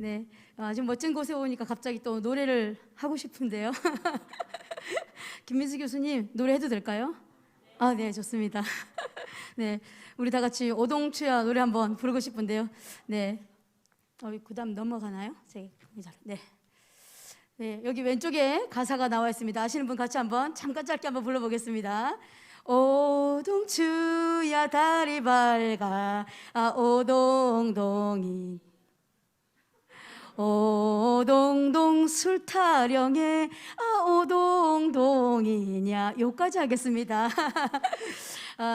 네, 아주 멋진 곳에 오니까 갑자기 또 노래를 하고 싶은데요. 김민수 교수님 노래 해도 될까요? 아, 네, 좋습니다. 네, 우리 다 같이 오동추야 노래 한번 부르고 싶은데요. 네, 그다음 넘어가나요? 네. 네, 여기 왼쪽에 가사가 나와 있습니다. 아시는 분 같이 한번 잠깐 짧게 한번 불러보겠습니다. 오동추야 달이 밝아 오동동이 오동동 술 타령에 오동동이냐 요까지 하겠습니다.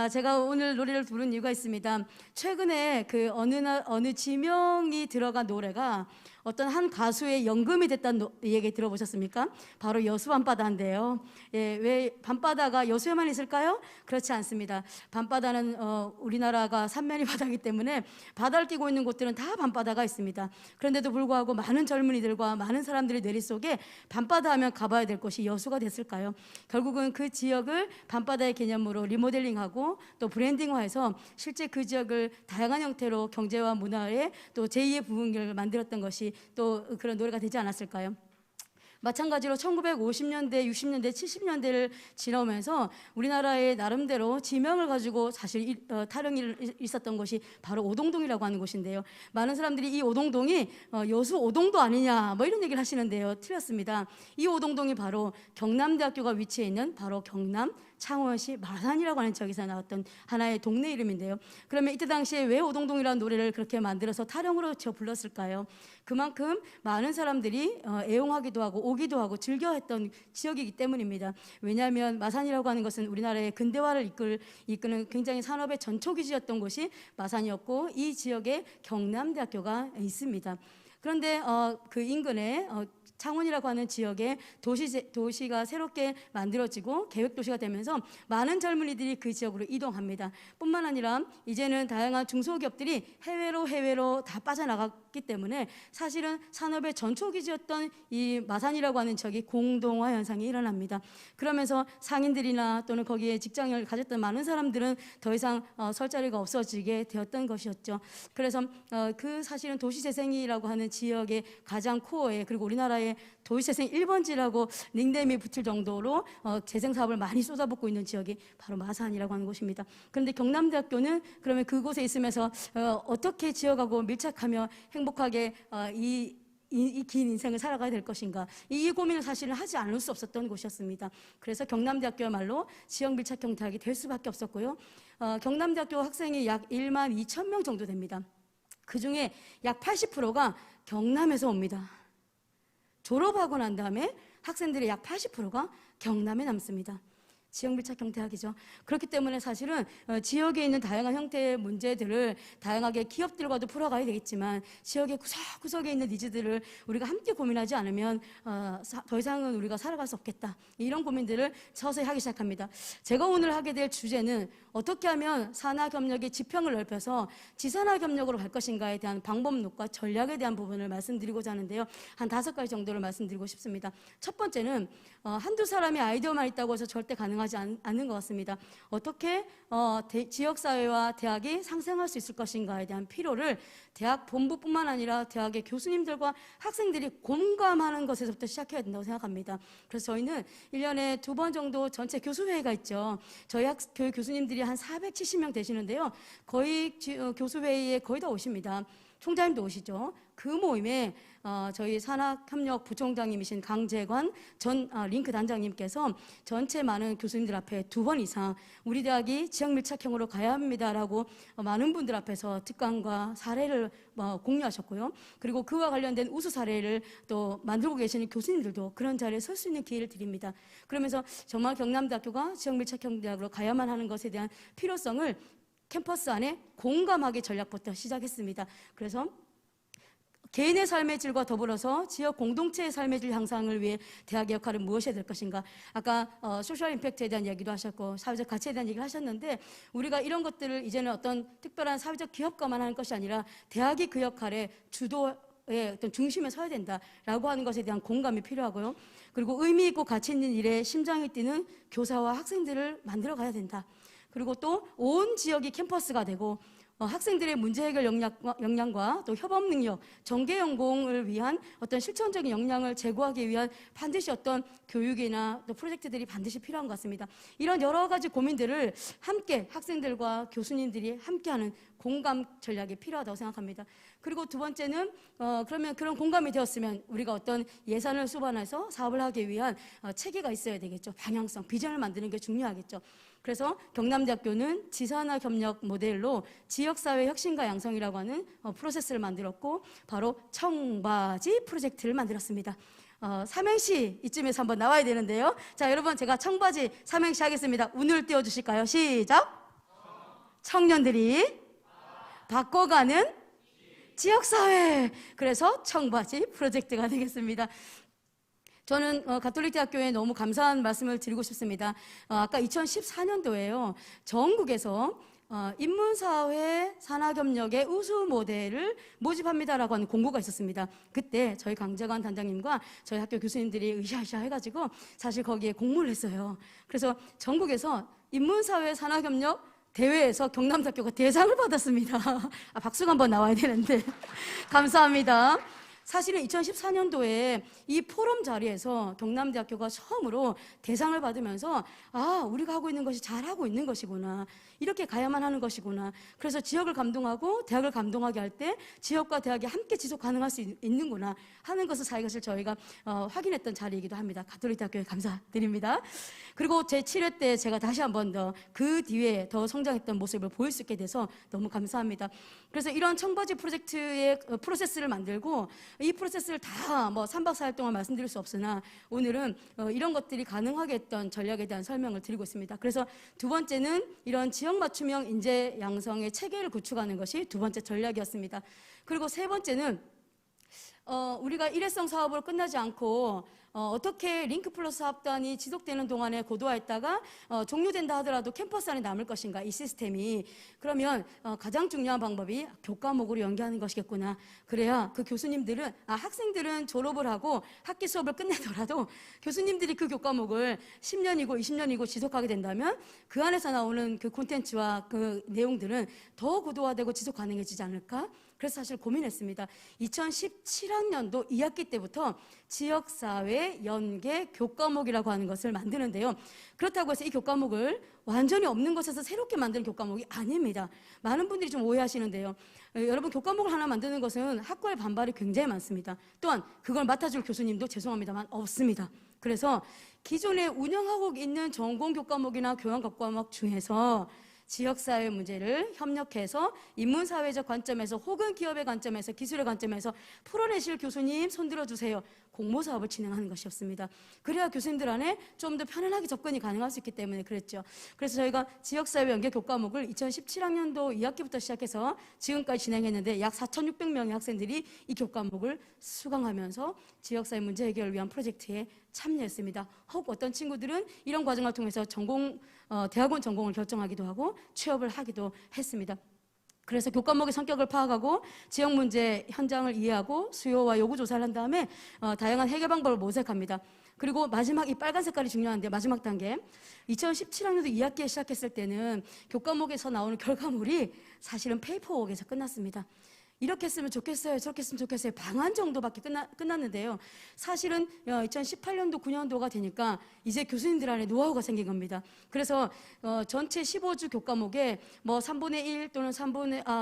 제가 오늘 노래를 부른 이유가 있습니다. 최근에 그 어느 지명이 들어간 노래가 어떤 한 가수의 연금이 됐다는 얘기 들어보셨습니까? 바로 여수 밤바다인데요. 예, 왜 밤바다가 여수에만 있을까요? 그렇지 않습니다. 밤바다는 우리나라가 삼면이 바다이기 때문에 바다를 끼고 있는 곳들은 다 밤바다가 있습니다. 그런데도 불구하고 많은 젊은이들과 많은 사람들의 뇌리 속에 밤바다 하면 가봐야 될 곳이 여수가 됐을까요? 결국은 그 지역을 밤바다의 개념으로 리모델링하고 또 브랜딩화해서 실제 그 지역을 다양한 형태로 경제와 문화의 또 제2의 부흥을 만들었던 것이 또 그런 노래가 되지 않았을까요? 마찬가지로 1950년대, 60년대, 70년대를 지나오면서 우리나라의 나름대로 지명을 가지고 사실 타령이 있었던 곳이 바로 오동동이라고 하는 곳인데요. 많은 사람들이 이 오동동이 여수 오동도 아니냐 뭐 이런 얘기를 하시는데요. 틀렸습니다. 이 오동동이 바로 경남대학교가 위치해 있는 바로 경남 창원시 마산이라고 하는 지역에서 나왔던 하나의 동네 이름인데요. 그러면 이때 당시에 왜 오동동이라는 노래를 그렇게 만들어서 타령으로 불렀을까요? 그만큼 많은 사람들이 애용하기도 하고 오기도 하고 즐겨했던 지역이기 때문입니다. 왜냐하면 마산이라고 하는 것은 우리나라의 근대화를 이끄는 굉장히 산업의 전초기지였던 곳이 마산이었고 이 지역에 경남대학교가 있습니다. 그런데 그 인근에 창원이라고 하는 지역에 도시가 새롭게 만들어지고 계획도시가 되면서 많은 젊은이들이 그 지역으로 이동합니다. 뿐만 아니라 이제는 다양한 중소기업들이 해외로 다 빠져나갔기 때문에 사실은 산업의 전초기지였던 이 마산이라고 하는 지역이 공동화 현상이 일어납니다. 그러면서 상인들이나 또는 거기에 직장을 가졌던 많은 사람들은 더 이상 설 자리가 없어지게 되었던 것이었죠. 그래서 그 사실은 도시재생이라고 하는 지역의 가장 코어에 그리고 우리나라의 도시재생 1번지라고 닉네임이 붙을 정도로 재생 사업을 많이 쏟아붓고 있는 지역이 바로 마산이라고 하는 곳입니다. 그런데 경남대학교는 그러면 그곳에 있으면서 어떻게 지역하고 밀착하며 행복하게 이 긴 인생을 살아가야 될 것인가 이 고민을 사실은 하지 않을 수 없었던 곳이었습니다. 그래서 경남대학교야말로 지역 밀착형 대학이 될 수밖에 없었고요. 경남대학교 학생이 약 1만 2천 명 정도 됩니다. 그중에 약 80%가 경남에서 옵니다. 졸업하고 난 다음에 학생들의 약 80%가 경남에 남습니다. 지역 밀착형 대학이죠. 그렇기 때문에 사실은 지역에 있는 다양한 형태의 문제들을 다양하게 기업들과도 풀어가야 되겠지만 지역의 구석구석에 있는 니즈들을 우리가 함께 고민하지 않으면 더 이상은 우리가 살아갈 수 없겠다. 이런 고민들을 서서히 하기 시작합니다. 제가 오늘 하게 될 주제는 어떻게 하면 산하협력의 지평을 넓혀서 지산하협력으로 갈 것인가에 대한 방법론과 전략에 대한 부분을 말씀드리고자 하는데요. 한 5가지 정도를 말씀드리고 싶습니다. 첫 번째는 한두 사람이 아이디어만 있다고 해서 절대 가능하지 않는 것 같습니다. 어떻게 지역사회와 대학이 상생할 수 있을 것인가에 대한 필요를 대학 본부뿐만 아니라 대학의 교수님들과 학생들이 공감하는 것에서부터 시작해야 된다고 생각합니다. 그래서 저희는 1년에 2번 정도 전체 교수회의가 있죠. 저희 교육 교수님들이 한 470명 되시는데요. 거의 교수회의에 거의 다 오십니다. 총장님도 오시죠. 그 모임에 저희 산학협력 부총장님이신 강재관 전 링크 단장님께서 전체 많은 교수님들 앞에 2번 이상 우리 대학이 지역 밀착형으로 가야 합니다라고 많은 분들 앞에서 특강과 사례를 공유하셨고요. 그리고 그와 관련된 우수 사례를 또 만들고 계시는 교수님들도 그런 자리에 설 수 있는 기회를 드립니다. 그러면서 정말 경남대학교가 지역 밀착형 대학으로 가야만 하는 것에 대한 필요성을 캠퍼스 안에 공감하기 전략부터 시작했습니다. 그래서 개인의 삶의 질과 더불어서 지역 공동체의 삶의 질 향상을 위해 대학의 역할은 무엇이 될 것인가. 아까 소셜 임팩트에 대한 얘기도 하셨고 사회적 가치에 대한 얘기를 하셨는데 우리가 이런 것들을 이제는 어떤 특별한 사회적 기업가만 하는 것이 아니라 대학이 그 역할에 주도의 어떤 중심에 서야 된다라고 하는 것에 대한 공감이 필요하고요. 그리고 의미 있고 가치 있는 일에 심장이 뛰는 교사와 학생들을 만들어 가야 된다. 그리고 또 온 지역이 캠퍼스가 되고 학생들의 문제 해결 역량과 또 협업 능력, 전개 연공을 위한 어떤 실천적인 역량을 제고하기 위한 반드시 어떤 교육이나 또 프로젝트들이 반드시 필요한 것 같습니다. 이런 여러 가지 고민들을 함께 학생들과 교수님들이 함께하는 공감 전략이 필요하다고 생각합니다. 그리고 두 번째는 그러면 그런 공감이 되었으면 우리가 어떤 예산을 수반해서 사업을 하기 위한 체계가 있어야 되겠죠. 방향성, 비전을 만드는 게 중요하겠죠. 그래서 경남대학교는 지산화 협력 모델로 지역사회 혁신과 양성이라고 하는 프로세스를 만들었고 바로 청바지 프로젝트를 만들었습니다. 삼행시 이쯤에서 한번 나와야 되는데요. 자, 여러분 제가 청바지 삼행시 하겠습니다. 운을 띄워주실까요? 시작! 청년들이 바꿔가는 지역사회. 그래서 청바지 프로젝트가 되겠습니다. 저는 가톨릭대학교에 너무 감사한 말씀을 드리고 싶습니다. 아까 2014년도에요. 전국에서 인문사회 산학협력의 우수 모델을 모집합니다라고 하는 공고가 있었습니다. 그때 저희 강재관 단장님과 저희 학교 교수님들이 으쌰으쌰 해가지고 사실 거기에 공모를 했어요. 그래서 전국에서 인문사회 산학협력 대회에서 경남대학교가 대상을 받았습니다. 박수가 한번 나와야 되는데 감사합니다. 사실은 2014년도에 이 포럼 자리에서 경남대학교가 처음으로 대상을 받으면서 우리가 하고 있는 것이 잘하고 있는 것이구나, 이렇게 가야만 하는 것이구나. 그래서 지역을 감동하고 대학을 감동하게 할 때 지역과 대학이 함께 지속 가능할 수 있는구나 하는 것을 사실 저희가 확인했던 자리이기도 합니다. 가톨릭대학교에 감사드립니다. 그리고 제 7회 때 제가 다시 한 번 더 그 뒤에 더 성장했던 모습을 보일 수 있게 돼서 너무 감사합니다. 그래서 이런 청바지 프로젝트의 프로세스를 만들고 이 프로세스를 다 3박 4일 동안 말씀드릴 수 없으나 오늘은 이런 것들이 가능하게 했던 전략에 대한 설명을 드리고 있습니다. 그래서 두 번째는 이런 지역 맞춤형 인재 양성의 체계를 구축하는 것이 두 번째 전략이었습니다. 그리고 세 번째는 우리가 일회성 사업으로 끝나지 않고 어떻게 링크 플러스 사업단이 지속되는 동안에 고도화했다가 종료된다 하더라도 캠퍼스 안에 남을 것인가, 이 시스템이. 그러면 가장 중요한 방법이 교과목으로 연계하는 것이겠구나. 그래야 그 교수님들은 학생들은 졸업을 하고 학기 수업을 끝내더라도 교수님들이 그 교과목을 10년이고 20년이고 지속하게 된다면 그 안에서 나오는 그 콘텐츠와 그 내용들은 더 고도화되고 지속 가능해지지 않을까? 그래서 사실 고민했습니다. 2017학년도 2학기 때부터 지역사회 연계 교과목이라고 하는 것을 만드는데요. 그렇다고 해서 이 교과목을 완전히 없는 것에서 새롭게 만드는 교과목이 아닙니다. 많은 분들이 좀 오해하시는데요. 여러분, 교과목을 하나 만드는 것은 학과의 반발이 굉장히 많습니다. 또한 그걸 맡아줄 교수님도 죄송합니다만 없습니다. 그래서 기존에 운영하고 있는 전공 교과목이나 교양 교과목 중에서 지역사회 문제를 협력해서 인문사회적 관점에서 혹은 기업의 관점에서, 기술의 관점에서 풀어내실 교수님 손들어 주세요. 공모사업을 진행하는 것이었습니다. 그래야 교수님들 안에 좀 더 편안하게 접근이 가능할 수 있기 때문에 그랬죠. 그래서 저희가 지역사회 연계 교과목을 2017학년도 2학기부터 시작해서 지금까지 진행했는데 약 4,600명의 학생들이 이 교과목을 수강하면서 지역사회 문제 해결을 위한 프로젝트에 참여했습니다. 혹 어떤 친구들은 이런 과정을 통해서 대학원 전공을 결정하기도 하고 취업을 하기도 했습니다. 그래서 교과목의 성격을 파악하고 지역 문제 현장을 이해하고 수요와 요구 조사를 한 다음에 다양한 해결 방법을 모색합니다. 그리고 마지막 이 빨간 색깔이 중요한데, 마지막 단계 2017학년도 2학기에 시작했을 때는 교과목에서 나오는 결과물이 사실은 페이퍼워크에서 끝났습니다. 이렇게 했으면 좋겠어요, 저렇게 했으면 좋겠어요, 방안 정도밖에 끝났는데요. 사실은 2018년도 9년도가 되니까 이제 교수님들 안에 노하우가 생긴 겁니다. 그래서 전체 15주 교과목에 3분의 1 또는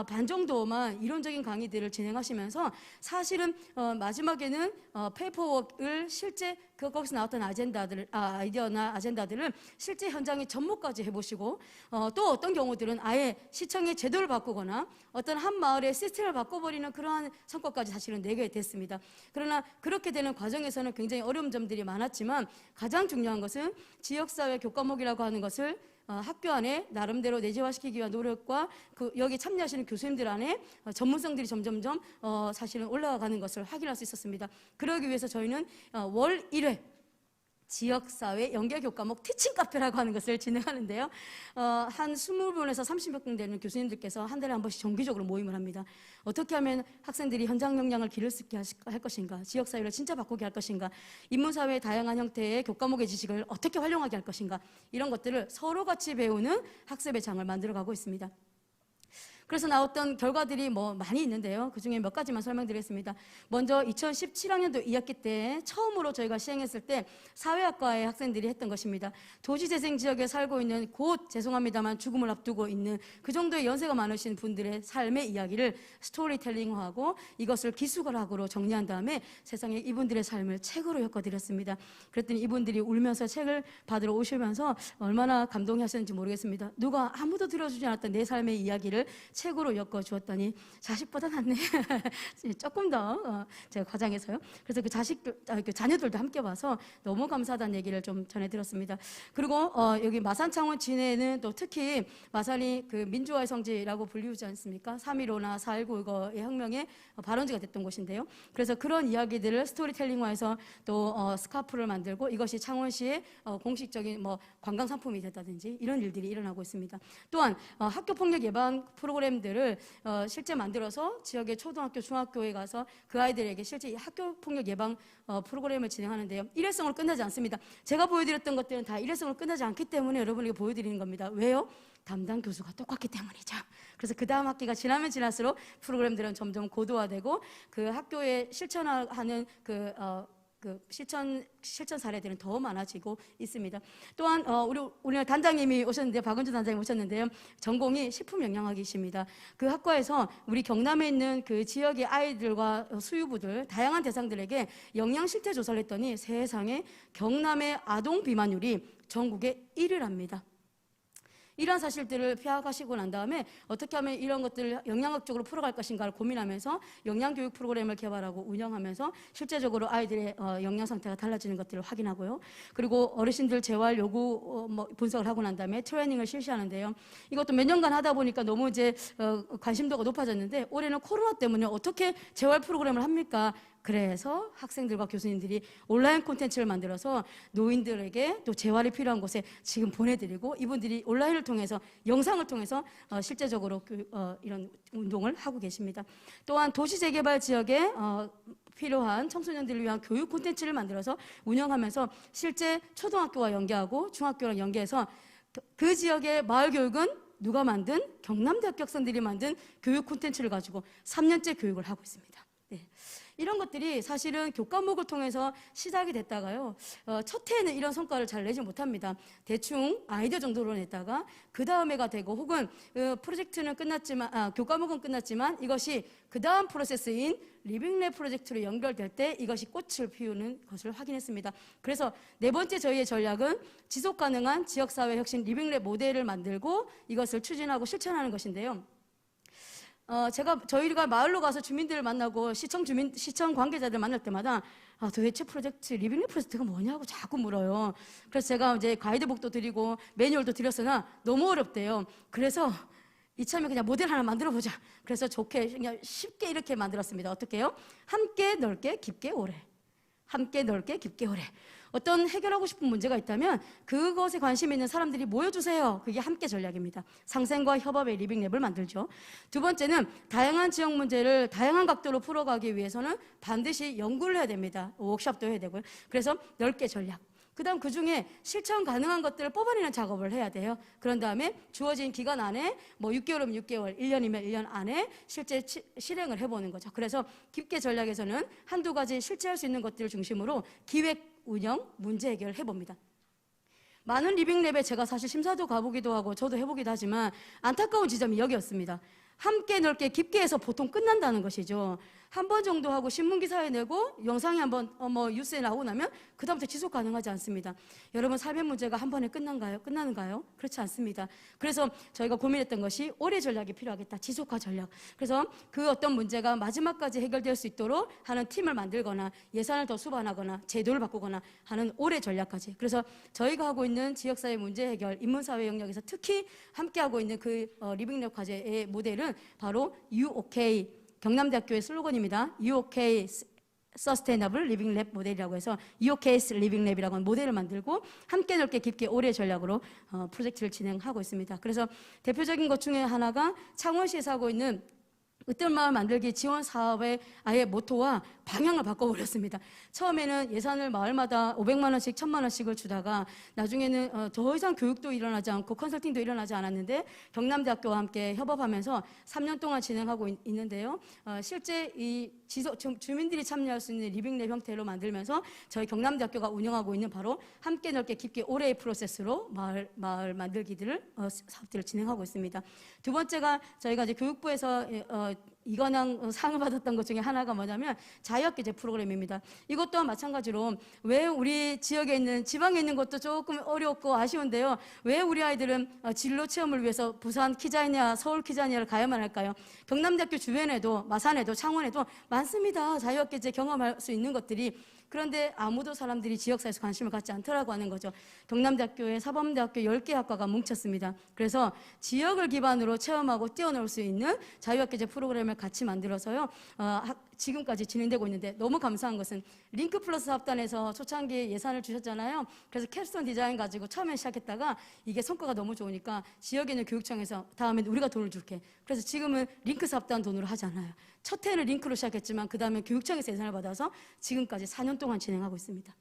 반 정도만 이론적인 강의들을 진행하시면서 사실은 마지막에는 페이퍼워크를 실제 거기서 나왔던 아이디어나 아젠다들을 실제 현장에 접목까지 해보시고 또 어떤 경우들은 아예 시청의 제도를 바꾸거나 어떤 한 마을의 시스템을 바꿔버리는 그러한 성과까지 사실은 내게 됐습니다. 그러나 그렇게 되는 과정에서는 굉장히 어려운 점들이 많았지만 가장 중요한 것은 지역사회 교과목이라고 하는 것을 학교 안에 나름대로 내재화시키기 위한 노력과 여기 참여하시는 교수님들 안에 전문성들이 점점점 사실은 올라가는 것을 확인할 수 있었습니다. 그러기 위해서 저희는 월 1회 지역사회 연계교과목 티칭 카페라고 하는 것을 진행하는데요. 한 20분에서 30여 명 되는 교수님들께서 한 달에 한 번씩 정기적으로 모임을 합니다. 어떻게 하면 학생들이 현장 역량을 기를 수 있게 할 것인가, 지역사회를 진짜 바꾸게 할 것인가, 인문사회의 다양한 형태의 교과목의 지식을 어떻게 활용하게 할 것인가, 이런 것들을 서로 같이 배우는 학습의 장을 만들어가고 있습니다. 그래서 나왔던 결과들이 뭐 많이 있는데요. 그중에 몇 가지만 설명드리겠습니다. 먼저 2017학년도 2학기 때 처음으로 저희가 시행했을 때 사회학과의 학생들이 했던 것입니다. 도시재생 지역에 살고 있는 곧 죄송합니다만 죽음을 앞두고 있는 그 정도의 연세가 많으신 분들의 삶의 이야기를 스토리텔링하고 이것을 기술학으로 정리한 다음에 세상에 이분들의 삶을 책으로 엮어드렸습니다. 그랬더니 이분들이 울면서 책을 받으러 오시면서 얼마나 감동하셨는지 모르겠습니다. 누가 아무도 들어주지 않았던 내 삶의 이야기를 책으로 엮어주었더니 자식보다 낫네. 조금 더 제가 과장해서요. 그래서 그 자식들, 그 자녀들도 함께 와서 너무 감사하다는 얘기를 좀 전해드렸습니다. 그리고 여기 마산창원 진해는 또 특히 마산이 그 민주화의 성지라고 불리우지 않습니까? 3.15나 4.19 이거의 혁명의 발원지가 됐던 곳인데요. 그래서 그런 이야기들을 스토리텔링화해서 또 스카프를 만들고 이것이 창원시의 공식적인 뭐 관광 상품이 됐다든지 이런 일들이 일어나고 있습니다. 또한 학교 폭력 예방 프로그램들을 실제 만들어서 지역의 초등학교, 중학교에 가서 그 아이들에게 실제 학교 폭력 예방 프로그램을 진행하는데요. 일회성으로 끝나지 않습니다. 제가 보여드렸던 것들은 다 일회성으로 끝나지 않기 때문에 여러분에게 보여드리는 겁니다. 왜요? 담당 교수가 똑같기 때문이죠. 그래서 그 다음 학기가 지나면 지날수록 프로그램들은 점점 고도화되고 그 학교에 실천하는 그 실천 사례들은 더 많아지고 있습니다. 또한 우리 단장님이 오셨는데 박은주 단장님 오셨는데요. 전공이 식품영양학이십니다. 그 학과에서 우리 경남에 있는 그 지역의 아이들과 수유부들 다양한 대상들에게 영양 실태 조사를 했더니 세상에 경남의 아동 비만율이 전국에 1위를 합니다. 이런 사실들을 파악하시고 난 다음에 어떻게 하면 이런 것들을 영양학적으로 풀어갈 것인가를 고민하면서 영양교육 프로그램을 개발하고 운영하면서 실제적으로 아이들의 영양 상태가 달라지는 것들을 확인하고요. 그리고 어르신들 재활 요구 분석을 하고 난 다음에 트레이닝을 실시하는데요. 이것도 몇 년간 하다 보니까 너무 이제 관심도가 높아졌는데 올해는 코로나 때문에 어떻게 재활 프로그램을 합니까? 그래서 학생들과 교수님들이 온라인 콘텐츠를 만들어서 노인들에게 또 재활이 필요한 곳에 지금 보내드리고 이분들이 온라인을 통해서 영상을 통해서 실제적으로 이런 운동을 하고 계십니다. 또한 도시재개발 지역에 필요한 청소년들을 위한 교육 콘텐츠를 만들어서 운영하면서 실제 초등학교와 연계하고 중학교랑 연계해서 그 지역의 마을 교육은 누가 만든? 경남대학교 학생들이 만든 교육 콘텐츠를 가지고 3년째 교육을 하고 있습니다. 네. 이런 것들이 사실은 교과목을 통해서 시작이 됐다가요. 첫 해에는 이런 성과를 잘 내지 못합니다. 대충 아이디어 정도로 냈다가 그 다음에가 되고 혹은 프로젝트는 끝났지만 교과목은 끝났지만 이것이 그 다음 프로세스인 리빙랩 프로젝트로 연결될 때 이것이 꽃을 피우는 것을 확인했습니다. 그래서 네 번째 저희의 전략은 지속가능한 지역사회 혁신 리빙랩 모델을 만들고 이것을 추진하고 실천하는 것인데요. 저희가 마을로 가서 주민들을 만나고 시청 관계자들 만날 때마다 도대체 프로젝트, 리빙랩 프로젝트가 뭐냐고 자꾸 물어요. 그래서 제가 이제 가이드북도 드리고 매뉴얼도 드렸으나 너무 어렵대요. 그래서 이참에 그냥 모델 하나 만들어 보자. 그래서 좋게 그냥 쉽게 이렇게 만들었습니다. 어떻게 해요? 함께 넓게 깊게 오래. 함께 넓게 깊게 오래. 어떤 해결하고 싶은 문제가 있다면 그것에 관심 있는 사람들이 모여주세요. 그게 함께 전략입니다. 상생과 협업의 리빙랩을 만들죠. 두 번째는 다양한 지역 문제를 다양한 각도로 풀어가기 위해서는 반드시 연구를 해야 됩니다. 워크숍도 해야 되고요. 그래서 넓게 전략. 그 다음 그 중에 실천 가능한 것들을 뽑아내는 작업을 해야 돼요. 그런 다음에 주어진 기간 안에 6개월이면 6개월, 1년이면 1년 안에 실제 실행을 해보는 거죠. 그래서 깊게 전략에서는 한두 가지 실제할 수 있는 것들을 중심으로 기획, 운영, 문제 해결을 해봅니다. 많은 리빙랩에 제가 사실 심사도 가보기도 하고 저도 해보기도 하지만 안타까운 지점이 여기였습니다. 함께 넓게 깊게 해서 보통 끝난다는 것이죠. 한 번 정도 하고 신문기사에 내고 영상이 한번 뉴스에 나오고 나면 그 다음부터 지속 가능하지 않습니다. 여러분 삶의 문제가 한 번에 끝나는가요? 그렇지 않습니다. 그래서 저희가 고민했던 것이 오래 전략이 필요하겠다. 지속화 전략. 그래서 그 어떤 문제가 마지막까지 해결될 수 있도록 하는 팀을 만들거나 예산을 더 수반하거나 제도를 바꾸거나 하는 오래 전략까지. 그래서 저희가 하고 있는 지역사회 문제 해결, 인문사회 영역에서 특히 함께하고 있는 그 리빙랩 과제의 모델은 바로 UOK 경남대학교의 슬로건입니다. UOK Sustainable Living Lab 모델이라고 해서 UOK's Living Lab이라고 하는 모델을 만들고 함께 넓게 깊게 오래 전략으로 프로젝트를 진행하고 있습니다. 그래서 대표적인 것 중에 하나가 창원시에서 하고 있는 으뜸 마을 만들기 지원 사업의 아예 모토와 방향을 바꿔버렸습니다. 처음에는 예산을 마을마다 500만 원씩, 1000만 원씩을 주다가 나중에는 더 이상 교육도 일어나지 않고 컨설팅도 일어나지 않았는데 경남대학교와 함께 협업하면서 3년 동안 진행하고 있는데요. 실제 이 주민들이 참여할 수 있는 리빙랩 형태로 만들면서 저희 경남대학교가 운영하고 있는 바로 함께 넓게 깊게 올해의 프로세스로 마을 만들기들을 사업들을 진행하고 있습니다. 두 번째가 저희가 이제 교육부에서 이관왕 상을 받았던 것 중에 하나가 뭐냐면 자유학기제 프로그램입니다. 이것 또한 마찬가지로 왜 우리 지역에 있는 지방에 있는 것도 조금 어렵고 아쉬운데요. 왜 우리 아이들은 진로 체험을 위해서 부산 키자이냐 서울 키자이냐를 가야만 할까요? 경남대학교 주변에도 마산에도 창원에도 많습니다. 자유학기제 경험할 수 있는 것들이. 그런데 아무도 사람들이 지역사회에서 관심을 갖지 않더라고 하는 거죠. 경남대학교에 사범대학교 10개 학과가 뭉쳤습니다. 그래서 지역을 기반으로 체험하고 뛰어놀 수 있는 자유학기제 프로그램을 같이 만들어서요. 지금까지 진행되고 있는데 너무 감사한 것은 링크 플러스 사업단에서 초창기에 예산을 주셨잖아요. 그래서 캡스톤 디자인 가지고 처음에 시작했다가 이게 성과가 너무 좋으니까 지역에 있는 교육청에서 다음에 우리가 돈을 줄게. 그래서 지금은 링크 사업단 돈으로 하지 않아요. 첫 해는 링크로 시작했지만 그 다음에 교육청에서 예산을 받아서 지금까지 4년 동안 진행하고 있습니다.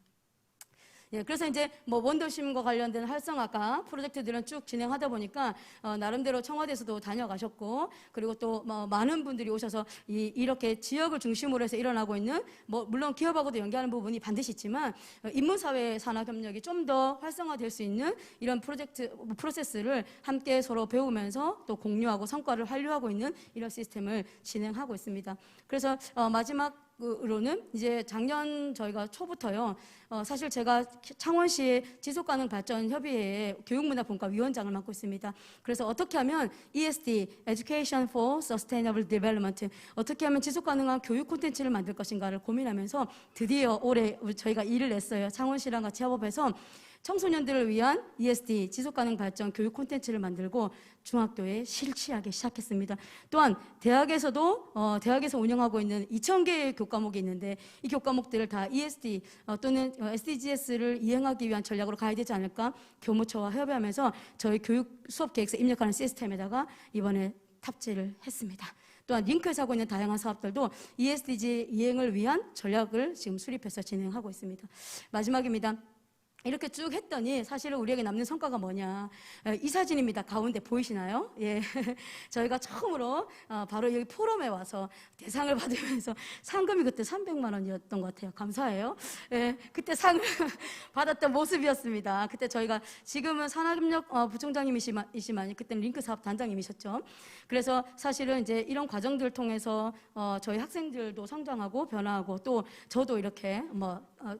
예, 그래서 이제 뭐 원더심과 관련된 활성화가 프로젝트들은 쭉 진행하다 보니까 나름대로 청와대에서도 다녀가셨고 그리고 또 뭐 많은 분들이 오셔서 이렇게 지역을 중심으로 해서 일어나고 있는 뭐 물론 기업하고도 연계하는 부분이 반드시 있지만 인문사회 산학협력이 좀 더 활성화될 수 있는 이런 프로세스를 함께 서로 배우면서 또 공유하고 성과를 환류하고 있는 이런 시스템을 진행하고 있습니다. 그래서 마지막으로는 이제 작년 저희가 초부터요. 사실 제가 창원시 지속가능발전협의회의 교육문화분과 위원장을 맡고 있습니다. 그래서 어떻게 하면 ESD, Education for Sustainable Development, 어떻게 하면 지속가능한 교육 콘텐츠를 만들 것인가를 고민하면서 드디어 올해 저희가 일을 냈어요. 창원시랑 같이 협업해서 청소년들을 위한 ESD, 지속가능발전 교육 콘텐츠를 만들고 중학교에 실시하기 시작했습니다. 또한 대학에서 운영하고 있는 2000개의 교과목이 있는데 이 교과목들을 다 ESD 또는 SDGs를 이행하기 위한 전략으로 가야 되지 않을까 교무처와 협의하면서 저희 교육 수업 계획서 입력하는 시스템에다가 이번에 탑재를 했습니다. 또한 링크에서 하고 있는 다양한 사업들도 ESG 이행을 위한 전략을 지금 수립해서 진행하고 있습니다. 마지막입니다. 이렇게 쭉 했더니 사실은 우리에게 남는 성과가 뭐냐. 이 사진입니다. 가운데 보이시나요? 예. 저희가 처음으로 바로 여기 포럼에 와서 대상을 받으면서 상금이 그때 300만 원이었던 것 같아요. 감사해요. 예. 그때 상을 받았던 모습이었습니다. 그때 저희가 지금은 산학협력 부총장님이시지만 그때는 링크 사업 단장님이셨죠. 그래서 사실은 이제 이런 과정들을 통해서 저희 학생들도 성장하고 변화하고 또 저도 이렇게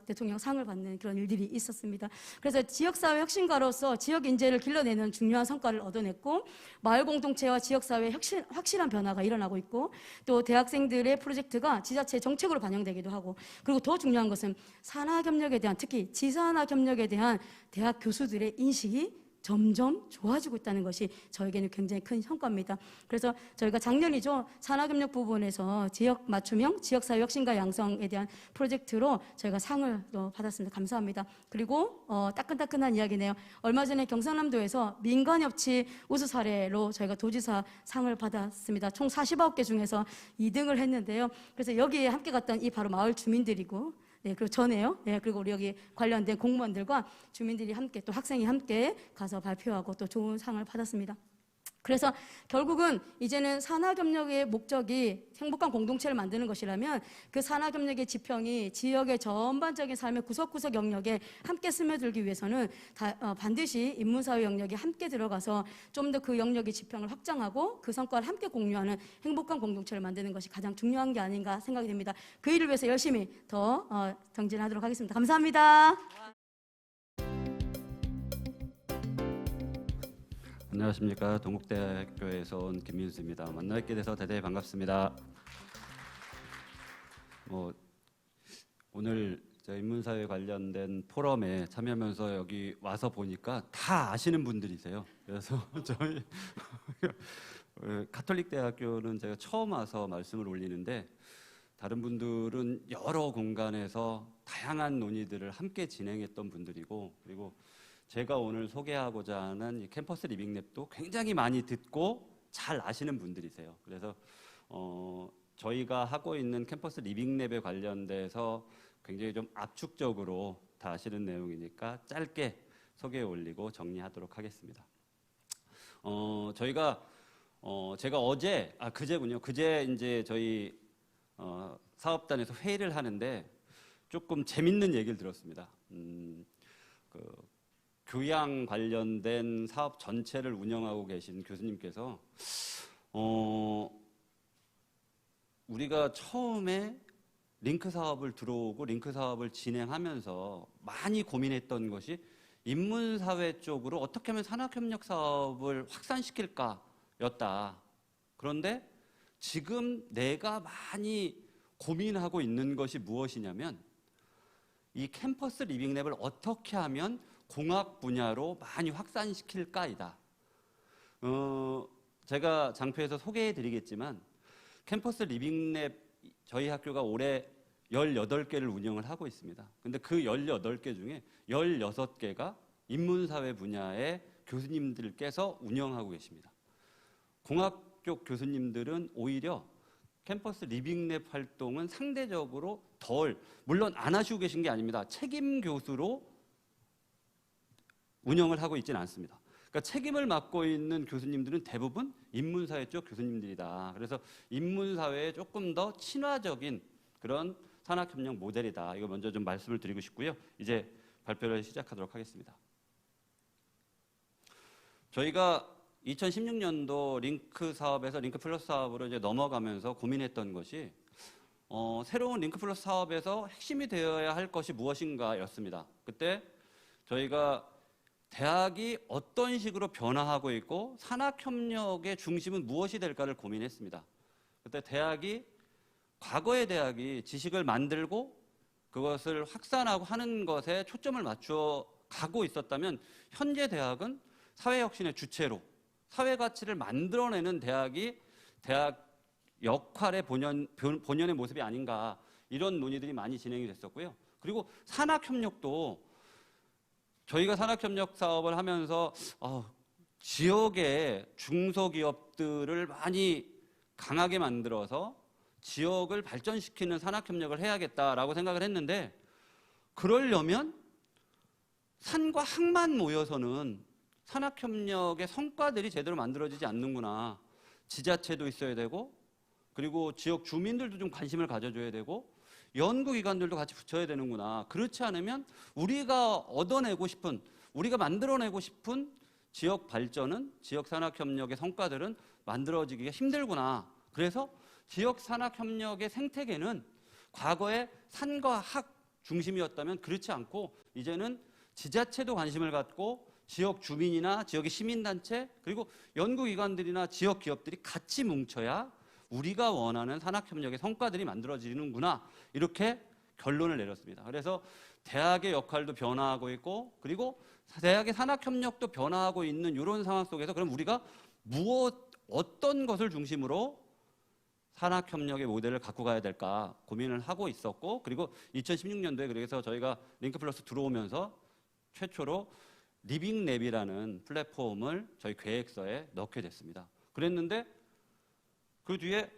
대통령 상을 받는 그런 일들이 있었습니다. 그래서 지역사회 혁신가로서 지역 인재를 길러내는 중요한 성과를 얻어냈고 마을 공동체와 지역사회의 확실한 변화가 일어나고 있고 또 대학생들의 프로젝트가 지자체 정책으로 반영되기도 하고 그리고 더 중요한 것은 산학협력에 대한 특히 지산학협력에 대한 대학 교수들의 인식이 점점 좋아지고 있다는 것이 저에게는 굉장히 큰 성과입니다. 그래서 저희가 작년이죠. 산학협력 부분에서 지역 맞춤형 지역사회 혁신가 양성에 대한 프로젝트로 저희가 상을 또 받았습니다. 감사합니다. 그리고 따끈따끈한 이야기네요. 얼마 전에 경상남도에서 민간협치 우수 사례로 저희가 도지사 상을 받았습니다. 총 49개 중에서 2등을 했는데요. 그래서 여기에 함께 갔던 이 바로 마을 주민들이고 네, 그리고 전에요. 네, 그리고 우리 여기 관련된 공무원들과 주민들이 함께 또 학생이 함께 가서 발표하고 또 좋은 상을 받았습니다. 그래서 결국은 이제는 산학협력의 목적이 행복한 공동체를 만드는 것이라면 그 산학협력의 지평이 지역의 전반적인 삶의 구석구석 영역에 함께 스며들기 위해서는 반드시 인문사회 영역에 함께 들어가서 좀 더 그 영역의 지평을 확장하고 그 성과를 함께 공유하는 행복한 공동체를 만드는 것이 가장 중요한 게 아닌가 생각이 됩니다. 그 일을 위해서 열심히 더 정진하도록 하겠습니다. 감사합니다. 안녕하십니까. 동국대학교에서 온 김민수입니다. 만나뵙게 돼서 대단히 반갑습니다. 오늘 인문사회 관련된 포럼에 참여하면서 여기 와서 보니까 다 아시는 분들이세요. 그래서 저희 가톨릭 대학교는 제가 처음 와서 말씀을 올리는데 다른 분들은 여러 공간에서 다양한 논의들을 함께 진행했던 분들이고 그리고 제가 오늘 소개하고자 하는 이 캠퍼스 리빙랩도 굉장히 많이 듣고 잘 아시는 분들이세요. 그래서 저희가 하고 있는 캠퍼스 리빙랩에 관련돼서 굉장히 좀 압축적으로 다 아시는 내용이니까 짧게 소개해 올리고 정리하도록 하겠습니다. 저희가 제가 그제군요. 그제 이제 저희 사업단에서 회의를 하는데 조금 재밌는 얘기를 들었습니다. 그 교양 관련된 사업 전체를 운영하고 계신 교수님께서 우리가 처음에 링크 사업을 들어오고 링크 사업을 진행하면서 많이 고민했던 것이 인문사회 쪽으로 어떻게 하면 산학협력 사업을 확산시킬까였다. 그런데 지금 내가 많이 고민하고 있는 것이 무엇이냐면 이 캠퍼스 리빙랩을 어떻게 하면 공학 분야로 많이 확산시킬까이다. 제가 장표에서 소개해 드리겠지만 캠퍼스 리빙랩 저희 학교가 올해 18개를 운영을 하고 있습니다. 근데 그 18개 중에 16개가 인문사회 분야의 교수님들께서 운영하고 계십니다. 공학 쪽 교수님들은 오히려 캠퍼스 리빙랩 활동은 상대적으로 물론 안 하시고 계신 게 아닙니다. 책임 교수로 운영을 하고 있지는 않습니다. 그러니까 책임을 맡고 있는 교수님들은 대부분 인문사회 쪽 교수님들이다. 그래서 인문사회에 조금 더 친화적인 그런 산학협력 모델이다. 이거 먼저 좀 말씀을 드리고 싶고요. 이제 발표를 시작하도록 하겠습니다. 저희가 2016년도 링크 사업에서 링크 플러스 사업으로 이제 넘어가면서 고민했던 것이 새로운 링크 플러스 사업에서 핵심이 되어야 할 것이 무엇인가였습니다. 그때 저희가 대학이 어떤 식으로 변화하고 있고 산학협력의 중심은 무엇이 될까를 고민했습니다. 그때 과거의 대학이 지식을 만들고 그것을 확산하고 하는 것에 초점을 맞추어 가고 있었다면 현재 대학은 사회혁신의 주체로 사회 가치를 만들어내는 대학이 대학 역할의 본연의 모습이 아닌가 이런 논의들이 많이 진행이 됐었고요. 그리고 산학협력도 저희가 산학협력 사업을 하면서 지역의 중소기업들을 많이 강하게 만들어서 지역을 발전시키는 산학협력을 해야겠다라고 생각을 했는데 그러려면 산과 학만 모여서는 산학협력의 성과들이 제대로 만들어지지 않는구나. 지자체도 있어야 되고 그리고 지역 주민들도 좀 관심을 가져줘야 되고 연구기관들도 같이 붙여야 되는구나. 그렇지 않으면 우리가 얻어내고 싶은 우리가 만들어내고 싶은 지역 발전은 지역 산학협력의 성과들은 만들어지기가 힘들구나. 그래서 지역 산학협력의 생태계는 과거에 산과 학 중심이었다면 그렇지 않고 이제는 지자체도 관심을 갖고 지역 주민이나 지역의 시민단체 그리고 연구기관들이나 지역 기업들이 같이 뭉쳐야 우리가 원하는 산학협력의 성과들이 만들어지는구나 이렇게 결론을 내렸습니다. 그래서 대학의 역할도 변화하고 있고 그리고 대학의 산학협력도 변화하고 있는 이런 상황 속에서 그럼 우리가 어떤 것을 중심으로 산학협력의 모델을 갖고 가야 될까 고민을 하고 있었고 그리고 2016년도에 그래서 저희가 링크플러스 들어오면서 최초로 리빙랩이라는 플랫폼을 저희 계획서에 넣게 됐습니다. 그랬는데 그 뒤에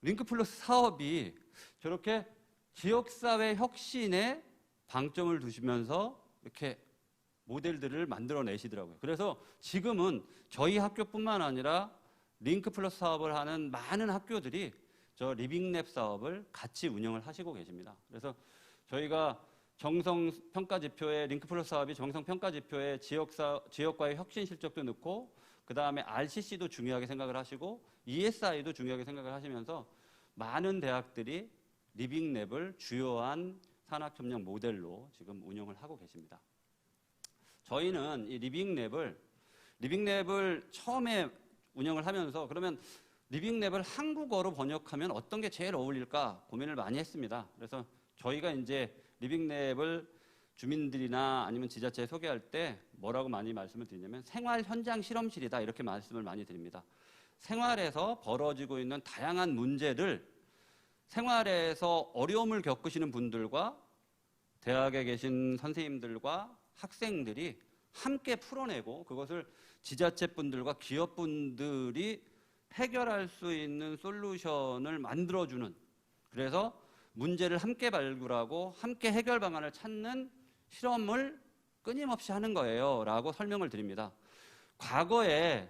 링크플러스 사업이 저렇게 지역사회 혁신에 방점을 두시면서 이렇게 모델들을 만들어내시더라고요. 그래서 지금은 저희 학교뿐만 아니라 링크플러스 사업을 하는 많은 학교들이 저 리빙랩 사업을 같이 운영을 하시고 계십니다. 그래서 저희가 정성평가지표에 링크플러스 사업이 정성평가지표에 지역과의 혁신 실적도 넣고 그 다음에 RCC도 중요하게 생각을 하시고 ESI도 중요하게 생각을 하시면서 많은 대학들이 리빙랩을 주요한 산학협력 모델로 지금 운영을 하고 계십니다. 저희는 이 리빙랩을 처음에 운영을 하면서 그러면 리빙랩을 한국어로 번역하면 어떤 게 제일 어울릴까 고민을 많이 했습니다. 그래서 저희가 이제 리빙랩을 주민들이나 아니면 지자체에 소개할 때 뭐라고 많이 말씀을 드리냐면 생활 현장 실험실이다 이렇게 말씀을 많이 드립니다. 생활에서 벌어지고 있는 다양한 문제를 생활에서 어려움을 겪으시는 분들과 대학에 계신 선생님들과 학생들이 함께 풀어내고 그것을 지자체분들과 기업분들이 해결할 수 있는 솔루션을 만들어주는, 그래서 문제를 함께 발굴하고 함께 해결 방안을 찾는 실험을 끊임없이 하는 거예요 라고 설명을 드립니다. 과거에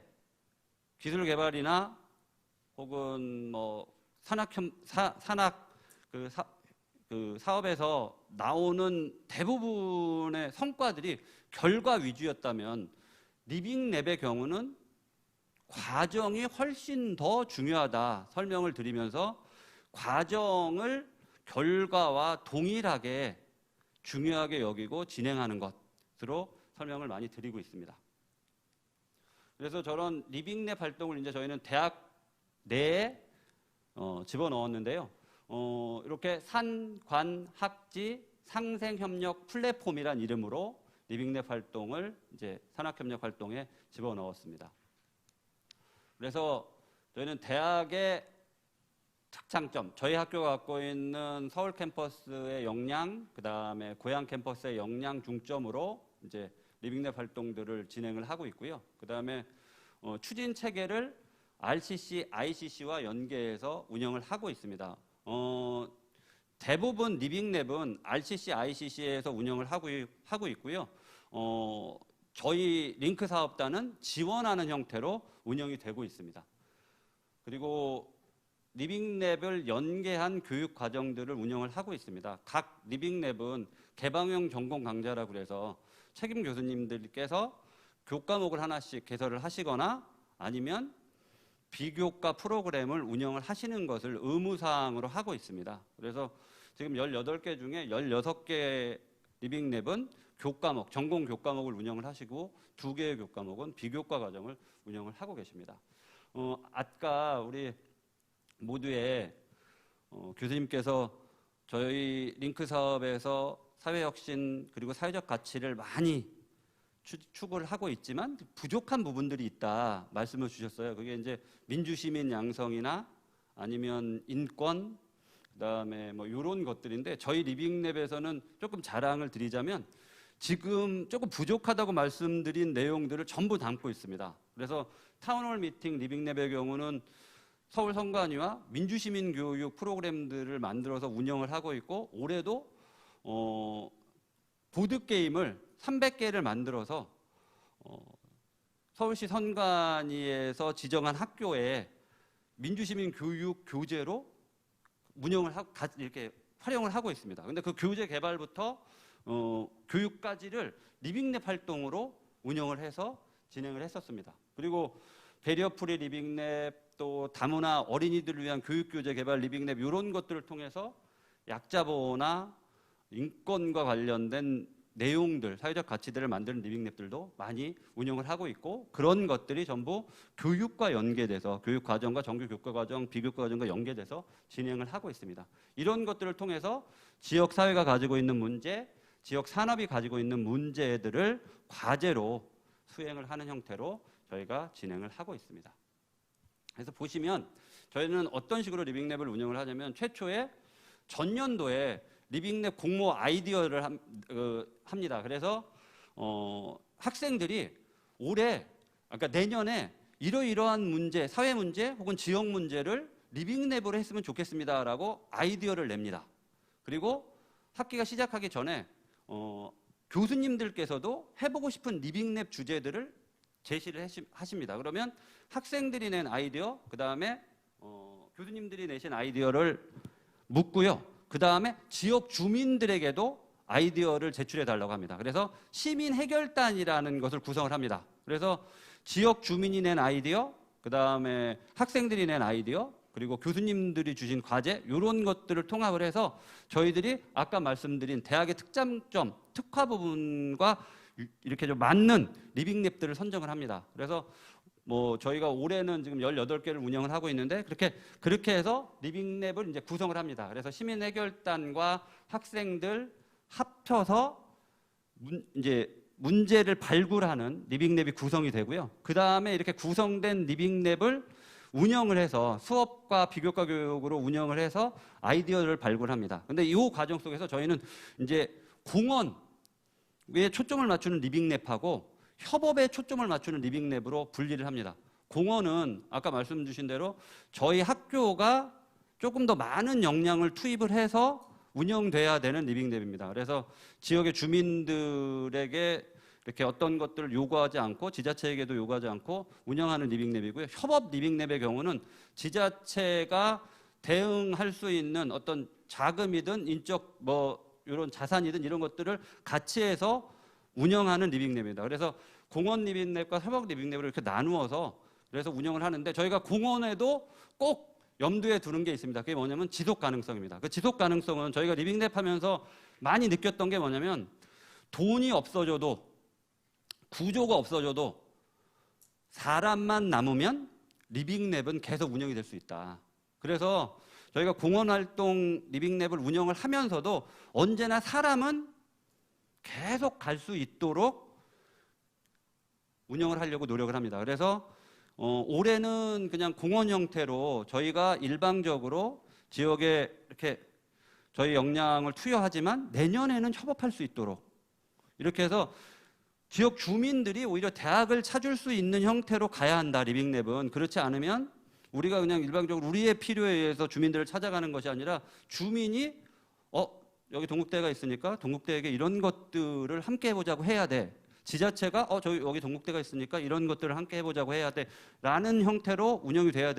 기술 개발이나 혹은 뭐 사업에서 나오는 대부분의 성과들이 결과 위주였다면 리빙랩의 경우는 과정이 훨씬 더 중요하다 설명을 드리면서 과정을 결과와 동일하게 중요하게 여기고 진행하는 것으로 설명을 많이 드리고 있습니다. 그래서 저런 리빙랩 활동을 이제 저희는 대학 내에 집어넣었는데요. 이렇게 산관학지 상생협력 플랫폼이란 이름으로 리빙랩 활동을 이제 산학협력 활동에 집어넣었습니다. 그래서 저희는 대학의 특장점, 저희 학교가 갖고 있는 서울 캠퍼스의 역량, 그 다음에 고향 캠퍼스의 역량 중점으로 이제 리빙랩 활동들을 진행을 하고 있고요. 그 다음에 추진 체계를 RCC, ICC와 연계해서 운영을 하고 있습니다. 대부분 리빙랩은 RCC, ICC에서 운영을 하고 있고요. 저희 링크 사업단은 지원하는 형태로 운영이 되고 있습니다. 그리고 리빙랩을 연계한 교육 과정들을 운영을 하고 있습니다. 각 리빙랩은 개방형 전공 강좌라고 해서 책임 교수님들께서 교과목을 하나씩 개설을 하시거나 아니면 비교과 프로그램을 운영을 하시는 것을 의무사항으로 하고 있습니다. 그래서 지금 18개 중에 16개 리빙랩은 교과목, 전공 교과목을 운영을 하시고 2개의 교과목은 비교과 과정을 운영을 하고 계십니다. 아까 우리 모두의 교수님께서 저희 링크 사업에서 사회혁신 그리고 사회적 가치를 많이 추구를 하고 있지만 부족한 부분들이 있다 말씀을 주셨어요. 그게 이제 민주시민 양성이나 아니면 인권, 그다음에 뭐 이런 것들인데 저희 리빙랩에서는 조금 자랑을 드리자면 지금 조금 부족하다고 말씀드린 내용들을 전부 담고 있습니다. 그래서 타운홀 미팅 리빙랩의 경우는 서울 선관위와 민주시민 교육 프로그램들을 만들어서 운영을 하고 있고 올해도 보드게임을 300개를 만들어서 서울시 선관위에서 지정한 학교에 민주시민 교육 교재로 운영을 하고 이렇게 활용을 하고 있습니다. 근데 그 교재 개발부터 교육까지를 리빙랩 활동으로 운영을 해서 진행을 했었습니다. 그리고 배리어프리 리빙랩 또 다문화 어린이들을 위한 교육교재 개발 리빙랩 이런 것들을 통해서 약자보호나 인권과 관련된 내용들, 사회적 가치들을 만드는 리빙랩들도 많이 운영을 하고 있고 그런 것들이 전부 교육과 연계돼서 교육과정과 정규교과과정, 비교과정과 연계돼서 진행을 하고 있습니다. 이런 것들을 통해서 지역사회가 가지고 있는 문제, 지역산업이 가지고 있는 문제들을 과제로 수행을 하는 형태로 저희가 진행을 하고 있습니다. 그래서 보시면 저희는 어떤 식으로 리빙랩을 운영을 하냐면 최초에 전년도에 리빙랩 공모 아이디어를 합니다. 그래서 학생들이 올해, 그러니까 내년에 이러이러한 문제, 사회 문제 혹은 지역 문제를 리빙랩으로 했으면 좋겠습니다라고 아이디어를 냅니다. 그리고 학기가 시작하기 전에 교수님들께서도 해보고 싶은 리빙랩 주제들을 제시를 하십니다. 그러면 학생들이 낸 아이디어, 그 다음에 교수님들이 내신 아이디어를 묻고요. 그 다음에 지역 주민들에게도 아이디어를 제출해 달라고 합니다. 그래서 시민 해결단이라는 것을 구성을 합니다. 그래서 지역 주민이 낸 아이디어, 그 다음에 학생들이 낸 아이디어, 그리고 교수님들이 주신 과제 이런 것들을 통합을 해서 저희들이 아까 말씀드린 대학의 특장점, 특화 부분과 이렇게 좀 맞는 리빙랩들을 선정을 합니다. 그래서 뭐 저희가 올해는 지금 18개를 운영을 하고 있는데 그렇게 해서 리빙랩을 이제 구성을 합니다. 그래서 시민 해결단과 학생들 합쳐서 이제 문제를 발굴하는 리빙랩이 구성이 되고요. 그 다음에 이렇게 구성된 리빙랩을 운영을 해서 수업과 비교과 교육으로 운영을 해서 아이디어를 발굴합니다. 근데 이 과정 속에서 저희는 이제 공헌에 초점을 맞추는 리빙랩하고 협업에 초점을 맞추는 리빙랩으로 분리를 합니다. 공원은 아까 말씀 주신 대로 저희 학교가 조금 더 많은 역량을 투입을 해서 운영돼야 되는 리빙랩입니다. 그래서 지역의 주민들에게 이렇게 어떤 것들을 요구하지 않고 지자체에게도 요구하지 않고 운영하는 리빙랩이고요. 협업 리빙랩의 경우는 지자체가 대응할 수 있는 어떤 자금이든 인적 이런 자산이든 이런 것들을 같이 해서 운영하는 리빙랩입니다. 그래서 공원 리빙랩과 협업 리빙랩을 이렇게 나누어서 그래서 운영을 하는데 저희가 공원에도 꼭 염두에 두는 게 있습니다. 그게 뭐냐면 지속 가능성입니다. 그 지속 가능성은 저희가 리빙랩 하면서 많이 느꼈던 게 뭐냐면 돈이 없어져도 구조가 없어져도 사람만 남으면 리빙랩은 계속 운영이 될 수 있다. 그래서 저희가 공원활동 리빙랩을 운영을 하면서도 언제나 사람은 계속 갈 수 있도록 운영을 하려고 노력을 합니다. 그래서 올해는 그냥 공원 형태로 저희가 일방적으로 지역에 이렇게 저희 역량을 투여하지만 내년에는 협업할 수 있도록 이렇게 해서 지역 주민들이 오히려 대학을 찾을 수 있는 형태로 가야 한다. 리빙랩은 그렇지 않으면 우리가 그냥 일방적으로 우리의 필요에 의해서 주민들을 찾아가는 것이 아니라 주민이 여기 동국대가 있으니까 동국대에게 이런 것들을 함께 해보자고 해야 돼. 지자체가 저희 여기 동국대가 있으니까 이런 것들을 함께 해보자고 해야 돼. 라는 형태로 운영이 돼야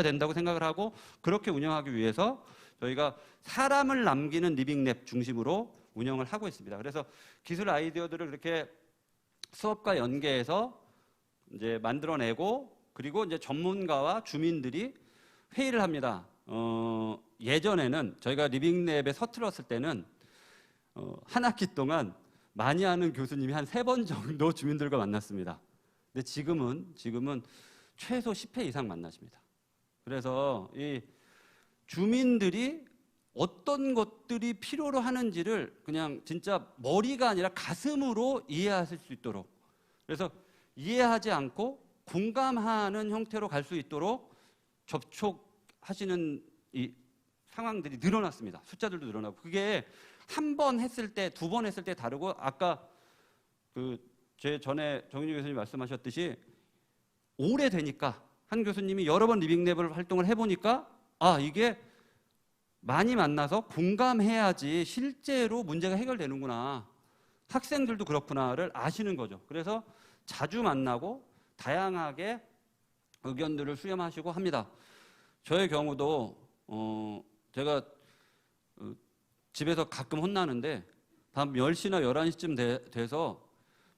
된다고 생각을 하고 그렇게 운영하기 위해서 저희가 사람을 남기는 리빙랩 중심으로 운영을 하고 있습니다. 그래서 기술 아이디어들을 그렇게 수업과 연계해서 이제 만들어내고 그리고 이제 전문가와 주민들이 회의를 합니다. 예전에는 저희가 리빙랩에 서툴렀을 때는 한 학기 동안 많이 아는 교수님이 한 3번 정도 주민들과 만났습니다. 근데 지금은 최소 10회 이상 만나십니다. 그래서 이 주민들이 어떤 것들이 필요로 하는지를 그냥 진짜 머리가 아니라 가슴으로 이해하실 수 있도록 그래서 이해하지 않고 공감하는 형태로 갈 수 있도록 접촉하시는 이 상황들이 늘어났습니다. 숫자들도 늘어나고 그게 한 번 했을 때, 2번 했을 때 다르고 아까 제 전에 정윤주 교수님 말씀하셨듯이 오래되니까 한 교수님이 여러 번 리빙랩을 활동을 해보니까 이게 많이 만나서 공감해야지 실제로 문제가 해결되는구나. 학생들도 그렇구나를 아시는 거죠. 그래서 자주 만나고 다양하게 의견들을 수렴하시고 합니다. 저의 경우도 제가 집에서 가끔 혼나는데 밤 10시나 11시쯤 돼서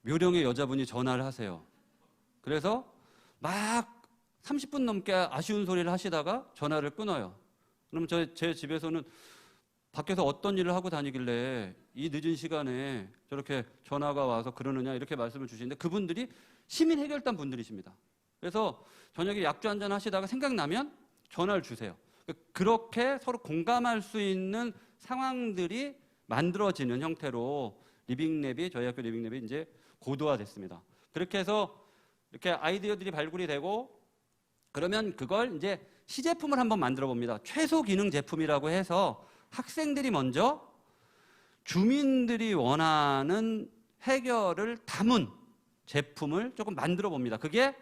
묘령의 여자분이 전화를 하세요. 그래서 막 30분 넘게 아쉬운 소리를 하시다가 전화를 끊어요. 그럼 제 집에서는 밖에서 어떤 일을 하고 다니길래 이 늦은 시간에 저렇게 전화가 와서 그러느냐 이렇게 말씀을 주시는데 그분들이 시민 해결단 분들이십니다. 그래서 저녁에 약주 한잔 하시다가 생각나면 전화를 주세요. 그렇게 서로 공감할 수 있는 상황들이 만들어지는 형태로 리빙랩이 저희 학교 리빙랩이 이제 고도화됐습니다. 그렇게 해서 이렇게 아이디어들이 발굴이 되고 그러면 그걸 이제 시제품을 한번 만들어 봅니다. 최소 기능 제품이라고 해서 학생들이 먼저 주민들이 원하는 해결을 담은 제품을 조금 만들어 봅니다. 그게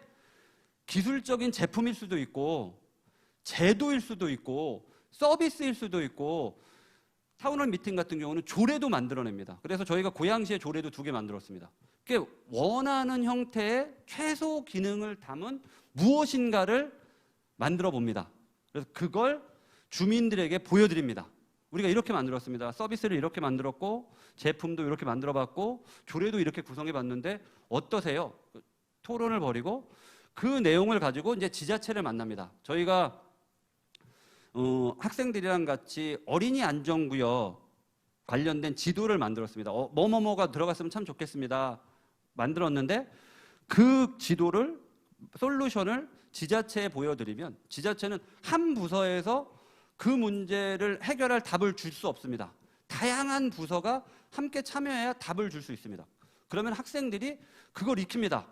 기술적인 제품일 수도 있고 제도일 수도 있고 서비스일 수도 있고 타운홀 미팅 같은 경우는 조례도 만들어냅니다. 그래서 저희가 고양시에 조례도 2개 만들었습니다. 그게 원하는 형태의 최소 기능을 담은 무엇인가를 만들어 봅니다. 그래서 그걸 주민들에게 보여드립니다. 우리가 이렇게 만들었습니다. 서비스를 이렇게 만들었고 제품도 이렇게 만들어봤고 조례도 이렇게 구성해봤는데 어떠세요? 토론을 벌이고 그 내용을 가지고 이제 지자체를 만납니다. 저희가 학생들이랑 같이 어린이 안전구역 관련된 지도를 만들었습니다. 뭐뭐뭐가 들어갔으면 참 좋겠습니다. 만들었는데 그 지도를 솔루션을 지자체에 보여드리면 지자체는 한 부서에서 그 문제를 해결할 답을 줄 수 없습니다. 다양한 부서가 함께 참여해야 답을 줄 수 있습니다. 그러면 학생들이 그걸 익힙니다.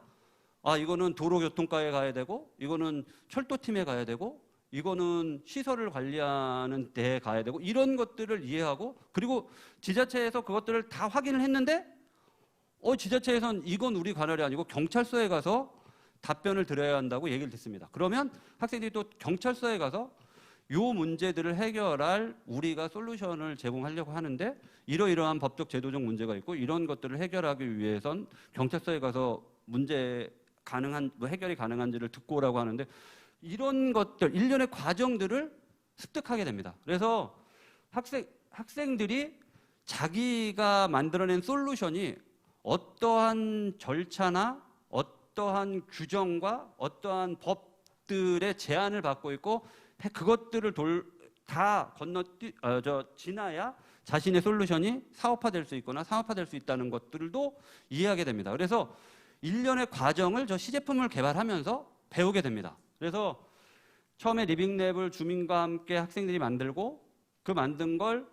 이거는 도로교통과에 가야 되고 이거는 철도팀에 가야 되고 이거는 시설을 관리하는 데에 가야 되고 이런 것들을 이해하고 그리고 지자체에서 그것들을 다 확인을 했는데 지자체에선 이건 우리 관할이 아니고 경찰서에 가서 답변을 드려야 한다고 얘기를 듣습니다. 그러면 학생들이 또 경찰서에 가서 요 문제들을 해결할 우리가 솔루션을 제공하려고 하는데 이러이러한 법적 제도적 문제가 있고 이런 것들을 해결하기 위해선 경찰서에 가서 문제 가능한 해결이 가능한지를 듣고 오라고 하는데 이런 것들 일련의 과정들을 습득하게 됩니다. 그래서 학생들이 자기가 만들어낸 솔루션이 어떠한 절차나 어떠한 규정과 어떠한 법들의 제한을 받고 있고 그것들을 다 지나야 자신의 솔루션이 사업화될 수 있거나 상업화될 수 있다는 것들도 이해하게 됩니다. 그래서 일련의 과정을 저 시제품을 개발하면서 배우게 됩니다. 그래서 처음에 리빙랩을 주민과 함께 학생들이 만들고 그 만든 걸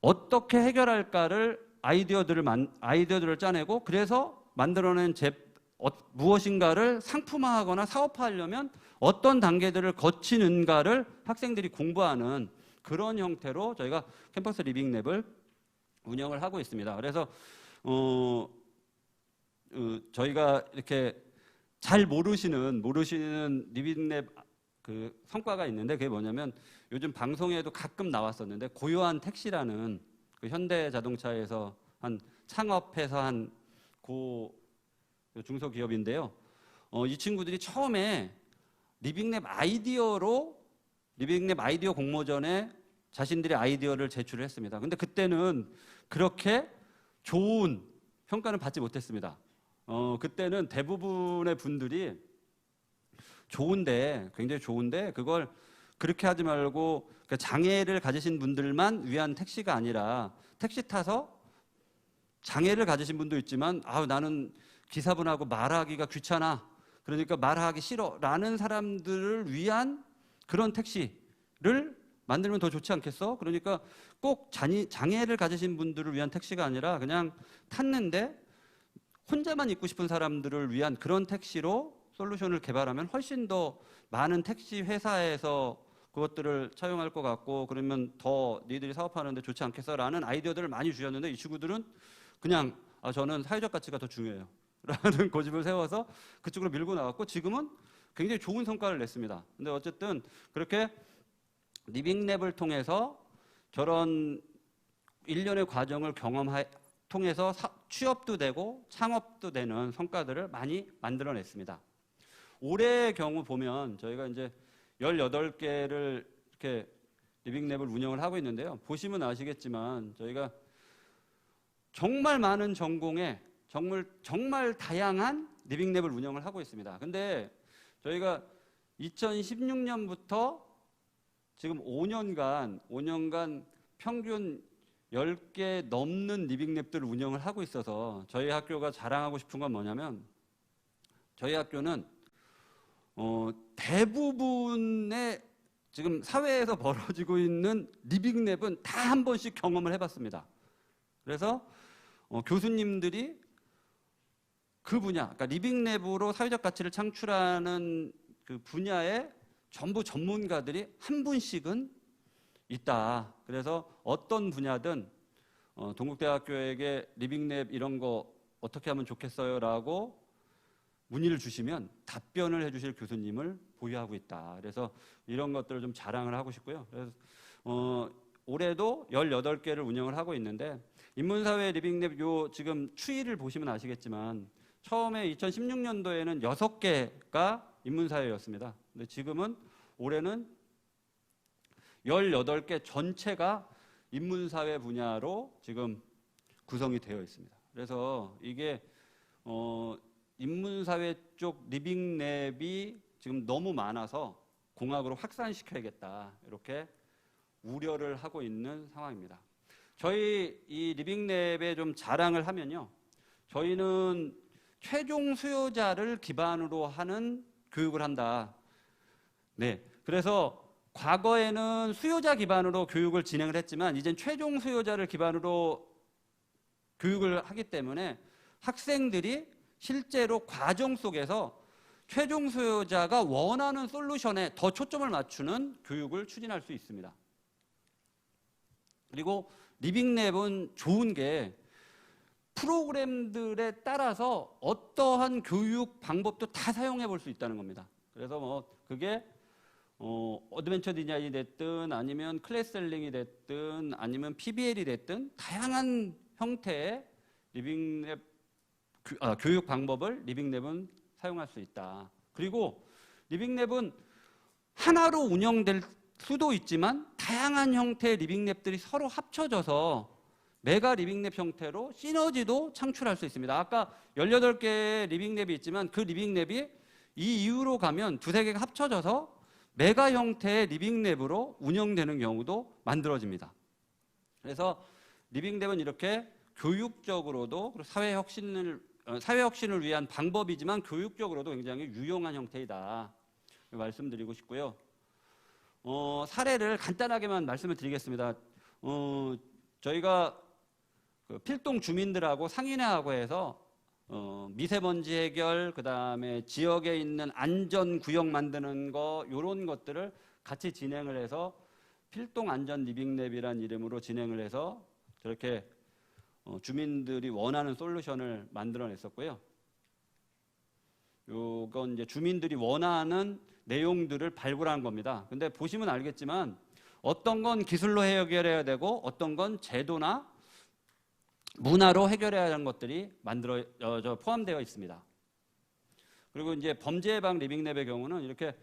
어떻게 해결할까를 아이디어들을 짜내고 그래서 만들어낸 무엇인가를 상품화하거나 사업화하려면 어떤 단계들을 거치는가를 학생들이 공부하는 그런 형태로 저희가 캠퍼스 리빙랩을 운영을 하고 있습니다. 그래서 저희가 이렇게 잘 모르시는 리빙랩 그 성과가 있는데 그게 뭐냐면 요즘 방송에도 가끔 나왔었는데 고요한 택시라는 그 현대자동차에서 창업해서 한 중소기업인데요. 이 친구들이 처음에 리빙랩 아이디어 공모전에 자신들의 아이디어를 제출을 했습니다. 근데 그때는 그렇게 좋은 평가는 받지 못했습니다. 그때는 대부분의 분들이 굉장히 좋은데 그걸 그렇게 하지 말고 장애를 가지신 분들만 위한 택시가 아니라 택시 타서 장애를 가지신 분도 있지만 나는 기사분하고 말하기가 귀찮아. 그러니까 말하기 싫어. 라는 사람들을 위한 그런 택시를 만들면 더 좋지 않겠어? 그러니까 꼭 장애를 가지신 분들을 위한 택시가 아니라 그냥 탔는데 혼자만 있고 싶은 사람들을 위한 그런 택시로 솔루션을 개발하면 훨씬 더 많은 택시 회사에서 그것들을 차용할 것 같고 그러면 더 니들이 사업하는데 좋지 않겠어? 라는 아이디어들을 많이 주셨는데 이 친구들은 그냥 저는 사회적 가치가 더 중요해요. 라는 고집을 세워서 그쪽으로 밀고 나갔고 지금은 굉장히 좋은 성과를 냈습니다. 근데 어쨌든 그렇게 리빙랩을 통해서 저런 일련의 과정을 통해서 취업도 되고 창업도 되는 성과들을 많이 만들어냈습니다. 올해의 경우 보면 저희가 이제 18개를 이렇게 리빙랩을 운영을 하고 있는데요. 보시면 아시겠지만 저희가 정말 많은 전공에 정말 다양한 리빙랩을 운영을 하고 있습니다. 근데 저희가 2016년부터 지금 5년간 평균 10개 넘는 리빙랩들을 운영을 하고 있어서 저희 학교가 자랑하고 싶은 건 뭐냐면 저희 학교는 대부분의 지금 사회에서 벌어지고 있는 리빙랩은 다 한 번씩 경험을 해봤습니다. 그래서 교수님들이 그 분야, 그러니까 리빙랩으로 사회적 가치를 창출하는 그 분야에 전부 전문가들이 한 분씩은 있다. 그래서 어떤 분야든 동국대학교에게 리빙랩 이런 거 어떻게 하면 좋겠어요? 라고 문의를 주시면 답변을 해주실 교수님을 보유하고 있다. 그래서 이런 것들을 좀 자랑을 하고 싶고요. 그래서 올해도 18개를 운영을 하고 있는데 인문사회 리빙랩 요 지금 추이를 보시면 아시겠지만 처음에 2016년도에는 6개가 인문사회였습니다. 근데 지금은 올해는 18개 전체가 인문사회 분야로 지금 구성이 되어 있습니다. 그래서 이게 인문사회 쪽 리빙랩이 지금 너무 많아서 공학으로 확산시켜야겠다 이렇게 우려를 하고 있는 상황입니다. 저희 이 리빙랩에 좀 자랑을 하면요. 저희는 최종 수요자를 기반으로 하는 교육을 한다. 네, 그래서 과거에는 수요자 기반으로 교육을 진행을 했지만 이젠 최종 수요자를 기반으로 교육을 하기 때문에 학생들이 실제로 과정 속에서 최종 수요자가 원하는 솔루션에 더 초점을 맞추는 교육을 추진할 수 있습니다. 그리고 리빙랩은 좋은 게 프로그램들에 따라서 어떠한 교육 방법도 다 사용해 볼 수 있다는 겁니다. 그래서 뭐 그게 어드벤처 디자인이 됐든 아니면 클래스 셀링이 됐든 아니면 PBL이 됐든 다양한 형태의 리빙랩 교육 방법을 리빙랩은 사용할 수 있다. 그리고 리빙랩은 하나로 운영될 수도 있지만 다양한 형태의 리빙랩들이 서로 합쳐져서 메가 리빙랩 형태로 시너지도 창출할 수 있습니다. 아까 18개의 리빙랩이 있지만 그 리빙랩이 이 이후로 가면 두세 개가 합쳐져서 메가 형태의 리빙랩으로 운영되는 경우도 만들어집니다. 그래서 리빙랩은 이렇게 교육적으로도 그리고 사회 혁신을 위한 방법이지만 교육적으로도 굉장히 유용한 형태이다. 말씀드리고 싶고요. 사례를 간단하게만 말씀을 드리겠습니다. 저희가 그 필동 주민들하고 상인회하고 해서 미세먼지 해결, 그 다음에 지역에 있는 안전 구역 만드는 거 이런 것들을 같이 진행을 해서 필동 안전 리빙랩이라는 이름으로 진행을 해서 저렇게 주민들이 원하는 솔루션을 만들어냈었고요. 요건 이제 주민들이 원하는 내용들을 발굴한 겁니다. 근데 보시면 알겠지만 어떤 건 기술로 해결해야 되고 어떤 건 제도나 문화로 해결해야 하는 것들이 포함되어 있습니다. 그리고 이제 범죄 예방 리빙랩의 경우는 이렇게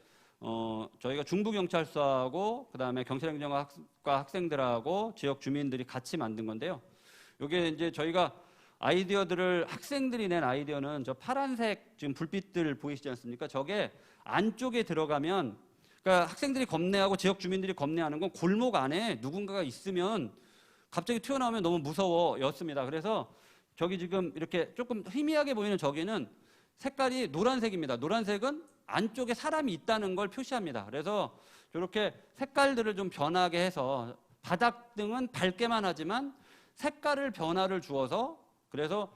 저희가 중부경찰서하고 그다음에 경찰행정과 학생들하고 지역 주민들이 같이 만든 건데요. 이게 이제 저희가 아이디어들을 학생들이 낸 아이디어는 저 파란색 지금 불빛들 보이시지 않습니까? 저게 안쪽에 들어가면 그러니까 학생들이 겁내하고 지역 주민들이 겁내하는 건 골목 안에 누군가가 있으면 갑자기 튀어나오면 너무 무서워였습니다. 그래서 저기 지금 이렇게 조금 희미하게 보이는 저기는 색깔이 노란색입니다. 노란색은 안쪽에 사람이 있다는 걸 표시합니다. 그래서 이렇게 색깔들을 좀 변하게 해서 바닥 등은 밝게만 하지만 색깔을 변화를 주어서 그래서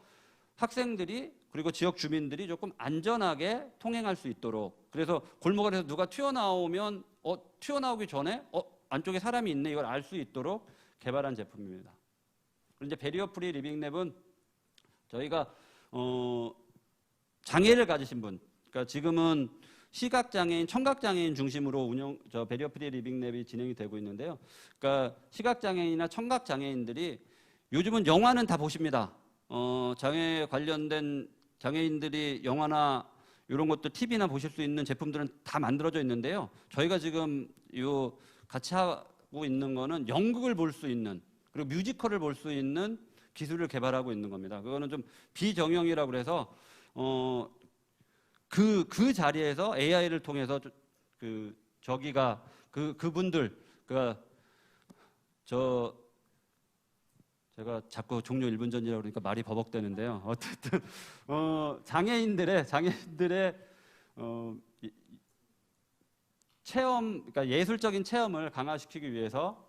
학생들이 그리고 지역 주민들이 조금 안전하게 통행할 수 있도록 그래서 골목 안에서 누가 튀어나오면 튀어나오기 전에 안쪽에 사람이 있네 이걸 알 수 있도록 개발한 제품입니다. 이제 베리어 프리 리빙랩은 저희가 장애를 가지신 분, 그러니까 지금은 시각장애인, 청각장애인 중심으로 베리어 프리 리빙랩이 진행이 되고 있는데요. 그러니까 시각장애인이나 청각장애인들이 요즘은 영화는 다 보십니다. 장애 관련된 장애인들이 영화나 이런 것도 TV나 보실 수 있는 제품들은 다 만들어져 있는데요. 저희가 지금 같이 하고 있는 거는 연극을 볼 수 있는 그리고 뮤지컬을 볼 수 있는 기술을 개발하고 있는 겁니다. 그거는 좀 비정형이라고 그래서 그 자리에서 AI를 통해서 그분들 제가 자꾸 종료 1분 전이라고 그러니까 말이 버벅대는데요. 어쨌든 장애인들의 체험, 그러니까 예술적인 체험을 강화시키기 위해서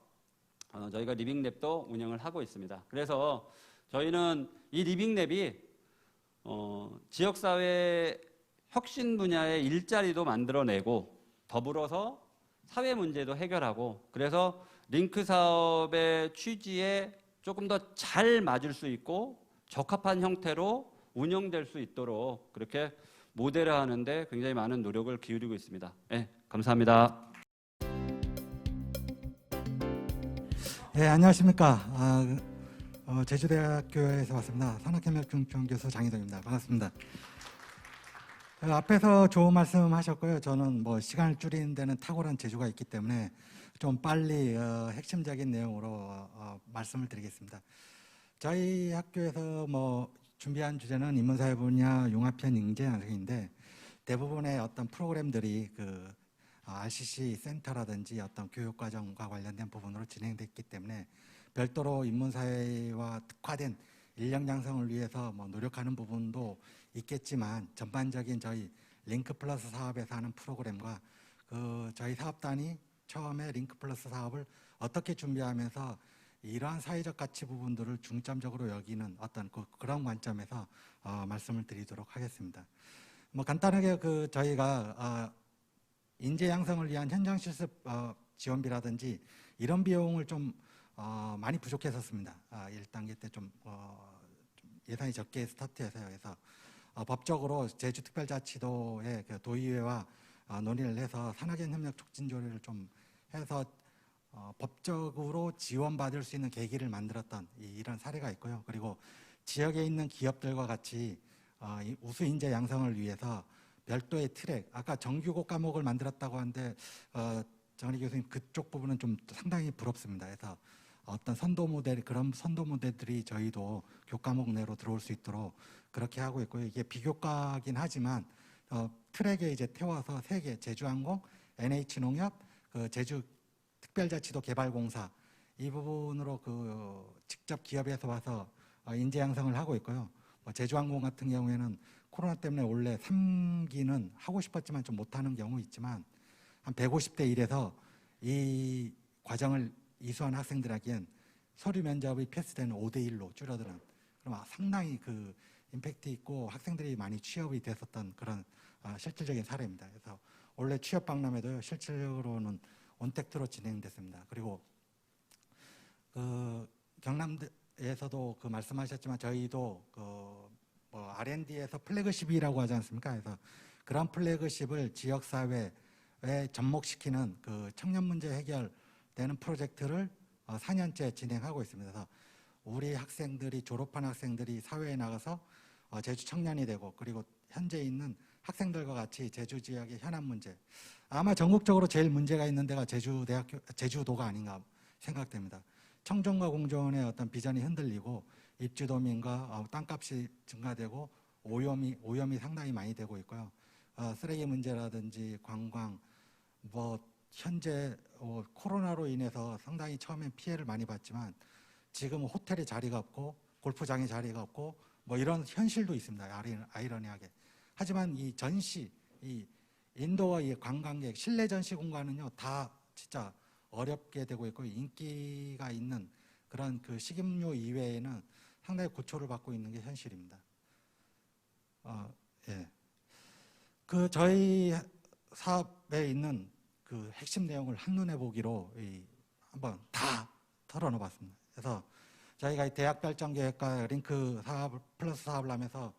저희가 리빙랩도 운영을 하고 있습니다. 그래서 저희는 이 리빙랩이 지역사회 혁신 분야의 일자리도 만들어내고 더불어서 사회 문제도 해결하고 그래서 링크 사업의 취지에 조금 더 잘 맞을 수 있고 적합한 형태로 운영될 수 있도록 그렇게 모델화하는데 굉장히 많은 노력을 기울이고 있습니다. 네, 감사합니다. 네, 안녕하십니까. 제주대학교에서 왔습니다. 산학협력중점 교수 장희동입니다. 반갑습니다. 앞에서 좋은 말씀 하셨고요. 저는 뭐 시간을 줄이는 데는 탁월한 재주가 있기 때문에 좀 빨리 핵심적인 내용으로 말씀을 드리겠습니다. 저희 학교에서 뭐 준비한 주제는 인문사회 분야 융합형 인재 양성인데 대부분의 어떤 프로그램들이 그 RCC 센터라든지 어떤 교육과정과 관련된 부분으로 진행됐기 때문에 별도로 인문사회와 특화된 인력 양성을 위해서 뭐 노력하는 부분도 있겠지만 전반적인 저희 링크 플러스 사업에서 하는 프로그램과 저희 사업단이 처음에 링크 플러스 사업을 어떻게 준비하면서 이러한 사회적 가치 부분들을 중점적으로 여기는 어떤 그런 관점에서 말씀을 드리도록 하겠습니다. 뭐 간단하게 저희가 인재 양성을 위한 현장 실습 지원비라든지 이런 비용을 좀 많이 부족했었습니다. 1단계 때 좀 예산이 적게 스타트해서요. 그래서 법적으로 제주특별자치도의 그 도의회와 논의를 해서 산학연 협력 촉진 조례를 좀 해서 법적으로 지원받을 수 있는 계기를 만들었던 이런 사례가 있고요. 그리고 지역에 있는 기업들과 같이 이 우수 인재 양성을 위해서 별도의 트랙, 아까 정규고 과목을 만들었다고 하는데 정은희 교수님 그쪽 부분은 좀 상당히 부럽습니다. 그래서 어떤 선도 모델, 그런 선도 모델들이 저희도 교과목 내로 들어올 수 있도록 그렇게 하고 있고요. 이게 비교과긴 하지만 트랙에 이제 태워서 3개, 제주항공, NH농협, 그 제주특별자치도 개발공사 이 부분으로 그 직접 기업에서 와서 인재 양성을 하고 있고요. 제주항공 같은 경우에는 코로나 때문에 원래 3기는 하고 싶었지만 좀 못하는 경우 있지만 한 150대 1에서 이 과정을 이수한 학생들에겐 서류 면접이 패스되는 5대 1로 줄어드는, 그럼 상당히 그 임팩트 있고 학생들이 많이 취업이 됐었던 그런 실질적인 사례입니다. 그래서 원래 취업 박람회도 실질적으로는 온택트로 진행됐습니다. 그리고 그 경남대에서도 그 말씀하셨지만 저희도 그 뭐 R&D에서 플래그십이라고 하지 않습니까? 그래서 그런 플래그십을 지역사회에 접목시키는 그 청년 문제 해결되는 프로젝트를 4년째 진행하고 있습니다. 그래서 우리 학생들이, 졸업한 학생들이 사회에 나가서 제주 청년이 되고, 그리고 현재 있는 학생들과 같이 제주 지역의 현안 문제, 아마 전국적으로 제일 문제가 있는 데가 제주도가 아닌가 생각됩니다. 청정과 공존의 어떤 비전이 흔들리고 입주도민과 땅값이 증가되고 오염이 상당히 많이 되고 있고요. 쓰레기 문제라든지 관광, 뭐 현재 코로나로 인해서 상당히 처음엔 피해를 많이 봤지만 지금 호텔에 자리가 없고 골프장에 자리가 없고 뭐 이런 현실도 있습니다. 아이러니하게. 하지만 이 전시, 이 인도어 이 관광객 실내 전시 공간은요 다 진짜 어렵게 되고 있고 인기가 있는 그런 그 식임료 이외에는 상당히 고초를 받고 있는 게 현실입니다. 예. 그 저희 사업에 있는 그 핵심 내용을 한눈에 보기로 한번 다 털어놓았습니다. 그래서 저희가 이 대학발전계획과 링크 사업 플러스 사업을 하면서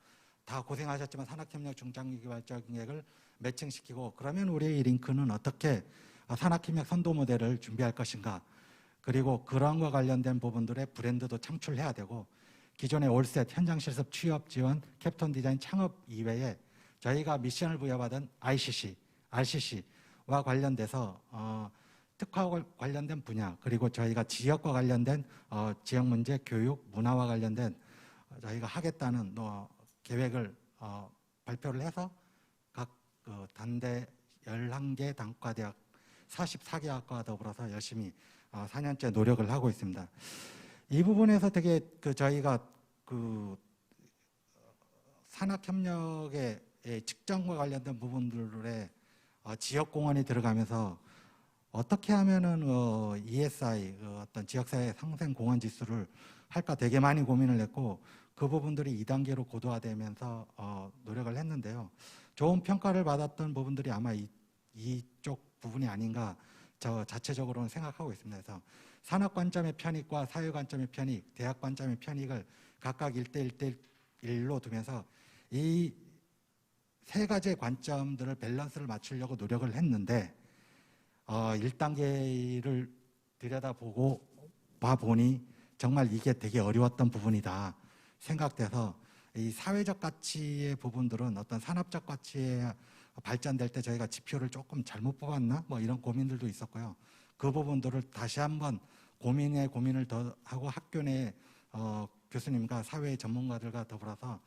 다 고생하셨지만 산학협력 중장기 발전계획을 매칭시키고, 그러면 우리 이 링크는 어떻게 산학협력 선도 모델을 준비할 것인가, 그리고 그런과 관련된 부분들의 브랜드도 창출해야 되고, 기존의 올셋, 현장 실습, 취업 지원, 캡톤 디자인, 창업 이외에 저희가 미션을 부여받은 RCC와 관련돼서 특화와 관련된 분야, 그리고 저희가 지역과 관련된 지역 문제, 교육, 문화와 관련된 저희가 하겠다는 계획을 발표를 해서 각 단대 11개 단과대학 44개 학과와 더불어서 열심히 4년째 노력을 하고 있습니다. 이 부분에서 되게 저희가 산학협력의 측정과 관련된 부분들에 지역공헌이 들어가면서 어떻게 하면은 ESI 어떤 지역사회 상생 공헌 지수를 할까 되게 많이 고민을 했고, 그 부분들이 2단계로 고도화되면서 노력을 했는데요. 좋은 평가를 받았던 부분들이 아마 이쪽 부분이 아닌가 저 자체적으로는 생각하고 있습니다. 그래서 산업 관점의 편익과 사회 관점의 편익, 대학 관점의 편익을 각각 1대1로 두면서 이 세 가지의 관점들을 밸런스를 맞추려고 노력을 했는데 1단계를 들여다보고 봐보니 정말 이게 되게 어려웠던 부분이다 생각돼서, 이 사회적 가치의 부분들은 어떤 산업적 가치에 발전될 때 저희가 지표를 조금 잘못 뽑았나 뭐 이런 고민들도 있었고요. 그 부분들을 다시 한번 고민을 더 하고 학교 내 교수님과 사회 전문가들과 더불어서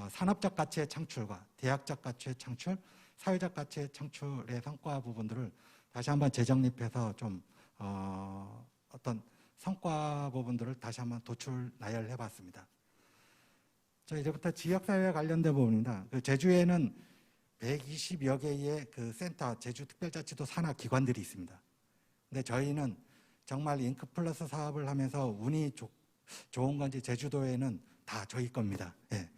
산업적 가치의 창출과 대학적 가치의 창출, 사회적 가치의 창출의 성과 부분들을 다시 한번 재정립해서 좀 어떤 성과 부분들을 다시 한번 도출 나열해 봤습니다. 자, 이제부터 지역사회와 관련된 부분입니다. 제주에는 120여 개의 그 센터, 제주특별자치도 산하 기관들이 있습니다. 근데 저희는 정말 잉크 플러스 사업을 하면서 운이 좋은 건지 제주도에는 다 저희 겁니다. 예.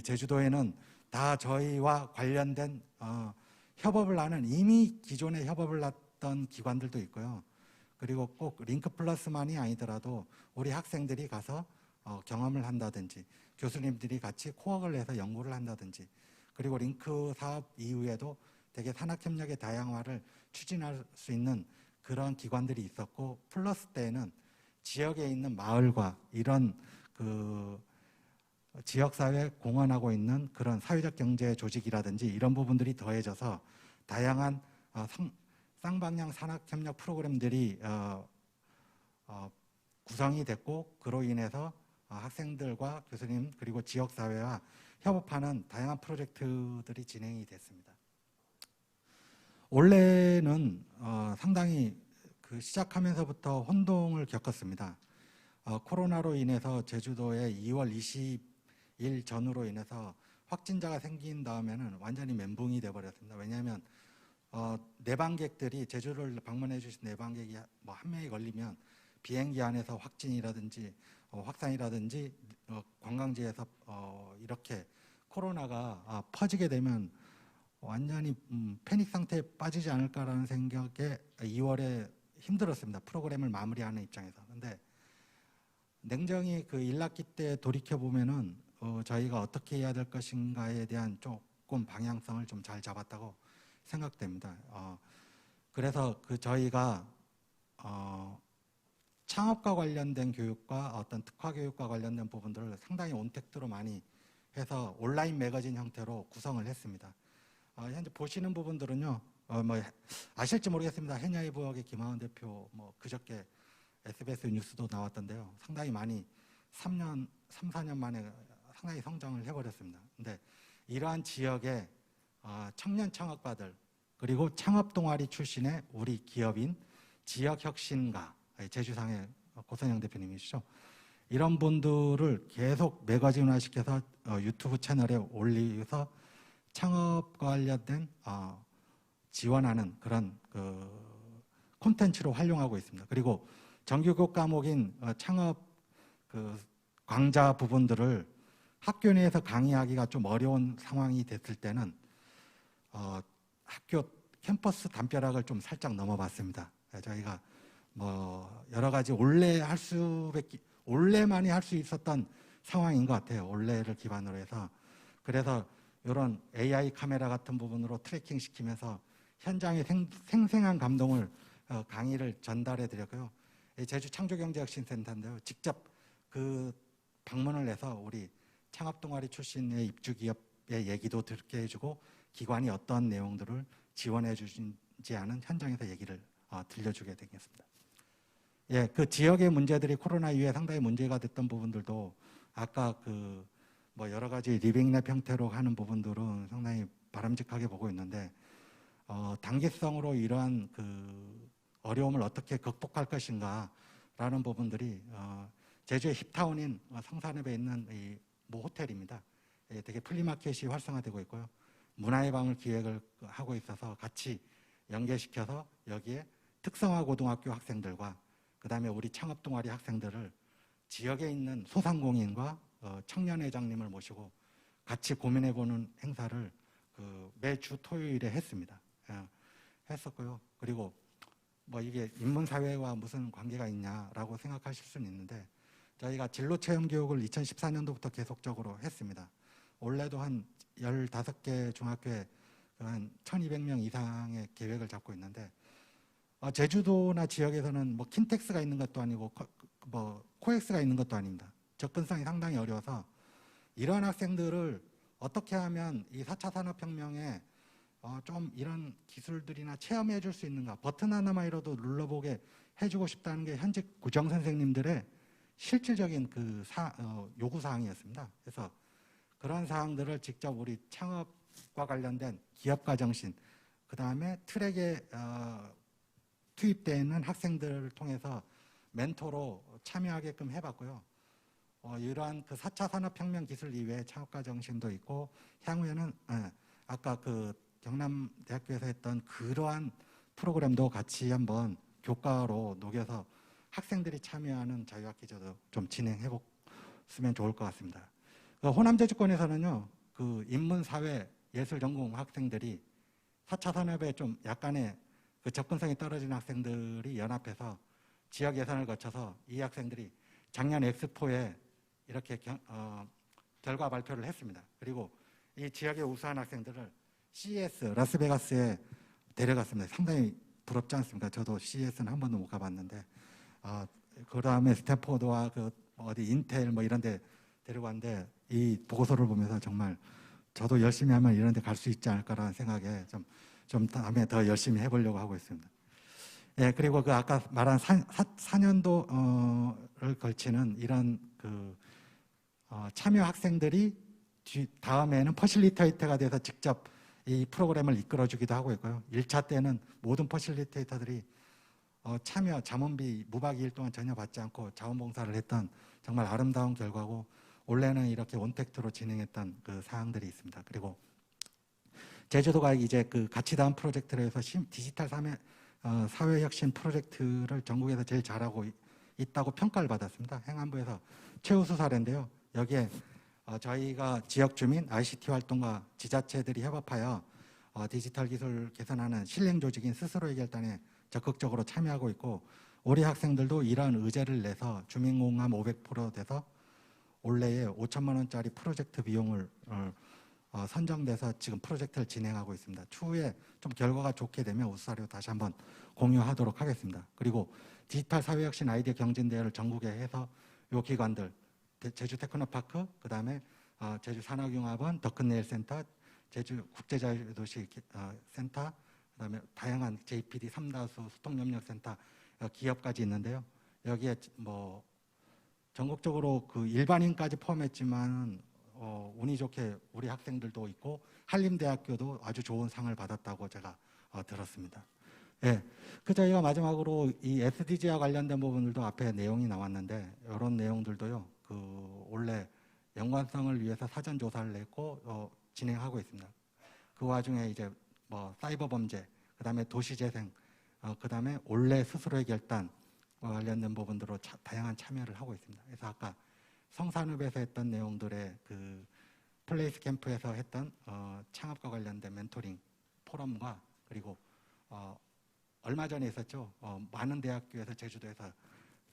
제주도에는 다 저희와 관련된 협업을 하는, 이미 기존에 협업을 했던 기관들도 있고요. 그리고 꼭 링크 플러스만이 아니더라도 우리 학생들이 가서 경험을 한다든지 교수님들이 같이 코어를 해서 연구를 한다든지 그리고 링크 사업 이후에도 되게 산학협력의 다양화를 추진할 수 있는 그런 기관들이 있었고 플러스 때에는 지역에 있는 마을과 이런 그 지역사회에 공헌하고 있는 그런 사회적 경제 조직이라든지 이런 부분들이 더해져서 다양한 쌍방향 산학협력 프로그램들이 구성이 됐고 그로 인해서 학생들과 교수님 그리고 지역사회와 협업하는 다양한 프로젝트들이 진행이 됐습니다. 올해는 상당히 그 시작하면서부터 혼동을 겪었습니다. 코로나로 인해서 제주도에 2월 20일 전후로 인해서 확진자가 생긴 다음에는 완전히 멘붕이 돼버렸습니다. 왜냐하면 내방객들이 제주를 방문해 주신 내방객이 뭐 한 명이 걸리면 비행기 안에서 확진이라든지 확산이라든지 관광지에서 이렇게 코로나가 퍼지게 되면 완전히 패닉 상태에 빠지지 않을까라는 생각에 2월에 힘들었습니다. 프로그램을 마무리하는 입장에서. 근데 냉정히 그 1학기 때 돌이켜 보면은 저희가 어떻게 해야 될 것인가에 대한 조금 방향성을 좀 잘 잡았다고 생각됩니다. 그래서 그 저희가 창업과 관련된 교육과 어떤 특화 교육과 관련된 부분들을 상당히 온택트로 많이 해서 온라인 매거진 형태로 구성을 했습니다. 현재 보시는 부분들은요, 뭐 아실지 모르겠습니다. 해녀의 부엌의 김하원 대표 뭐 그저께 SBS 뉴스도 나왔던데요. 상당히 많이 3, 4년 만에 상당히 성장을 해버렸습니다. 근데 이러한 지역의 청년 창업가들 그리고 창업 동아리 출신의 우리 기업인 지역혁신가 제주상의 고선영 대표님이시죠. 이런 분들을 계속 매거진화시켜서 유튜브 채널에 올리서 창업과 관련된 지원하는 그런 그 콘텐츠로 활용하고 있습니다. 그리고 정규교육 과목인 창업 그 강좌 부분들을 학교 내에서 강의하기가 좀 어려운 상황이 됐을 때는 학교 캠퍼스 담벼락을 좀 살짝 넘어봤습니다. 저희가 뭐 여러 가지 올해만이 할 수 있었던 상황인 것 같아요. 올해를 기반으로 해서. 그래서 이런 AI 카메라 같은 부분으로 트래킹 시키면서 현장의 생생한 감동을 강의를 전달해 드렸고요. 제주 창조경제혁신센터인데요. 직접 그 방문을 해서 우리 창업동아리 출신의 입주기업의 얘기도 듣게 해주고 기관이 어떤 내용들을 지원해 주신지 하는 현장에서 얘기를 들려주게 되겠습니다. 예, 그 지역의 문제들이 코로나 이후에 상당히 문제가 됐던 부분들도 아까 그 뭐 여러 가지 리빙랩 형태로 하는 부분들은 상당히 바람직하게 보고 있는데 단기성으로 이러한 그 어려움을 어떻게 극복할 것인가라는 부분들이 제주의 힙타운인 성산읍에 있는 이 모 호텔입니다. 예, 되게 플리마켓이 활성화되고 있고요. 문화의 방을 기획을 하고 있어서 같이 연계시켜서 여기에 특성화 고등학교 학생들과 그 다음에 우리 창업 동아리 학생들을 지역에 있는 소상공인과 청년회장님을 모시고 같이 고민해보는 행사를 그 매주 토요일에 했습니다. 했었고요. 그리고 뭐 이게 인문사회와 무슨 관계가 있냐라고 생각하실 수는 있는데 저희가 진로체험교육을 2014년도부터 계속적으로 했습니다. 올해도 한 15개 중학교에 한 1,200명 이상의 계획을 잡고 있는데 제주도나 지역에서는 뭐 킨텍스가 있는 것도 아니고 뭐 코엑스가 있는 것도 아닙니다. 접근성이 상당히 어려워서 이런 학생들을 어떻게 하면 이 4차 산업혁명에 좀 이런 기술들이나 체험해 줄 수 있는가, 버튼 하나만이라도 눌러보게 해주고 싶다는 게 현직 구정 선생님들의 실질적인 그 요구 사항이었습니다. 그래서 그런 사항들을 직접 우리 창업과 관련된 기업가 정신, 그 다음에 트랙에 투입되어 있는 학생들을 통해서 멘토로 참여하게끔 해봤고요. 이러한 그 4차 산업혁명 기술 이외에 창업가 정신도 있고 향후에는 아까 그 경남대학교에서 했던 그러한 프로그램도 같이 한번 교과로 녹여서 학생들이 참여하는 자유학기제도 좀 진행해 봤으면 좋을 것 같습니다. 호남제주권에서는요, 그 인문사회 예술전공 학생들이 4차 산업에 좀 약간의 그 접근성이 떨어진 학생들이 연합해서 지역 예산을 거쳐서 이 학생들이 작년 엑스포에 이렇게 결과 발표를 했습니다. 그리고 이 지역의 우수한 학생들을 CES 라스베가스에 데려갔습니다. 상당히 부럽지 않습니까? 저도 CES는 한 번도 못 가봤는데 그 다음에 스탠포드와 그 어디 인텔 뭐 이런 데 데려갔는데 이 보고서를 보면서 정말 저도 열심히 하면 이런 데 갈 수 있지 않을까라는 생각에 좀 다음에 더 열심히 해보려고 하고 있습니다. 예, 그리고 그 아까 말한 4년도를 걸치는 이런 그 참여 학생들이 다음에는 퍼실리테이터가 돼서 직접 이 프로그램을 이끌어주기도 하고 있고요. 1차 때는 모든 퍼실리테이터들이 참여 자문비 무박 2일 동안 전혀 받지 않고 자원봉사를 했던 정말 아름다운 결과고, 원래는 이렇게 원택트로 진행했던 그 사항들이 있습니다. 그리고 제주도가 이제 그 가치다운 프로젝트로 해서 디지털 사회혁신 프로젝트를 전국에서 제일 잘하고 있다고 평가를 받았습니다. 행안부에서 최우수 사례인데요. 여기에 저희가 지역 주민, ICT 활동가, 지자체들이 협업하여 디지털 기술 개선하는 실행 조직인 스스로 해결단에 적극적으로 참여하고 있고, 우리 학생들도 이러한 의제를 내서 주민공감 500% 돼서 올해에 5천만 원짜리 프로젝트 비용을 선정돼서 지금 프로젝트를 진행하고 있습니다. 추후에 좀 결과가 좋게 되면 우수사례로 다시 한번 공유하도록 하겠습니다. 그리고 디지털 사회혁신 아이디어 경진대회를 전국에 해서 요 기관들 제주 테크노파크, 그 다음에 제주 산업융합원, 더큰네일센터, 제주 국제자유도시 센터, 그 다음에 다양한 JPD 3다수 소통협력센터 기업까지 있는데요. 여기에 뭐 전국적으로 그 일반인까지 포함했지만 운이 좋게 우리 학생들도 있고 한림대학교도 아주 좋은 상을 받았다고 제가 들었습니다. 예, 그 저희가 마지막으로 이 SDG와 관련된 부분들도 앞에 내용이 나왔는데 이런 내용들도요. 그 원래 연관성을 위해서 사전 조사를 냈고 진행하고 있습니다. 그 와중에 이제 뭐 사이버 범죄, 그다음에 도시재생, 그다음에 올해 스스로의 결단 관련된 부분들로 다양한 참여를 하고 있습니다. 그래서 아까 성산읍에서 했던 내용들의 그 플레이스 캠프에서 했던 창업과 관련된 멘토링 포럼과, 그리고 얼마 전에 있었죠. 많은 대학교에서 제주도에서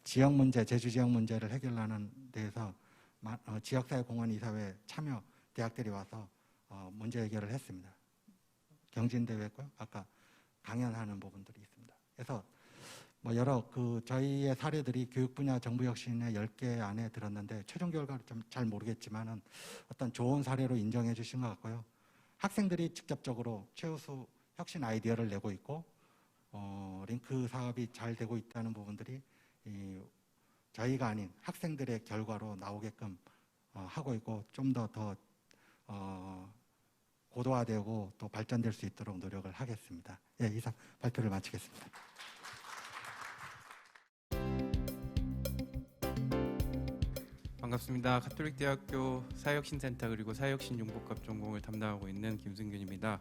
지역 문제, 제주 지역 문제를 해결하는 데에서 지역사회 공원 이사회 참여 대학들이 와서 문제 해결을 했습니다. 경진대회고요. 아까 강연하는 부분들이 있습니다. 그래서 뭐 여러 그 저희의 사례들이 교육 분야 정부 혁신의 10개 안에 들었는데 최종 결과를 좀 잘 모르겠지만은 어떤 좋은 사례로 인정해 주신 것 같고요. 학생들이 직접적으로 최우수 혁신 아이디어를 내고 있고 링크 사업이 잘 되고 있다는 부분들이 저희가 아닌 학생들의 결과로 나오게끔 하고 있고, 좀 더 고도화되고 또 발전될 수 있도록 노력을 하겠습니다. 예, 이상 발표를 마치겠습니다. 반갑습니다. 가톨릭대학교 사회혁신센터 그리고 사회혁신융복합 전공을 담당하고 있는 김승균입니다.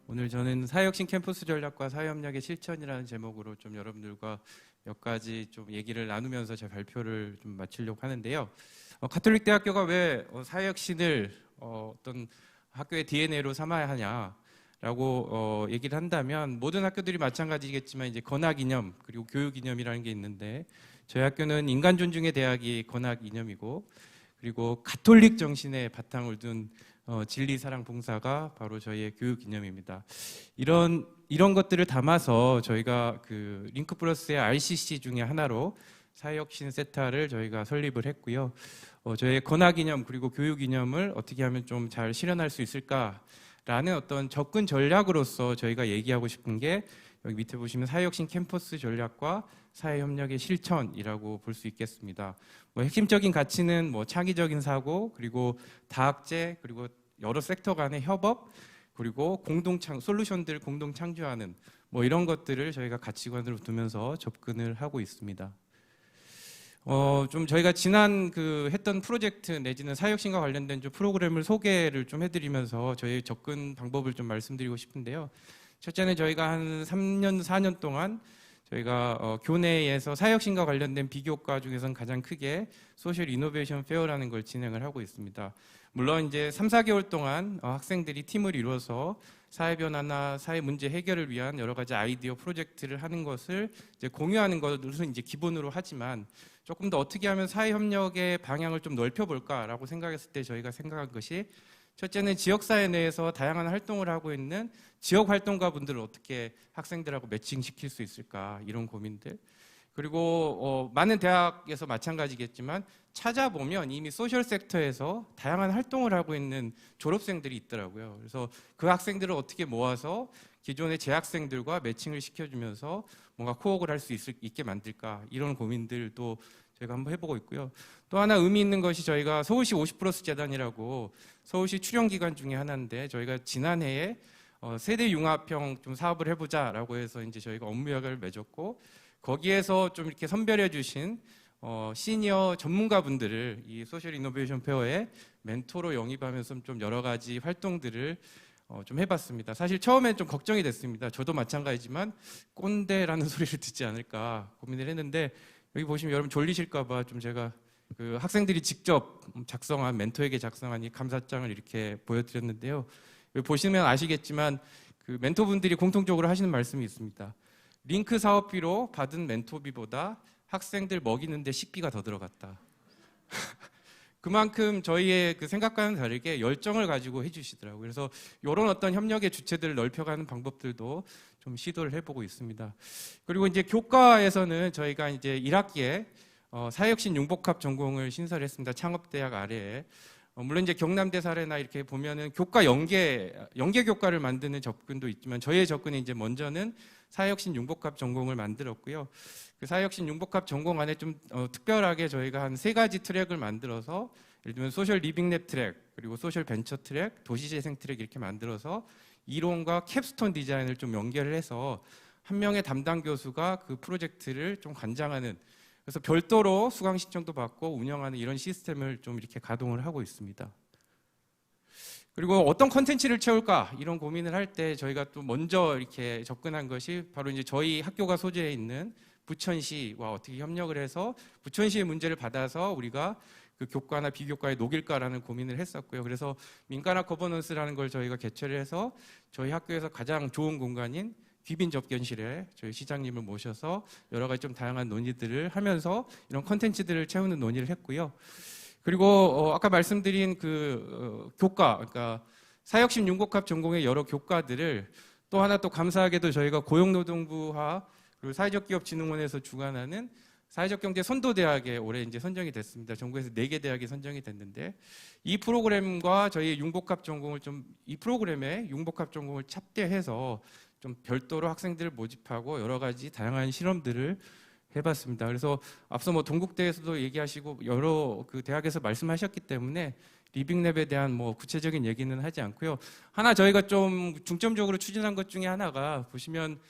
오늘 저는 사회혁신 캠퍼스 전략과 사회협력의 실천이라는 제목으로 좀 여러분들과 몇 가지 좀 얘기를 나누면서 제 발표를 좀 마치려고 하는데요. 가톨릭대학교가 왜 사회혁신을 어떤 학교의 DNA로 삼아야 하냐라고 얘기를 한다면, 모든 학교들이 마찬가지겠지만 이제 건학 이념 그리고 교육 이념이라는 게 있는데, 저희 학교는 인간 존중의 대학이 건학 이념이고, 그리고 가톨릭 정신의 바탕을 둔 진리 사랑 봉사가 바로 저희의 교육 이념입니다. 이런 것들을 담아서 저희가 그 링크 플러스의 RCC 중에 하나로 사회혁신 세타를 저희가 설립을 했고요. 저희의 건학 이념 그리고 교육 이념을 어떻게 하면 좀 잘 실현할 수 있을까라는 어떤 접근 전략으로서 저희가 얘기하고 싶은 게, 여기 밑에 보시면 사회혁신 캠퍼스 전략과 사회협력의 실천이라고 볼 수 있겠습니다. 핵심적인 가치는 창의적인 사고, 그리고 다학제, 그리고 여러 섹터 간의 협업, 그리고 솔루션들을 공동 창조하는 이런 것들을 저희가 가치관으로 두면서 접근을 하고 있습니다. 좀 저희가 지난 했던 프로젝트 내지는 사회혁신과 관련된 좀 프로그램을 소개를 좀 해드리면서 저희 접근 방법을 좀 말씀드리고 싶은데요. 첫째는 저희가 한 3년, 4년 동안 저희가 교내에서 사회혁신과 관련된 비교과 중에서는 가장 크게 소셜 이노베이션 페어라는 걸 진행을 하고 있습니다. 물론 이제 3, 4개월 동안 학생들이 팀을 이루어서 사회 변화나 사회 문제 해결을 위한 여러 가지 아이디어 프로젝트를 하는 것을 이제 공유하는 것을 이제 기본으로 하지만, 조금 더 어떻게 하면 사회협력의 방향을 좀 넓혀볼까라고 생각했을 때 저희가 생각한 것이 첫째는 지역사회 내에서 다양한 활동을 하고 있는 지역활동가분들을 어떻게 학생들하고 매칭시킬 수 있을까 이런 고민들. 그리고 많은 대학에서 마찬가지겠지만 찾아보면 이미 소셜 섹터에서 다양한 활동을 하고 있는 졸업생들이 있더라고요. 그래서 그 학생들을 어떻게 모아서 기존의 재학생들과 매칭을 시켜주면서 뭔가 코업을 할 수 있게 만들까 이런 고민들도 저희가 한번 해보고 있고요. 또 하나 의미 있는 것이 저희가 서울시 50+ 재단이라고 서울시 출연기관 중에 하나인데 저희가 지난해에 세대 융합형 좀 사업을 해보자라고 해서 이제 저희가 업무 계약을 맺었고 거기에서 좀 이렇게 선별해 주신 시니어 전문가분들을 이 소셜 이노베이션 페어에 멘토로 영입하면서 좀 여러 가지 활동들을 좀 해봤습니다. 사실 처음엔 좀 걱정이 됐습니다. 저도 마찬가지지만 꼰대라는 소리를 듣지 않을까 고민을 했는데 여기 보시면 여러분 졸리실까봐 좀 제가 그 학생들이 직접 작성한 멘토에게 작성한 이 감사장을 이렇게 보여드렸는데요. 여기 보시면 아시겠지만 그 멘토분들이 공통적으로 하시는 말씀이 있습니다. 링크 사업비로 받은 멘토비보다 학생들 먹이는데 식비가 더 들어갔다. 그만큼 저희의 그 생각과는 다르게 열정을 가지고 해주시더라고요. 그래서 이런 어떤 협력의 주체들을 넓혀가는 방법들도 좀 시도를 해보고 있습니다. 그리고 이제 교과에서는 저희가 이제 1학기에 사회혁신 융복합 전공을 신설했습니다. 창업대학 아래에. 물론 이제 경남대 사례나 이렇게 보면은 교과 연계 교과를 만드는 접근도 있지만 저희의 접근이 이제 먼저는 사회혁신 융복합 전공을 만들었고요. 그 사회혁신 융복합 전공 안에 좀 특별하게 저희가 한 3가지 트랙을 만들어서 예를 들면 소셜 리빙랩 트랙, 그리고 소셜 벤처 트랙, 도시재생 트랙 이렇게 만들어서 이론과 캡스톤 디자인을 좀 연결을 해서 한 명의 담당 교수가 그 프로젝트를 좀 관장하는, 그래서 별도로 수강 신청도 받고 운영하는 이런 시스템을 좀 이렇게 가동을 하고 있습니다. 그리고 어떤 컨텐츠를 채울까 이런 고민을 할 때 저희가 또 먼저 이렇게 접근한 것이 바로 이제 저희 학교가 소재에 있는 부천시와 어떻게 협력을 해서 부천시의 문제를 받아서 우리가 그 교과나 비교과에 녹일까라는 고민을 했었고요. 그래서 민가나 거버넌스라는 걸 저희가 개최를 해서 저희 학교에서 가장 좋은 공간인 귀빈 접견실에 저희 시장님을 모셔서 여러 가지 좀 다양한 논의들을 하면서 이런 컨텐츠들을 채우는 논의를 했고요. 그리고 아까 말씀드린 그 교과, 그러니까 사회혁신 융복합 전공의 여러 교과들을 또 하나 또 감사하게도 저희가 고용노동부와 그리고 사회적기업진흥원에서 주관하는 사회적경제 선도대학에 올해 이제 선정이 됐습니다. 전국에서 4개 대학이 선정이 됐는데 이 프로그램과 저희 융복합 전공을 이 프로그램에 융복합 전공을 탑재해서 좀 별도로 학생들을 모집하고 여러 가지 다양한 실험들을 해봤습니다. 그래서 앞서 뭐 동국대에서도 얘기하시고 여러 그 대학에서 말씀하셨기 때문에 리빙랩에 대한 뭐 구체적인 얘기는 하지 않고요. 하나 저희가 좀 중점적으로 추진한 것 중에 하나가 보시면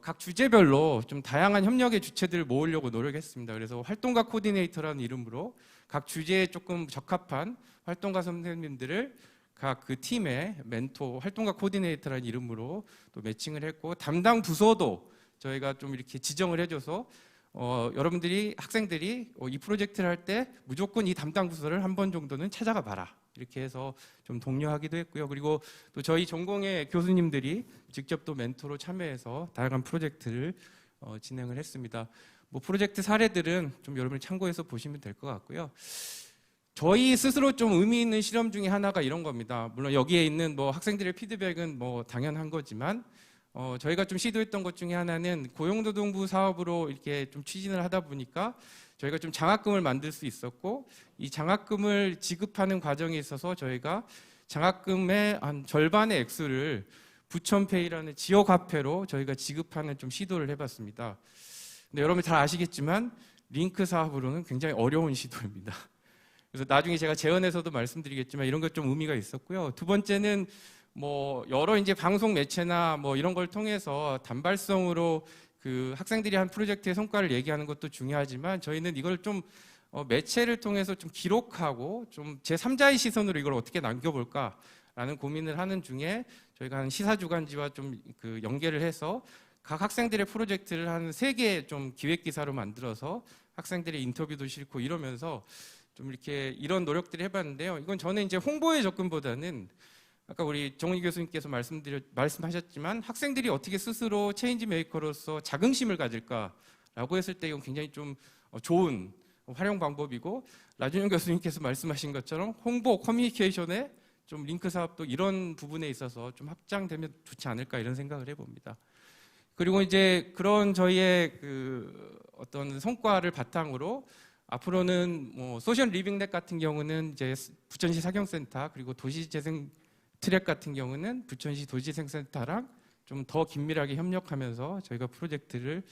각 주제별로 좀 다양한 협력의 주체들을 모으려고 노력했습니다. 그래서 활동가 코디네이터라는 이름으로 각 주제에 조금 적합한 활동가 선생님들을 각 그 팀의 멘토, 활동가 코디네이터라는 이름으로 또 매칭을 했고 담당 부서도 저희가 좀 이렇게 지정을 해줘서 여러분들이 학생들이 이 프로젝트를 할 때 무조건 이 담당 부서를 한 번 정도는 찾아가 봐라 이렇게 해서 좀 독려하기도 했고요. 그리고 또 저희 전공의 교수님들이 직접 또 멘토로 참여해서 다양한 프로젝트를 진행을 했습니다. 뭐 프로젝트 사례들은 좀 여러분이 참고해서 보시면 될 것 같고요. 저희 스스로 좀 의미 있는 실험 중에 하나가 이런 겁니다. 물론 여기에 있는 뭐 학생들의 피드백은 뭐 당연한 거지만 저희가 좀 시도했던 것 중에 하나는 고용노동부 사업으로 이렇게 좀 추진을 하다 보니까 저희가 좀 장학금을 만들 수 있었고 이 장학금을 지급하는 과정에 있어서 저희가 장학금의 한 절반의 액수를 부천페이라는 지역 화폐로 저희가 지급하는 좀 시도를 해봤습니다. 근데 여러분이 잘 아시겠지만 링크 사업으로는 굉장히 어려운 시도입니다. 그래서 나중에 제가 재연에서도 말씀드리겠지만 이런 것 좀 의미가 있었고요. 두 번째는 뭐 여러 이제 방송 매체나 뭐 이런 걸 통해서 단발성으로 그 학생들이 한 프로젝트의 성과를 얘기하는 것도 중요하지만 저희는 이걸 좀 매체를 통해서 좀 기록하고 좀 제3자의 시선으로 이걸 어떻게 남겨볼까라는 고민을 하는 중에 저희가 한 시사주간지와 좀 그 연계를 해서 각 학생들의 프로젝트를 한 3개 좀 기획 기사로 만들어서 학생들의 인터뷰도 싣고 이러면서 좀 이렇게 이런 노력들을 해봤는데요. 이건 저는 이제 홍보의 접근보다는 아까 우리 정훈이 교수님께서 말씀하셨지만 학생들이 어떻게 스스로 체인지 메이커로서 자긍심을 가질까라고 했을 때 이건 굉장히 좀 좋은 활용 방법이고, 라준영 교수님께서 말씀하신 것처럼 홍보 커뮤니케이션에 좀 링크 사업도 이런 부분에 있어서 좀 확장되면 좋지 않을까 이런 생각을 해봅니다. 그리고 이제 그런 저희의 그 어떤 성과를 바탕으로 앞으로는 뭐 소셜 리빙넷 같은 경우는 이제 부천시 사경센터, 그리고 도시재생 트랙 같은 경우는 부천시 도시재생센터랑 좀 더 긴밀하게 협력하면서 저희가 프로젝트를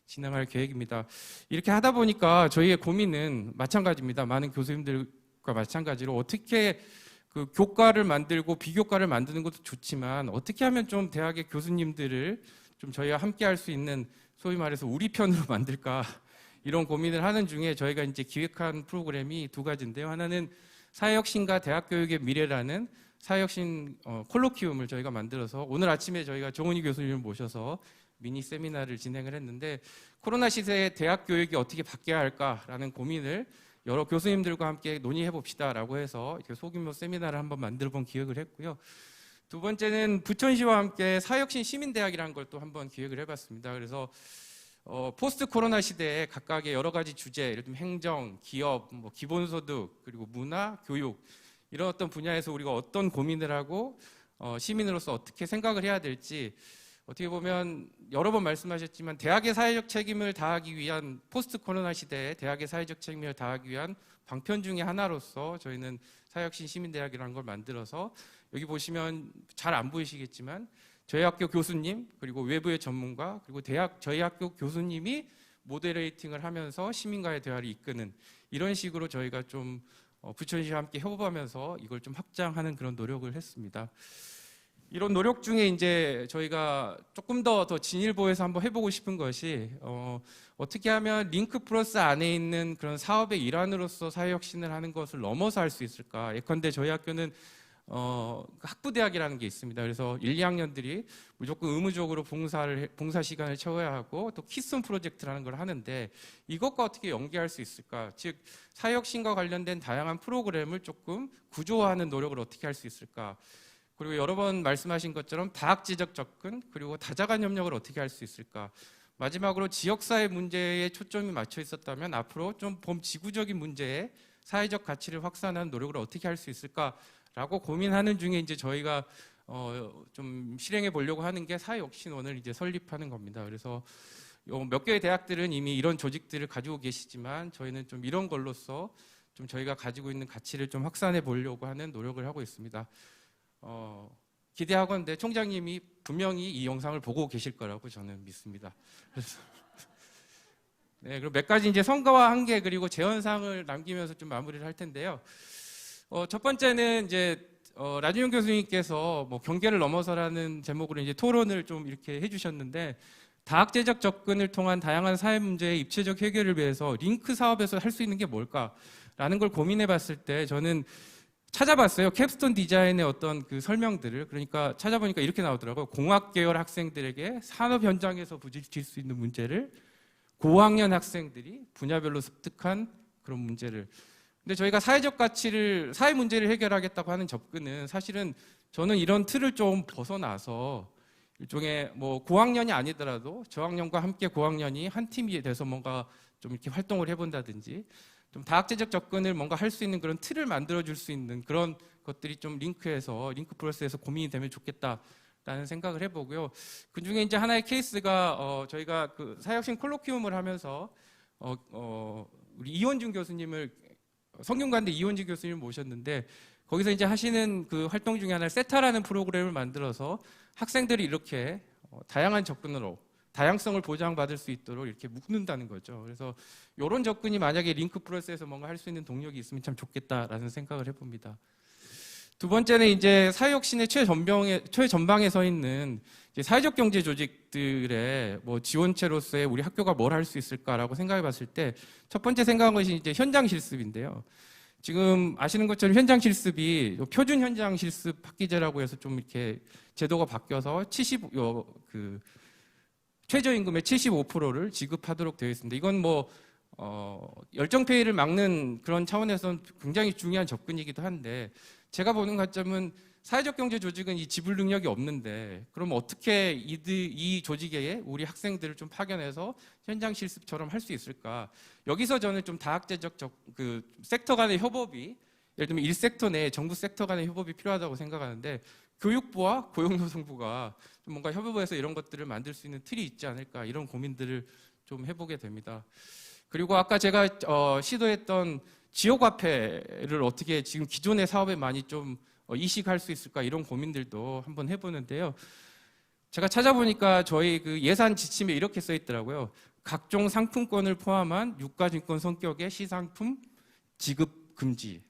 진행할 계획입니다. 이렇게 하다 보니까 저희의 고민은 마찬가지입니다. 많은 교수님들과 마찬가지로 어떻게 그 교과를 만들고 비교과를 만드는 것도 좋지만 어떻게 하면 좀 대학의 교수님들을 좀 저희와 함께 할 수 있는, 소위 말해서 우리 편으로 만들까, 이런 고민을 하는 중에 저희가 이제 기획한 프로그램이 두 가지인데요. 하나는 사회혁신과 대학교육의 미래라는 사회혁신 콜로키움을 저희가 만들어서 오늘 아침에 저희가 정은희 교수님을 모셔서 미니 세미나를 진행을 했는데, 코로나 시대에 대학 교육이 어떻게 바뀌어야 할까라는 고민을 여러 교수님들과 함께 논의해 봅시다라고 해서 이렇게 소규모 세미나를 한번 만들어 본 기획을 했고요. 두 번째는 부천시와 함께 사회혁신 시민대학이라는 걸 또 한번 기획을 해봤습니다. 그래서 포스트 코로나 시대에 각각의 여러 가지 주제, 예를 들면 행정, 기업, 뭐 기본소득, 그리고 문화, 교육, 이런 어떤 분야에서 우리가 어떤 고민을 하고 시민으로서 어떻게 생각을 해야 될지, 어떻게 보면 여러 번 말씀하셨지만 대학의 사회적 책임을 다하기 위한, 포스트 코로나 시대에 대학의 사회적 책임을 다하기 위한 방편 중에 하나로서 저희는 사회혁신 시민대학이라는 걸 만들어서, 여기 보시면 잘 안 보이시겠지만 저희 학교 교수님, 그리고 외부의 전문가, 그리고 저희 학교 교수님이 모데레이팅을 하면서 시민과의 대화를 이끄는, 이런 식으로 저희가 좀 부천시와 함께 협업하면서 이걸 좀 확장하는 그런 노력을 했습니다. 이런 노력 중에 이제 저희가 조금 더 진일보해서 한번 해보고 싶은 것이 어떻게 하면 링크 플러스 안에 있는 그런 사업의 일환으로서 사회혁신을 하는 것을 넘어서 할 수 있을까. 예컨대 저희 학교는 학부대학이라는 게 있습니다. 그래서 1, 2학년들이 무조건 의무적으로 봉사 시간을 채워야 하고, 또 키슨 프로젝트라는 걸 하는데 이것과 어떻게 연계할 수 있을까? 즉 사회혁신과 관련된 다양한 프로그램을 조금 구조화하는 노력을 어떻게 할 수 있을까? 그리고 여러 번 말씀하신 것처럼 다학지적 접근, 그리고 다자간 협력을 어떻게 할 수 있을까? 마지막으로 지역사회 문제에 초점이 맞춰 있었다면 앞으로 좀 범지구적인 문제에 사회적 가치를 확산하는 노력을 어떻게 할 수 있을까라고 고민하는 중에 이제 저희가 좀 실행해 보려고 하는 게 사회혁신원을 이제 설립하는 겁니다. 그래서 몇 개의 대학들은 이미 이런 조직들을 가지고 계시지만 저희는 좀 이런 걸로써 좀 저희가 가지고 있는 가치를 좀 확산해 보려고 하는 노력을 하고 있습니다. 기대하건대 총장님이 분명히 이 영상을 보고 계실 거라고 저는 믿습니다. 그래서 네, 그리고 몇 가지 이제 성과와 한계, 그리고 제언사항을 남기면서 좀 마무리를 할 텐데요. 첫 번째는 이제 라준영 교수님께서 뭐 경계를 넘어서라는 제목으로 이제 토론을 좀 이렇게 해주셨는데, 다학제적 접근을 통한 다양한 사회 문제의 입체적 해결을 위해서 링크 사업에서 할 수 있는 게 뭘까라는 걸 고민해봤을 때 저는 찾아봤어요. 캡스톤 디자인의 어떤 그 설명들을. 그러니까 찾아보니까 이렇게 나오더라고요. 공학 계열 학생들에게 산업 현장에서 부딪힐 수 있는 문제를 고학년 학생들이 분야별로 습득한 그런 문제를. 근데 저희가 사회적 가치를, 사회 문제를 해결하겠다고 하는 접근은 사실은 저는 이런 틀을 좀 벗어나서 일종의 뭐 고학년이 아니더라도 저학년과 함께 고학년이 한 팀이 돼서 뭔가 좀 이렇게 활동을 해본다든지, 좀 다학제적 접근을 뭔가 할 수 있는 그런 틀을 만들어줄 수 있는 그런 것들이 좀 링크 플러스에서 고민이 되면 좋겠다라는 생각을 해보고요. 그 중에 이제 하나의 케이스가 저희가 그 사회혁신 콜로키움을 하면서 우리 이원준 교수님을, 성균관대 이원준 교수님을 모셨는데, 거기서 이제 하시는 그 활동 중에 하나 세타라는 프로그램을 만들어서 학생들이 이렇게 다양한 접근으로 다양성을 보장받을 수 있도록 이렇게 묶는다는 거죠. 그래서 이런 접근이 만약에 링크 플러스에서 뭔가 할 수 있는 동력이 있으면 참 좋겠다라는 생각을 해봅니다. 두 번째는 이제 사회혁신의 최전방에 서 있는 이제 사회적 경제 조직들의 뭐 지원체로서의 우리 학교가 뭘 할 수 있을까라고 생각해봤을 때 첫 번째 생각한 것이 이제 현장 실습인데요. 지금 아시는 것처럼 현장 실습이 표준 현장 실습 학기제라고 해서 좀 이렇게 제도가 바뀌어서 최저임금의 75%를 지급하도록 되어 있습니다. 이건 뭐 열정페이를 막는 그런 차원에서는 굉장히 중요한 접근이기도 한데, 제가 보는 관점은 사회적 경제 조직은 이 지불 능력이 없는데 그럼 어떻게 이 조직에 우리 학생들을 좀 파견해서 현장 실습처럼 할 수 있을까? 여기서 저는 좀 다학제적 그 섹터 간의 협업이 예를 들면 1섹터 내 정부 섹터 간의 협업이 필요하다고 생각하는데 교육부와 고용노동부가 좀 뭔가 협업해서 이런 것들을 만들 수 있는 틀이 있지 않을까 이런 고민들을 좀 해보게 됩니다. 그리고 아까 제가 시도했던 지역화폐를 어떻게 지금 기존의 사업에 많이 좀 이식할 수 있을까 이런 고민들도 한번 해보는데요. 제가 찾아보니까 저희 그 예산 지침에 이렇게 써 있더라고요. 각종 상품권을 포함한 유가증권 성격의 시상품 지급 금지.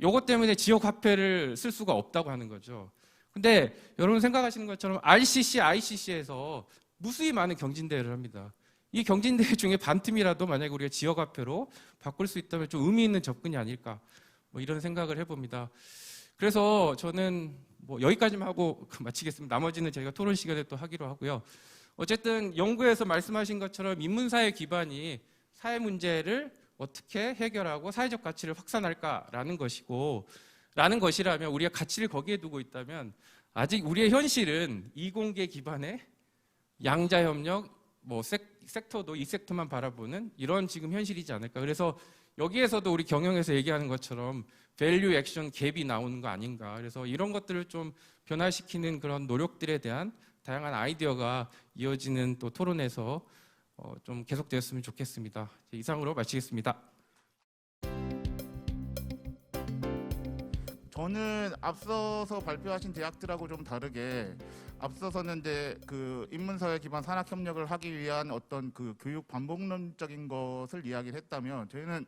요것 때문에 지역화폐를 쓸 수가 없다고 하는 거죠. 근데 여러분 생각하시는 것처럼 RCC, ICC에서 무수히 많은 경진대회를 합니다. 이 경진대회 중에 반틈이라도 만약에 우리가 지역화폐로 바꿀 수 있다면 좀 의미 있는 접근이 아닐까 뭐 이런 생각을 해봅니다. 그래서 저는 뭐 여기까지만 하고 마치겠습니다. 나머지는 저희가 토론 시간에 또 하기로 하고요. 어쨌든 연구에서 말씀하신 것처럼 인문사회 기반이 사회 문제를 어떻게 해결하고 사회적 가치를 확산할까라는 것이라면 우리가 가치를 거기에 두고 있다면 아직 우리의 현실은 이공계 기반의 양자협력, 뭐 섹터도 이 섹터만 바라보는 이런 지금 현실이지 않을까. 그래서 여기에서도 우리 경영에서 얘기하는 것처럼 밸류 액션 갭이 나오는 거 아닌가. 그래서 이런 것들을 좀 변화시키는 그런 노력들에 대한 다양한 아이디어가 이어지는 또 토론에서 좀 계속되었으면 좋겠습니다. 이상으로 마치겠습니다. 저는 앞서서 발표하신 대학들하고 좀 다르게 앞서서는 이제 그 인문사회 기반 산학 협력을 하기 위한 어떤 그 교육 반복론적인 것을 이야기를 했다면 저희는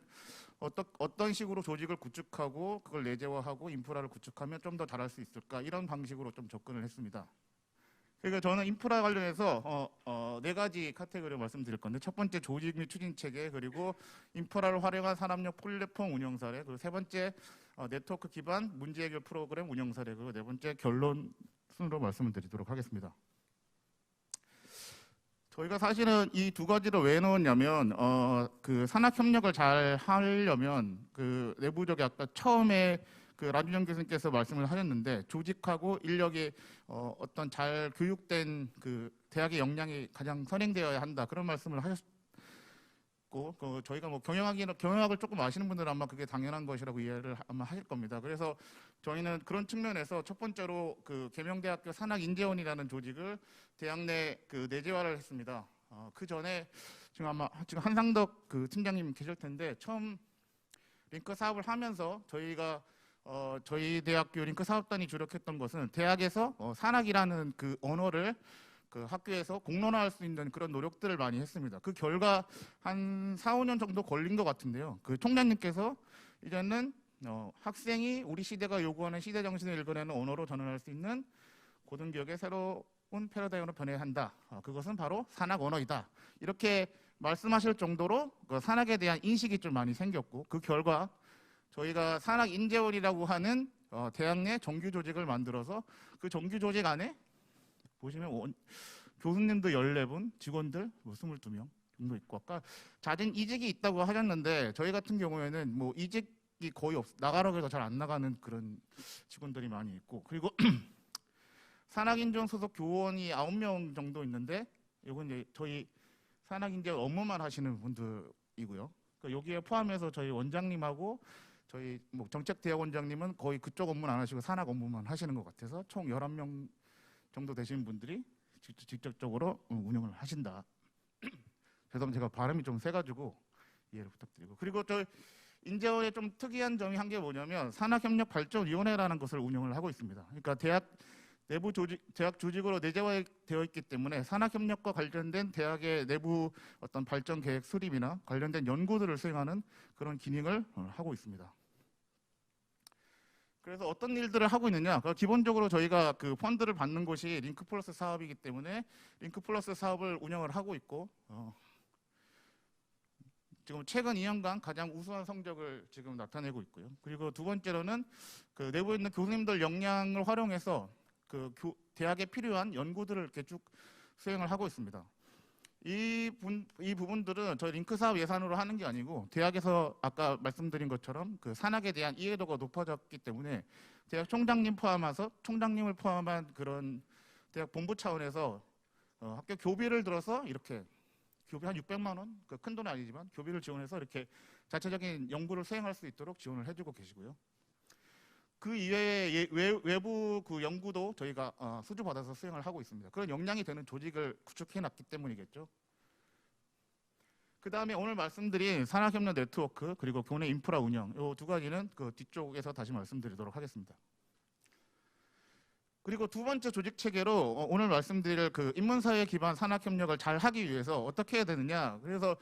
어떤 식으로 조직을 구축하고 그걸 내재화하고 인프라를 구축하면 좀 더 잘할 수 있을까 이런 방식으로 좀 접근을 했습니다. 그러니까 저는 인프라 관련해서 네 가지 카테고리를 말씀드릴 건데 첫 번째 조직 및 추진 체계 그리고 인프라를 활용한 산업력 플랫폼 운영 사례 그리고 세 번째 네트워크 기반 문제 해결 프로그램 운영 사례 그리고 네 번째 결론 순으로 말씀을 드리도록 하겠습니다. 저희가 사실은 이 두 가지를 왜 넣었냐면 그 산학 협력을 잘 하려면 그 내부적인 아까 처음에 그 라준영 교수님께서 말씀을 하셨는데 조직하고 인력이 어떤 잘 교육된 그 대학의 역량이 가장 선행되어야 한다 그런 말씀을 하셨고 저희가 뭐 경영학을 조금 아시는 분들은 아마 그게 당연한 것이라고 이해를 아마 하실 겁니다. 그래서 저희는 그런 측면에서 첫 번째로 그 계명대학교 산학인재원이라는 조직을 대학 내 그 내재화를 했습니다. 그 전에 지금 한상덕 그 팀장님 계실 텐데 처음 링크 사업을 하면서 저희가 저희 대학교 링크 사업단이 주력했던 것은 대학에서 산학이라는 그 언어를 그 학교에서 공론화할 수 있는 그런 노력들을 많이 했습니다. 그 결과 한 4, 5년 정도 걸린 것 같은데요. 그 총장님께서 이제는 학생이 우리 시대가 요구하는 시대 정신을 읽어내는 언어로 전환할 수 있는 고등교육의 새로운 패러다임으로 변해야 한다. 그것은 바로 산학 언어이다. 이렇게 말씀하실 정도로 그 산학에 대한 인식이 좀 많이 생겼고 그 결과 저희가 산학인재원이라고 하는 대학 내 정규 조직을 만들어서 그 정규 조직 안에 보시면 교수님도 14분, 직원들 뭐 22명 정도 있고 아까 잦은 이직이 있다고 하셨는데 저희 같은 경우에는 뭐 이직이 거의 나가라고 해서 잘 안 나가는 그런 직원들이 많이 있고 그리고 산학인재원 소속 교원이 9명 정도 있는데 이건 이제 저희 산학인재원 업무만 하시는 분들이고요. 그러니까 여기에 포함해서 저희 원장님하고 저희 뭐 정책대학원장님은 거의 그쪽 업무는 안 하시고 산학 업무만 하시는 것 같아서 총 11명 정도 되시는 분들이 직접적으로 운영을 하신다. 죄송합니다. 제가 발음이 좀 세가지고 이해를 부탁드리고 그리고 저 인재원의 좀 특이한 점이 한 게 뭐냐면 산학협력발전위원회라는 것을 운영을 하고 있습니다. 그러니까 대학 내부 대학 조직으로 내재화되어 있기 때문에 산학협력과 관련된 대학의 내부 어떤 발전 계획 수립이나 관련된 연구들을 수행하는 그런 기능을 하고 있습니다. 그래서 어떤 일들을 하고 있느냐? 기본적으로 저희가 그 펀드를 받는 곳이 링크플러스 사업이기 때문에 링크플러스 사업을 운영을 하고 있고 지금 최근 2년간 가장 우수한 성적을 지금 나타내고 있고요. 그리고 두 번째로는 그 내부에 있는 교수님들 역량을 활용해서 그 대학에 필요한 연구들을 이렇게 쭉 수행을 하고 있습니다. 이 부분들은 저희 링크 사업 예산으로 하는 게 아니고 대학에서 아까 말씀드린 것처럼 그 산학에 대한 이해도가 높아졌기 때문에 대학 총장님을 포함한 그런 대학 본부 차원에서 학교 교비를 들어서 이렇게 교비 한 600만 원, 그 큰 돈은 아니지만 교비를 지원해서 이렇게 자체적인 연구를 수행할 수 있도록 지원을 해주고 계시고요. 그 이외에 외부 그 연구도 저희가 수주 받아서 수행을 하고 있습니다. 그런 역량이 되는 조직을 구축해놨기 때문이겠죠. 그 다음에 오늘 말씀드린 산학협력 네트워크 그리고 교내 인프라 운영 이 두 가지는 그 뒤쪽에서 다시 말씀드리도록 하겠습니다. 그리고 두 번째 조직 체계로 오늘 말씀드릴 그 인문사회 기반 산학협력을 잘 하기 위해서 어떻게 해야 되느냐. 그래서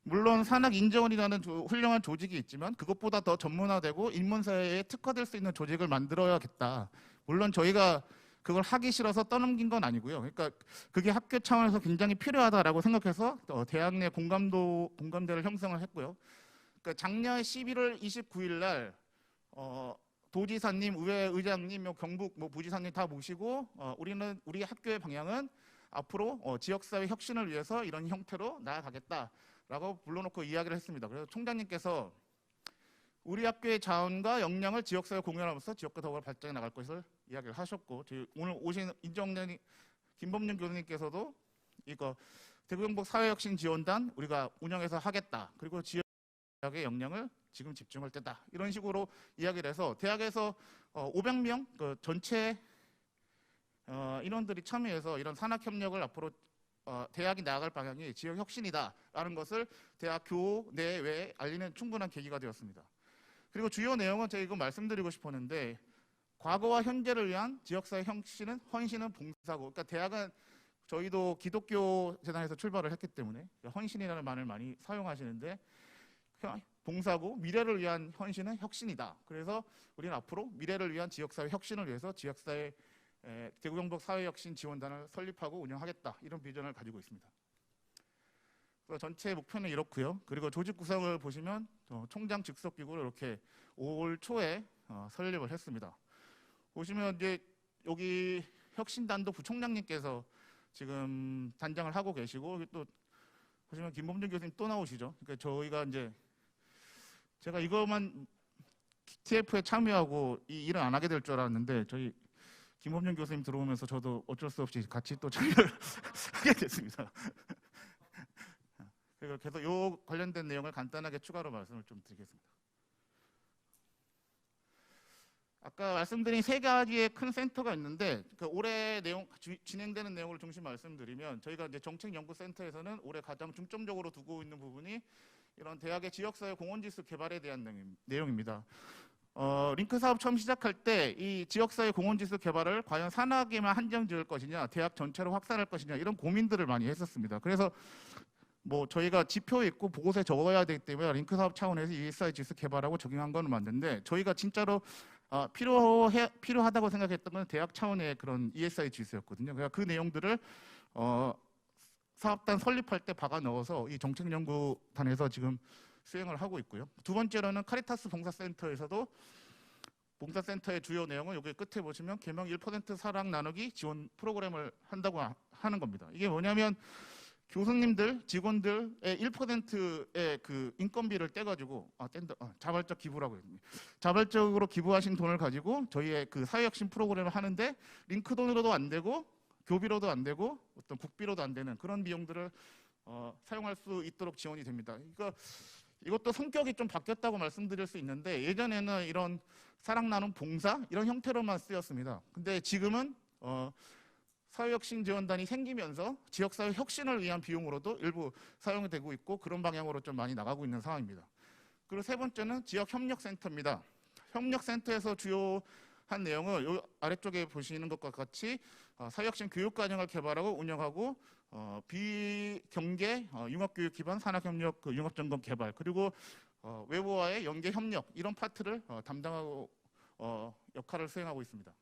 물론 산학인재원이라는 훌륭한 조직이 있지만 그것보다 더 전문화되고 인문사회에 특화될 수 있는 조직을 만들어야겠다. 물론 저희가 그걸 하기 싫어서 떠넘긴 건 아니고요. 그러니까 그게 학교 차원에서 굉장히 필요하다라고 생각해서 대학 내 공감대를 형성을 했고요. 그러니까 작년 11월 29일 날 도지사님, 의회의장님, 경북 부지사님 다 모시고 우리 학교의 방향은 앞으로 지역사회 혁신을 위해서 이런 형태로 나아가겠다라고 불러놓고 이야기를 했습니다. 그래서 총장님께서 우리 학교의 자원과 역량을 지역사회 공유하면서 지역과 더불어 발전해 나갈 것을 이야기를 하셨고 오늘 오신 김범용 교수님께서도 이거 대구경북 사회혁신지원단 우리가 운영해서 하겠다. 그리고 지역의 역량을 지금 집중할 때다. 이런 식으로 이야기를 해서 대학에서 500명 그 전체 인원들이 참여해서 이런 산학협력을 앞으로 대학이 나아갈 방향이 지역혁신이다라는 것을 대학 교내외에 알리는 충분한 계기가 되었습니다. 그리고 주요 내용은 제가 이거 말씀드리고 싶었는데 과거와 현재를 위한 지역사회 혁신은 헌신은 봉사고 그러니까 대학은 저희도 기독교 재단에서 출발을 했기 때문에 헌신이라는 말을 많이 사용하시는데 봉사고 미래를 위한 헌신은 혁신이다. 그래서 우리는 앞으로 미래를 위한 지역사회 혁신을 위해서 지역사회 대구경북 사회혁신지원단을 설립하고 운영하겠다. 이런 비전을 가지고 있습니다. 그래서 전체 목표는 이렇고요. 그리고 조직 구성을 보시면 총장 직속기구를 이렇게 5월 초에 설립을 했습니다. 보시면 이제 여기 혁신단도 부총장님께서 지금 단장을 하고 계시고 또 보시면 김범준 교수님 또 나오시죠. 그러니까 저희가 이제 제가 이것만 TF에 참여하고 이 일을 안 하게 될 줄 알았는데 저희 김범준 교수님 들어오면서 저도 어쩔 수 없이 같이 또 참여를 하게 됐습니다. 그리고 계속 요 관련된 내용을 간단하게 추가로 말씀을 좀 드리겠습니다. 아까 말씀드린 세 가지의 큰 센터가 있는데 그 올해 진행되는 내용을 중심 말씀드리면 저희가 이제 정책연구센터에서는 올해 가장 중점적으로 두고 있는 부분이 이런 대학의 지역사회 공헌지수 개발에 대한 내용입니다. 링크 사업 처음 시작할 때 이 지역사회 공헌지수 개발을 과연 산학에만 한정 지을 것이냐, 대학 전체로 확산할 것이냐 이런 고민들을 많이 했었습니다. 그래서 저희가 지표에 있고 보고서에 적어야 되기 때문에 링크 사업 차원에서 ESI 지수 개발하고 적용한 건 맞는데 저희가 진짜로 필요하다고 생각했던 건 대학 차원의 그런 ESI 지수였거든요. 그러니까 그 내용들을 사업단 설립할 때 박아 넣어서 이 정책연구단에서 지금 수행을 하고 있고요. 두 번째로는 카리타스 봉사센터에서도 봉사센터의 주요 내용은 여기 끝에 보시면 개명 1% 사랑 나누기 지원 프로그램을 한다고 하는 겁니다. 이게 뭐냐면 교수님들, 직원들의 1%의 그 인건비를 떼가지고 자발적 기부라고 해요. 자발적으로 기부하신 돈을 가지고 저희의 그 사회혁신 프로그램을 하는데 링크 돈으로도 안 되고 교비로도 안 되고 어떤 국비로도 안 되는 그런 비용들을 사용할 수 있도록 지원이 됩니다. 그러니까 이것도 성격이 좀 바뀌었다고 말씀드릴 수 있는데 예전에는 이런 사랑 나눔 봉사 이런 형태로만 쓰였습니다. 근데 지금은 사회혁신지원단이 생기면서 지역사회 혁신을 위한 비용으로도 일부 사용이 되고 있고 그런 방향으로 좀 많이 나가고 있는 상황입니다. 그리고 세 번째는 지역협력센터입니다. 협력센터에서 주요한 내용은 이 아래쪽에 보시는 것과 같이 사회혁신 교육과정을 개발하고 운영하고 비경계 융합교육 기반 산학협력 융합점검 개발 그리고 외부와의 연계 협력 이런 파트를 담당하고 역할을 수행하고 있습니다.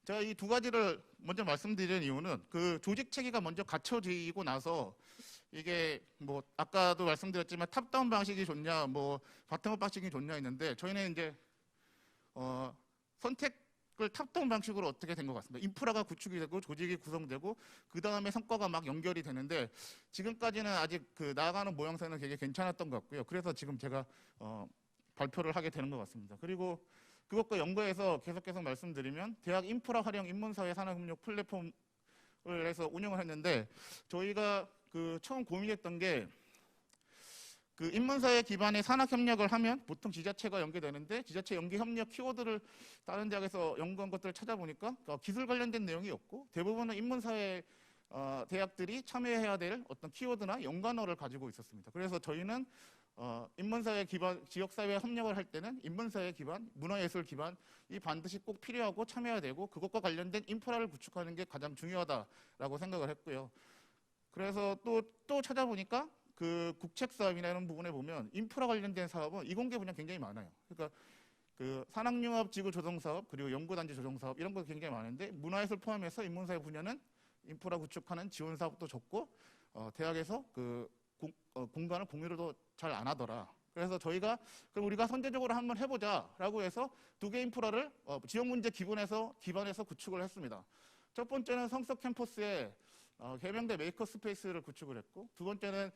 제가 이 두 가지를 먼저 말씀드리는 이유는 그 조직 체계가 먼저 갖춰지고 나서 이게 아까도 말씀드렸지만 탑다운 방식이 좋냐 바텀업 방식이 좋냐 했는데 저희는 이제 탑다운 방식으로 어떻게 된 것 같습니다. 인프라가 구축이 되고 조직이 구성되고 그 다음에 성과가 막 연결이 되는데 지금까지는 아직 그 나아가는 모양새는 되게 괜찮았던 것 같고요. 그래서 지금 제가 발표를 하게 되는 것 같습니다. 그리고 그것과 연계해서 계속 말씀드리면 대학 인프라 활용 인문사회 산업협력 플랫폼을 해서 운영을 했는데 저희가 그 처음 고민했던 게 그 인문사회 기반의 산학협력을 하면 보통 지자체가 연계되는데 지자체 연계협력 키워드를 다른 대학에서 연구한 것들을 찾아보니까 기술 관련된 내용이 없고 대부분은 인문사회 대학들이 참여해야 될 어떤 키워드나 연관어를 가지고 있었습니다. 그래서 저희는 인문사회 기반 지역사회 협력을 할 때는 인문사회 기반, 문화예술 기반이 반드시 꼭 필요하고 참여해야 되고 그것과 관련된 인프라를 구축하는 게 가장 중요하다라고 생각을 했고요. 그래서 또 찾아보니까 그 국책 사업이나 이런 부분에 보면 인프라 관련된 사업은 이공계 분야 굉장히 많아요. 그러니까 그 산학융합 지구 조성 사업 그리고 연구단지 조성 사업 이런 거 굉장히 많은데 문화예술 포함해서 인문사회 분야는 인프라 구축하는 지원 사업도 적고 대학에서 그 공간을 공유를 잘 안 하더라. 그래서 저희가 그럼 우리가 선제적으로 한번 해보자라고 해서 두 개 인프라를 지역 문제 기반에서 구축을 했습니다. 첫 번째는 성석 캠퍼스에 해병대 메이커 스페이스를 구축을 했고 두 번째는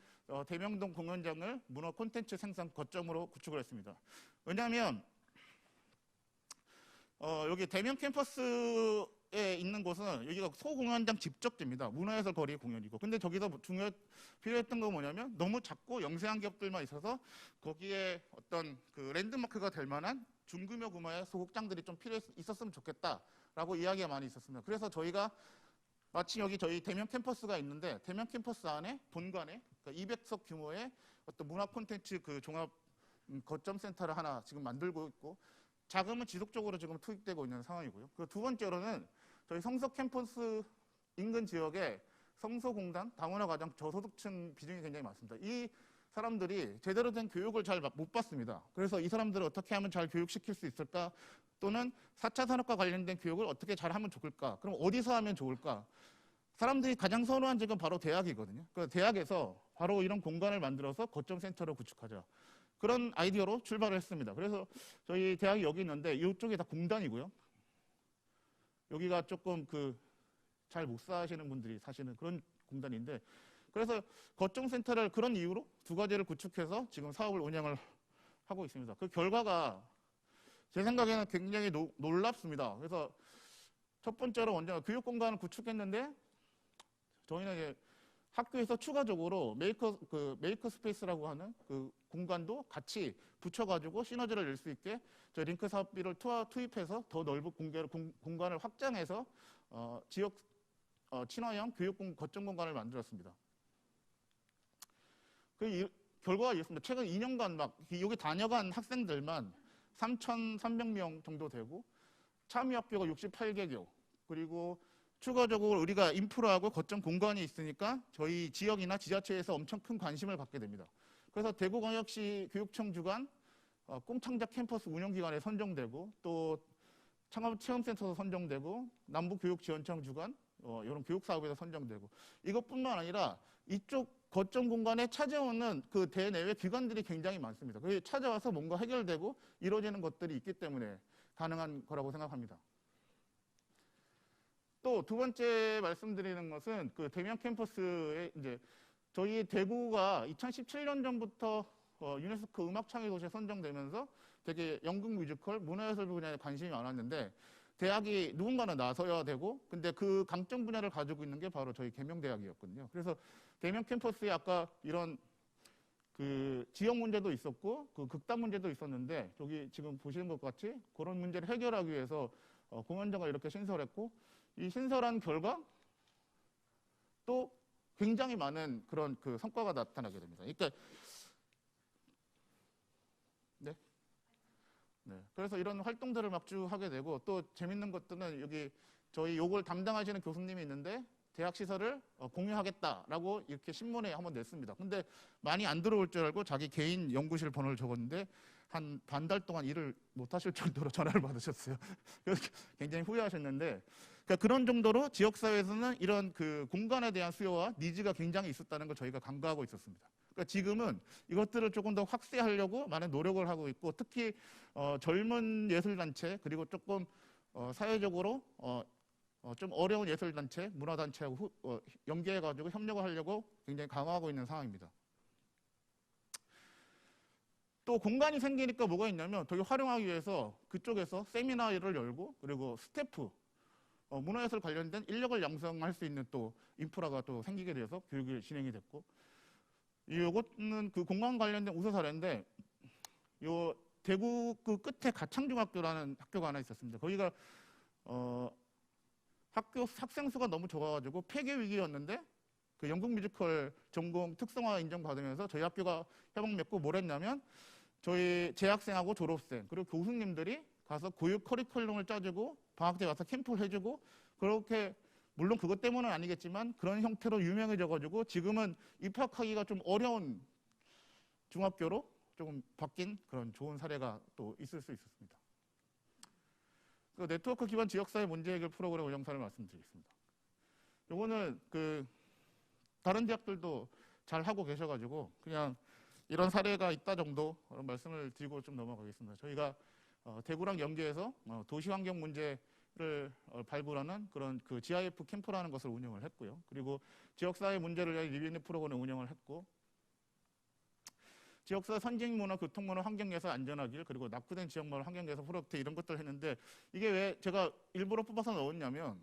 대명동 공연장을 문화 콘텐츠 생산 거점으로 구축을 했습니다. 왜냐하면 여기 대명 캠퍼스에 있는 곳은 여기가 소공연장 집적지입니다. 문화예술 거리 공연이고 근데 저기서 필요했던 건 뭐냐면 너무 작고 영세한 기업들만 있어서 거기에 어떤 그 랜드마크가 될 만한 중규모 규모의 소극장들이 좀 있었으면 좋겠다라고 이야기가 많이 있었습니다. 그래서 저희가 마치 여기 저희 대명 캠퍼스가 있는데 대명 캠퍼스 안에 본관에 그러니까 200석 규모의 어떤 문화 콘텐츠 그 종합 거점 센터를 하나 지금 만들고 있고 자금은 지속적으로 지금 투입되고 있는 상황이고요. 그 두 번째로는 저희 성석 캠퍼스 인근 지역에 성소공단, 다문화 가정 저소득층 비중이 굉장히 많습니다. 이 사람들이 제대로 된 교육을 잘 못 받습니다. 그래서 이 사람들을 어떻게 하면 잘 교육시킬 수 있을까? 또는 4차 산업과 관련된 교육을 어떻게 잘 하면 좋을까? 그럼 어디서 하면 좋을까? 사람들이 가장 선호한 지금 바로 대학이거든요. 그 대학에서 바로 이런 공간을 만들어서 거점 센터를 구축하자. 그런 아이디어로 출발을 했습니다. 그래서 저희 대학이 여기 있는데 이쪽이 다 공단이고요. 여기가 조금 그 잘 못 사시는 분들이 사시는 그런 공단인데 그래서 거점 센터를 그런 이유로 두 가지를 구축해서 지금 사업을 운영을 하고 있습니다. 그 결과가 제 생각에는 굉장히 놀랍습니다. 그래서 첫 번째로 먼저 교육 공간을 구축했는데 저희는 이제 학교에서 추가적으로 메이커 스페이스라고 하는 그 공간도 같이 붙여가지고 시너지를 낼 수 있게 저희 링크 사업비를 투입해서 더 넓은 공간을 확장해서 지역 친화형 교육 거점 공간을 만들었습니다. 그 결과가 이렇습니다. 최근 2년간 막 여기 다녀간 학생들만 3,300명 정도 되고 참여 학교가 68개교 그리고 추가적으로 우리가 인프라하고 거점 공간이 있으니까 저희 지역이나 지자체에서 엄청 큰 관심을 갖게 됩니다. 그래서 대구광역시 교육청 주관 꿈창작 캠퍼스 운영기관에 선정되고 또 창업체험센터도 선정되고 남부교육지원청 주관 이런 교육사업에서 선정되고 이것뿐만 아니라 이쪽 거점 공간에 찾아오는 그 대내외 기관들이 굉장히 많습니다. 그게 찾아와서 뭔가 해결되고 이루어지는 것들이 있기 때문에 가능한 거라고 생각합니다. 또 두 번째 말씀드리는 것은 그 대명 캠퍼스에 이제 저희 대구가 2017년 전부터 유네스코 음악창의 도시에 선정되면서 되게 연극 뮤지컬, 문화예술 분야에 관심이 많았는데 대학이 누군가는 나서야 되고 근데 그 강점 분야를 가지고 있는 게 바로 저희 계명대학이었거든요. 그래서 대명 캠퍼스에 아까 이런 그 지역 문제도 있었고 그 극단 문제도 있었는데 저기 지금 보시는 것 같이 그런 문제를 해결하기 위해서 공연장을 이렇게 신설했고 이 신설한 결과 또 굉장히 많은 그런 그 성과가 나타나게 됩니다. 그러니까 네. 그래서 이런 활동들을 막 쭉 하게 되고 또 재밌는 것들은 여기 저희 요걸 담당하시는 교수님이 있는데 대학 시설을 공유하겠다라고 이렇게 신문에 한번 냈습니다. 근데 많이 안 들어올 줄 알고 자기 개인 연구실 번호를 적었는데 한 반달 동안 일을 못 하실 정도로 전화를 받으셨어요. 그래서 굉장히 후회하셨는데 그러니까 그런 정도로 지역사회에서는 이런 그 공간에 대한 수요와 니즈가 굉장히 있었다는 걸 저희가 간과하고 있었습니다. 그러니까 지금은 이것들을 조금 더 확대하려고 많은 노력을 하고 있고 특히 젊은 예술단체 그리고 조금 사회적으로 좀 어려운 예술단체, 문화단체하고 연계해가지고 협력을 하려고 굉장히 강화하고 있는 상황입니다. 또 공간이 생기니까 뭐가 있냐면 되게 활용하기 위해서 그쪽에서 세미나를 열고 그리고 스태프, 문화예술 관련된 인력을 양성할 수 있는 또 인프라가 또 생기게 돼서 교육이 진행이 됐고, 이것은 그 공간 관련된 우수 사례인데, 요 대구 그 끝에 가창중학교라는 학교가 하나 있었습니다. 거기가 학교 학생 수가 너무 적어가지고 폐교 위기였는데 그 연극 뮤지컬 전공 특성화 인정받으면서 저희 학교가 협업 맺고 뭘 했냐면 저희 재학생하고 졸업생 그리고 교수님들이 가서 교육 커리큘럼을 짜주고 방학 때 와서 캠프를 해주고, 그렇게 물론 그것 때문은 아니겠지만 그런 형태로 유명해져가지고 지금은 입학하기가 좀 어려운 중학교로 조금 바뀐 그런 좋은 사례가 또 있을 수 있었습니다. 그 네트워크 기반 지역사회 문제 해결 프로그램 운영사를 말씀드리겠습니다. 요거는 그 다른 대학들도 잘 하고 계셔가지고 그냥 이런 사례가 있다 정도 말씀을 드리고 좀 넘어가겠습니다. 저희가 대구랑 연계해서 도시환경 문제를 발굴하는 그런 그 GIF 캠프라는 것을 운영을 했고요. 그리고 지역사회 문제를 위한 리뷰 프로그램을 운영을 했고, 지역사회 선진문화, 교통문화, 환경예술, 안전하길, 그리고 낙후된 지역마을 환경예술 프로젝트 이런 것들을 했는데, 이게 왜 제가 일부러 뽑아서 넣었냐면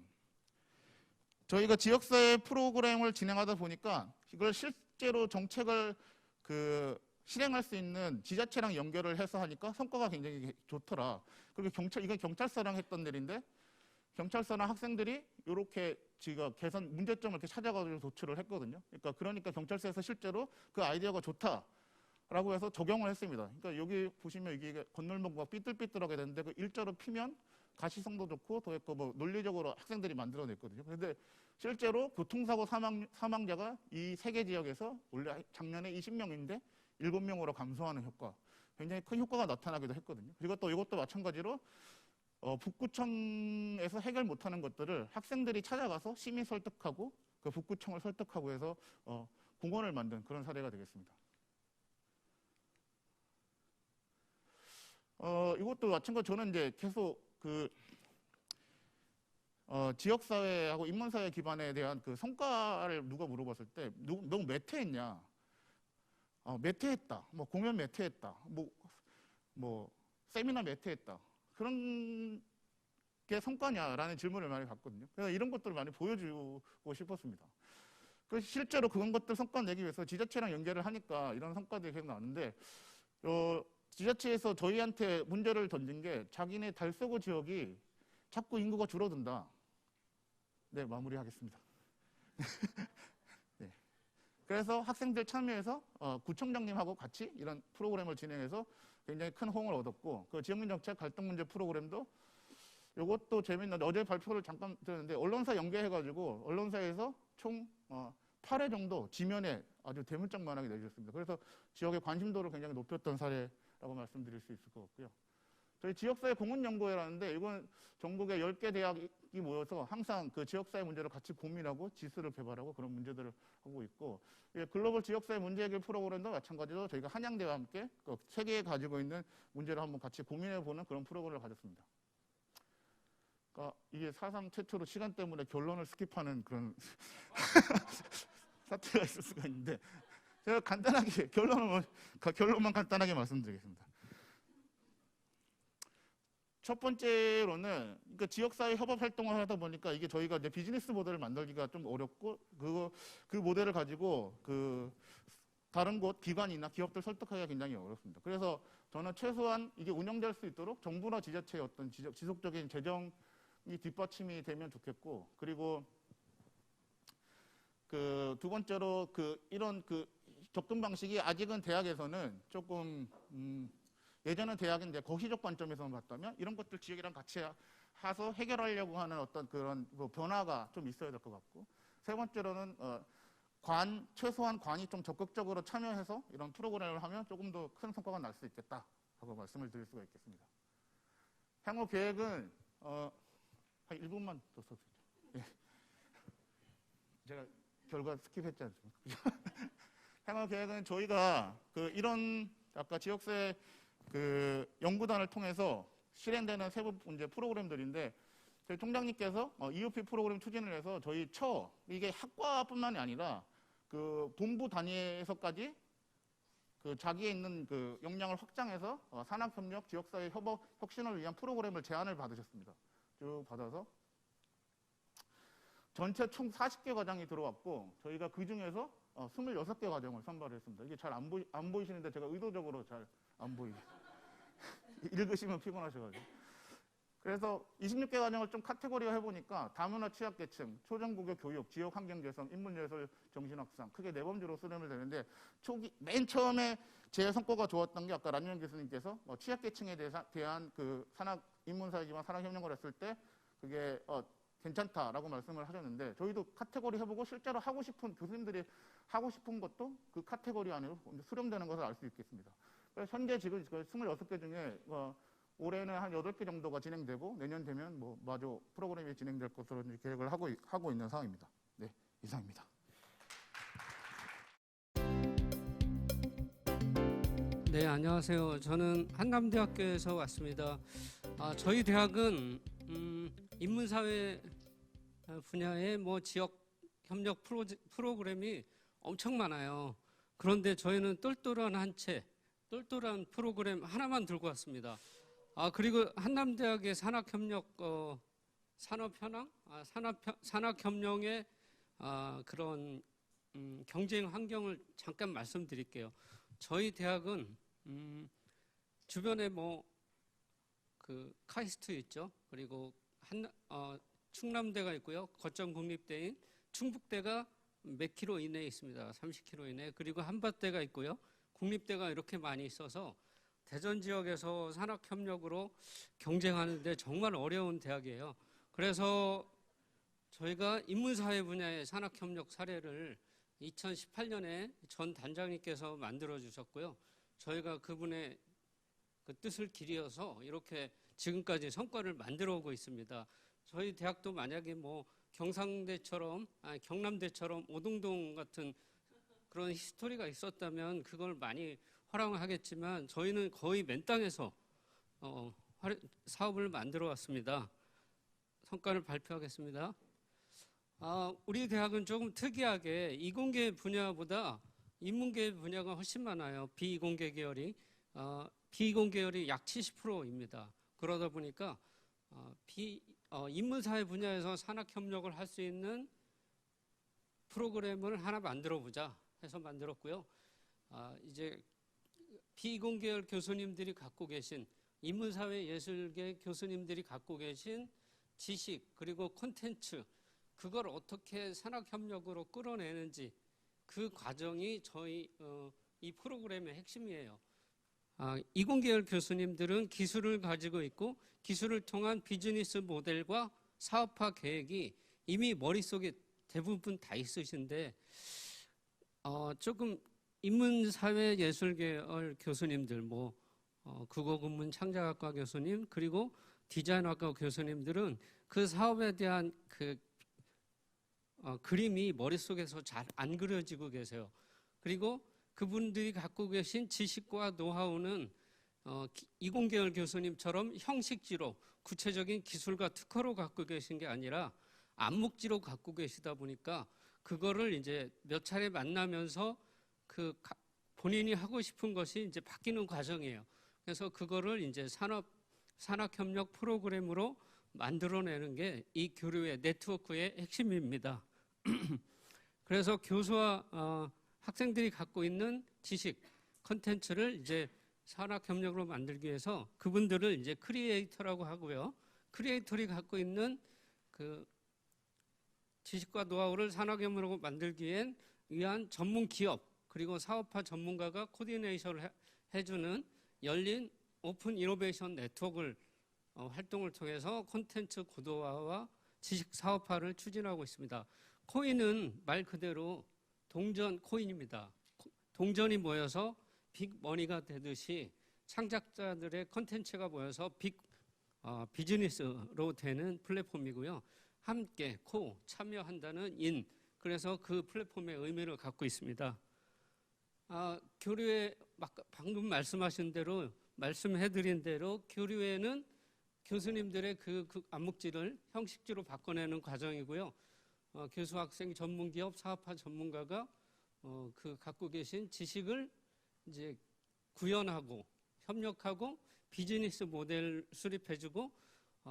저희가 지역사회 프로그램을 진행하다 보니까 이걸 실제로 정책을 그 실행할 수 있는 지자체랑 연결을 해서 하니까 성과가 굉장히 좋더라. 그리고 이건 경찰서랑 했던 일인데 경찰서나 학생들이 이렇게 지금 개선 문제점을 이렇게 찾아가지고 도출을 했거든요. 그러니까 경찰서에서 실제로 그 아이디어가 좋다라고 해서 적용을 했습니다. 그러니까 여기 보시면 이게 건널목과 삐뚤삐뚤하게 되는데 그 일자로 피면 가시성도 좋고 더 있고 뭐 논리적으로 학생들이 만들어냈거든요. 그런데 실제로 교통사고 사망자가 이 세 개 지역에서 원래 작년에 20명인데 7명으로 감소하는 효과, 굉장히 큰 효과가 나타나기도 했거든요. 그리고 또 이것도 마찬가지로 북구청에서 해결 못하는 것들을 학생들이 찾아가서 시민 설득하고 그 북구청을 설득하고 해서 공원을 만든 그런 사례가 되겠습니다. 이것도 마찬가지로 저는 이제 계속 그 지역사회하고 인문사회 기반에 대한 그 성과를 누가 물어봤을 때 너무 매태했냐, 매태했다, 뭐 공연 매태했다, 뭐 세미나 매태했다, 그런 게 성과냐라는 질문을 많이 받거든요. 그래서 이런 것들을 많이 보여주고 싶었습니다. 그래서 실제로 그런 것들 성과 내기 위해서 지자체랑 연결을 하니까 이런 성과들이 계속 나는데, 지자체에서 저희한테 문제를 던진 게 자기네 달서구 지역이 자꾸 인구가 줄어든다. 네, 마무리하겠습니다. 네. 그래서 학생들 참여해서 구청장님하고 같이 이런 프로그램을 진행해서 굉장히 큰 호응을 얻었고, 그 지역민정책 갈등 문제 프로그램도 이것도 재밌는데 어제 발표를 잠깐 들었는데 언론사 연계해가지고 언론사에서 총 8회 정도 지면에 아주 대문짝만하게 내주셨습니다. 그래서 지역의 관심도를 굉장히 높였던 사례라고 말씀드릴 수 있을 것 같고요. 저희 지역사회 공헌연구회라는데 이건 전국의 10개 대학이 모여서 항상 그 지역사회 문제를 같이 고민하고 지수를 개발하고 그런 문제들을 하고 있고, 글로벌 지역사회 문제 해결 프로그램도 마찬가지로 저희가 한양대와 함께 그 세계에 가지고 있는 문제를 한번 같이 고민해보는 그런 프로그램을 가졌습니다. 그러니까 이게 사상 최초로 시간 때문에 결론을 스킵하는 그런 사태가 있을 수가 있는데, 제가 간단하게 결론만 간단하게 말씀드리겠습니다. 첫 번째로는 그러니까 지역사회 협업 활동을 하다 보니까 이게 저희가 이제 비즈니스 모델을 만들기가 좀 어렵고, 그 모델을 가지고 그 다른 곳 기관이나 기업들 설득하기가 굉장히 어렵습니다. 그래서 저는 최소한 이게 운영될 수 있도록 정부나 지자체의 어떤 지속적인 재정이 뒷받침이 되면 좋겠고, 그리고 그 두 번째로 이런 접근 방식이 아직은 대학에서는 조금 예전은 대학은 이제 거시적 관점에서만 봤다면 이런 것들 지역이랑 같이 해서 해결하려고 하는 어떤 그런 변화가 좀 있어야 될 것 같고, 세 번째로는 최소한 관이 좀 적극적으로 참여해서 이런 프로그램을 하면 조금 더 큰 성과가 날 수 있겠다 하고 말씀을 드릴 수가 있겠습니다. 향후 계획은 한 1분만 더 써주죠. 예. 제가 결과 스킵했지 않습니까? 향후 계획은 저희가 이런 아까 지역사회 연구단을 통해서 실행되는 세부 이제 프로그램들인데 저희 총장님께서 EOP 프로그램 추진을 해서 저희 이게 학과뿐만이 아니라 그 본부 단위에서까지 그 자기에 있는 그 역량을 확장해서 산학협력, 지역사회 협업, 혁신을 위한 프로그램을 제안을 받으셨습니다. 쭉 받아서 전체 총 40개 과정이 들어왔고 저희가 그 중에서 26개 과정을 선발을 했습니다. 이게 잘 안 보이시는데 제가 의도적으로 잘 안 보이게 읽으시면 피곤하셔가지고. 그래서 26개 과정을 좀 카테고리화 해보니까 다문화 취약계층, 초중고교 교육, 지역 환경 개선, 인문예술 정신확산 크게 4범주로 수렴을 되는데 맨 처음에 제 성과가 좋았던 게 아까 란유영 교수님께서 취약계층에 대한 그 인문사회 기반 산학협력을 했을 때 그게 괜찮다라고 말씀을 하셨는데 저희도 카테고리 해보고 실제로 교수님들이 하고 싶은 것도 그 카테고리 안으로 수렴되는 것을 알 수 있겠습니다. 그래서 현재 지금 26개 중에 올해는 한 8개 정도가 진행되고 내년 되면 마저 프로그램이 진행될 것으로 계획을 하고 있는 상황입니다. 네, 이상입니다. 네, 안녕하세요. 저는 한남대학교에서 왔습니다. 저희 대학은 인문사회 분야의 지역 협력 프로그램이 엄청 많아요. 그런데 저희는 똘똘한 프로그램 하나만 들고 왔습니다. 그리고 한남대학의 산학협력 산학협력의 그런 경쟁 환경을 잠깐 말씀드릴게요. 저희 대학은 주변에 그 카이스트 있죠. 그리고 충남대가 있고요. 거점 국립대인 충북대가 몇 킬로 이내에 있습니다. 30킬로 이내. 그리고 한밭대가 있고요. 국립대가 이렇게 많이 있어서 대전 지역에서 산학협력으로 경쟁하는데 정말 어려운 대학이에요. 그래서 저희가 인문사회 분야의 산학협력 사례를 2018년에 전 단장님께서 만들어 주셨고요. 저희가 그분의 그 뜻을 기리어서 이렇게 지금까지 성과를 만들어 오고 있습니다. 저희 대학도 만약에 경남대처럼 오동동 같은 그런 히스토리가 있었다면 그걸 많이 활용하겠지만 저희는 거의 맨 땅에서 사업을 만들어 왔습니다. 성과를 발표하겠습니다. 우리 대학은 조금 특이하게 이공계 분야보다 인문계 분야가 훨씬 많아요. 비이공계 계열이 약 70%입니다. 그러다 보니까 인문사회 분야에서 산학협력을 할 수 있는 프로그램을 하나 만들어보자 해서 만들었고요. 이제 비이공계열 교수님들이 갖고 계신 인문사회 예술계 교수님들이 갖고 계신 지식 그리고 콘텐츠 그걸 어떻게 산학협력으로 끌어내는지 그 과정이 저희 이 프로그램의 핵심이에요. 이공계열 교수님들은 기술을 가지고 있고 기술을 통한 비즈니스 모델과 사업화 계획이 이미 머릿속에 대부분 다 있으신데 조금 인문사회예술계열 교수님들 국어국문 창작학과 교수님 그리고 디자인학과 교수님들은 그 사업에 대한 그림이 머릿속에서 잘 안 그려지고 계세요. 그리고 그분들이 갖고 계신 지식과 노하우는 이공계열 교수님처럼 형식지로 구체적인 기술과 특허로 갖고 계신 게 아니라 암묵지로 갖고 계시다 보니까 그거를 이제 몇 차례 만나면서 본인이 하고 싶은 것이 이제 바뀌는 과정이에요. 그래서 그거를 이제 산학협력 프로그램으로 만들어내는 게 이 교류의 네트워크의 핵심입니다. 그래서 교수와 학생들이 갖고 있는 지식, 컨텐츠를 이제 산학협력으로 만들기 위해서 그분들을 이제 크리에이터라고 하고요. 크리에이터들이 갖고 있는 그 지식과 노하우를 산학협력으로 만들기 위한 전문 기업 그리고 사업화 전문가가 코디네이션을 해주는 열린 오픈 이노베이션 네트워크를 활동을 통해서 콘텐츠 고도화와 지식 사업화를 추진하고 있습니다. 코인은 말 그대로 동전 코인입니다. 동전이 모여서 빅머니가 되듯이 창작자들의 콘텐츠가 모여서 비즈니스로 되는 플랫폼이고요. 함께 참여한다는 그래서 그 플랫폼의 의미를 갖고 있습니다. 교류에 방금 말씀해드린 대로 교류에는 교수님들의 그 암묵지를 형식지로 바꿔내는 과정이고요. 교수, 학생, 전문기업, 사업화 전문가가 그 갖고 계신 지식을 이제 구현하고 협력하고 비즈니스 모델 수립해주고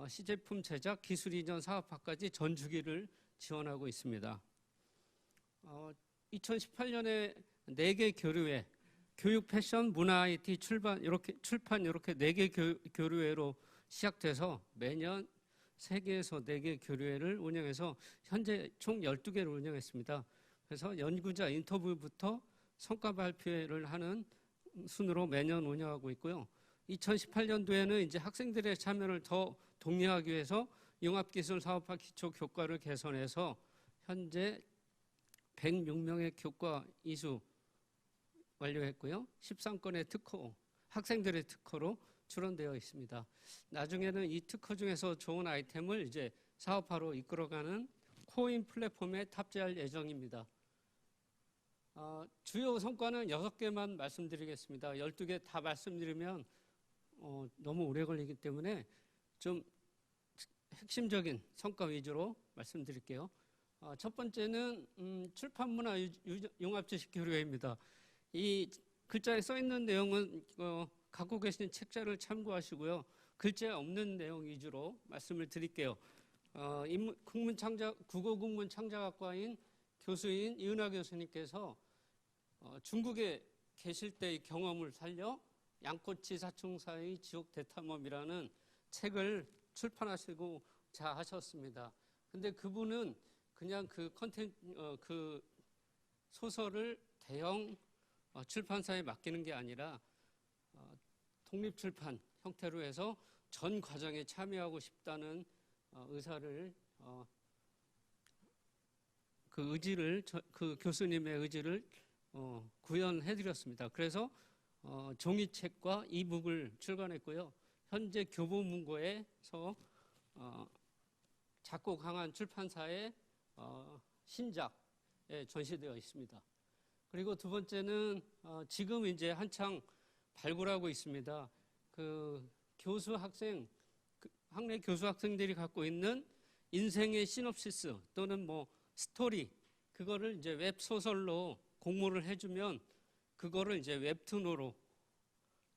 시제품 제작, 기술 이전, 사업화까지 전 주기를 지원하고 있습니다. 2018년에 4개 교류회, 교육, 패션, 문화, IT, 출판 이렇게 4개 교류회로 시작돼서 매년 3개에서 4개 교류회를 운영해서 현재 총 12개를 운영했습니다. 그래서 연구자 인터뷰부터 성과 발표회를 하는 순으로 매년 운영하고 있고요. 2018년도에는 이제 학생들의 참여를 더 독려하기 위해서 융합기술 사업화 기초 교과를 개선해서 현재 106명의 교과 이수 완료했고요. 13건의 특허, 학생들의 특허로 출원되어 있습니다. 나중에는 이 특허 중에서 좋은 아이템을 이제 사업화로 이끌어가는 코인 플랫폼에 탑재할 예정입니다. 주요 성과는 6개만 말씀드리겠습니다. 12개 다 말씀드리면 너무 오래 걸리기 때문에 좀 핵심적인 성과 위주로 말씀드릴게요. 첫 번째는 출판문화 융합지식 교류회입니다. 이 글자에 써 있는 내용은 갖고 계신 책자를 참고하시고요. 글자 없는 내용 위주로 말씀을 드릴게요. 국어국문 창작학과인 교수인 이은하 교수님께서 중국에 계실 때의 경험을 살려 양꼬치 사총사의 지옥 대탐험이라는 책을 출판하시고자 하셨습니다. 근데 그분은 그냥 그 소설을 대형 출판사에 맡기는 게 아니라 독립출판 형태로 해서 전 과정에 참여하고 싶다는 그 교수님의 의지를 구현해드렸습니다. 그래서 종이책과 이북을 출간했고요. 현재 교보문고에서 작고 강한 출판사의 신작에 전시되어 있습니다. 그리고 두 번째는 지금 이제 한창 발굴하고 있습니다. 학내 교수 학생들이 갖고 있는 인생의 시놉시스 또는 뭐 스토리, 그거를 이제 웹소설로 공모를 해주면 그거를 이제 웹툰으로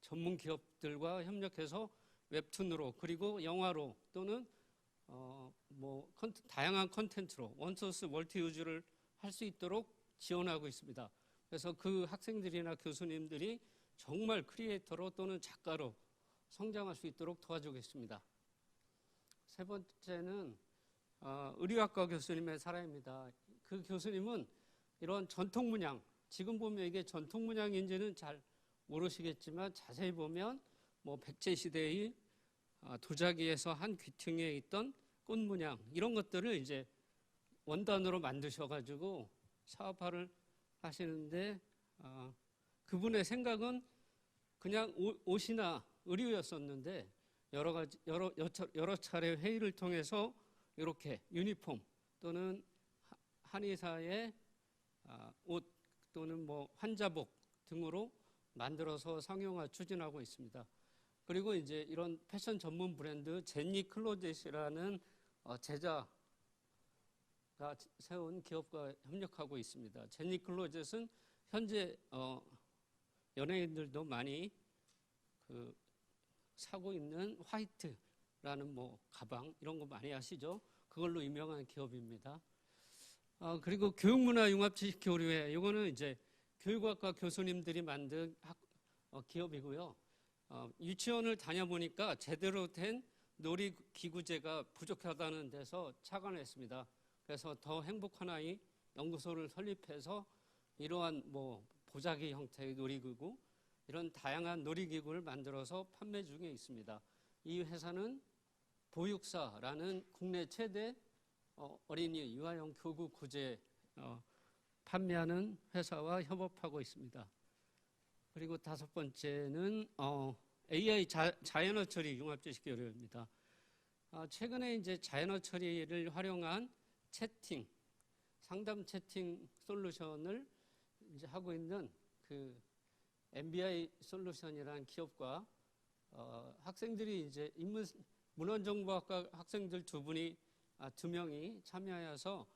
전문 기업들과 협력해서 웹툰으로 그리고 영화로 또는 다양한 컨텐츠로 원소스 멀티유즈를 할 수 있도록 지원하고 있습니다. 그래서 그 학생들이나 교수님들이 정말 크리에이터로 또는 작가로 성장할 수 있도록 도와주겠습니다. 세 번째는 의류학과 교수님의 사례입니다. 그 교수님은 이런 전통문양, 지금 보면 이게 전통문양인지는 잘 모르시겠지만 자세히 보면 뭐 백제시대의 도자기에서 한 귀퉁이에 있던 꽃문양 이런 것들을 이제 원단으로 만드셔가지고 사업화를 하시는데 그분의 생각은 그냥 옷이나 의류였었는데 여러 차례 회의를 통해서 이렇게 유니폼 또는 한의사의 옷 또는 뭐 환자복 등으로 만들어서 상용화 추진하고 있습니다. 그리고 이제 이런 패션 전문 브랜드 제니 클로젯이라는 제자가 세운 기업과 협력하고 있습니다. 제니 클로젯은 현재 연예인들도 많이 사고 있는 화이트라는 뭐 가방 이런 거 많이 아시죠? 그걸로 유명한 기업입니다. 그리고 교육문화융합지식 교류회, 이거는 이제 교육학과 교수님들이 만든 기업이고요. 유치원을 다녀보니까 제대로 된 놀이기구제가 부족하다는 데서 착안했습니다. 그래서 더 행복한 아이 연구소를 설립해서 이러한 뭐 보자기 형태의 놀이기구, 이런 다양한 놀이기구를 만들어서 판매 중에 있습니다. 이 회사는 보육사라는 국내 최대 어린이 유아용 교구 구제 판매하는 회사와 협업하고 있습니다. 그리고 다섯 번째는 AI 자연어 처리 융합지식 교류입니다. 최근에 이제 자연어 처리를 활용한 채팅, 상담 채팅 솔루션을 이제 하고 있는 그 MBI 솔루션이라는 기업과 학생들이 이제 문헌정보학과 학생들 두 명이 참여하여서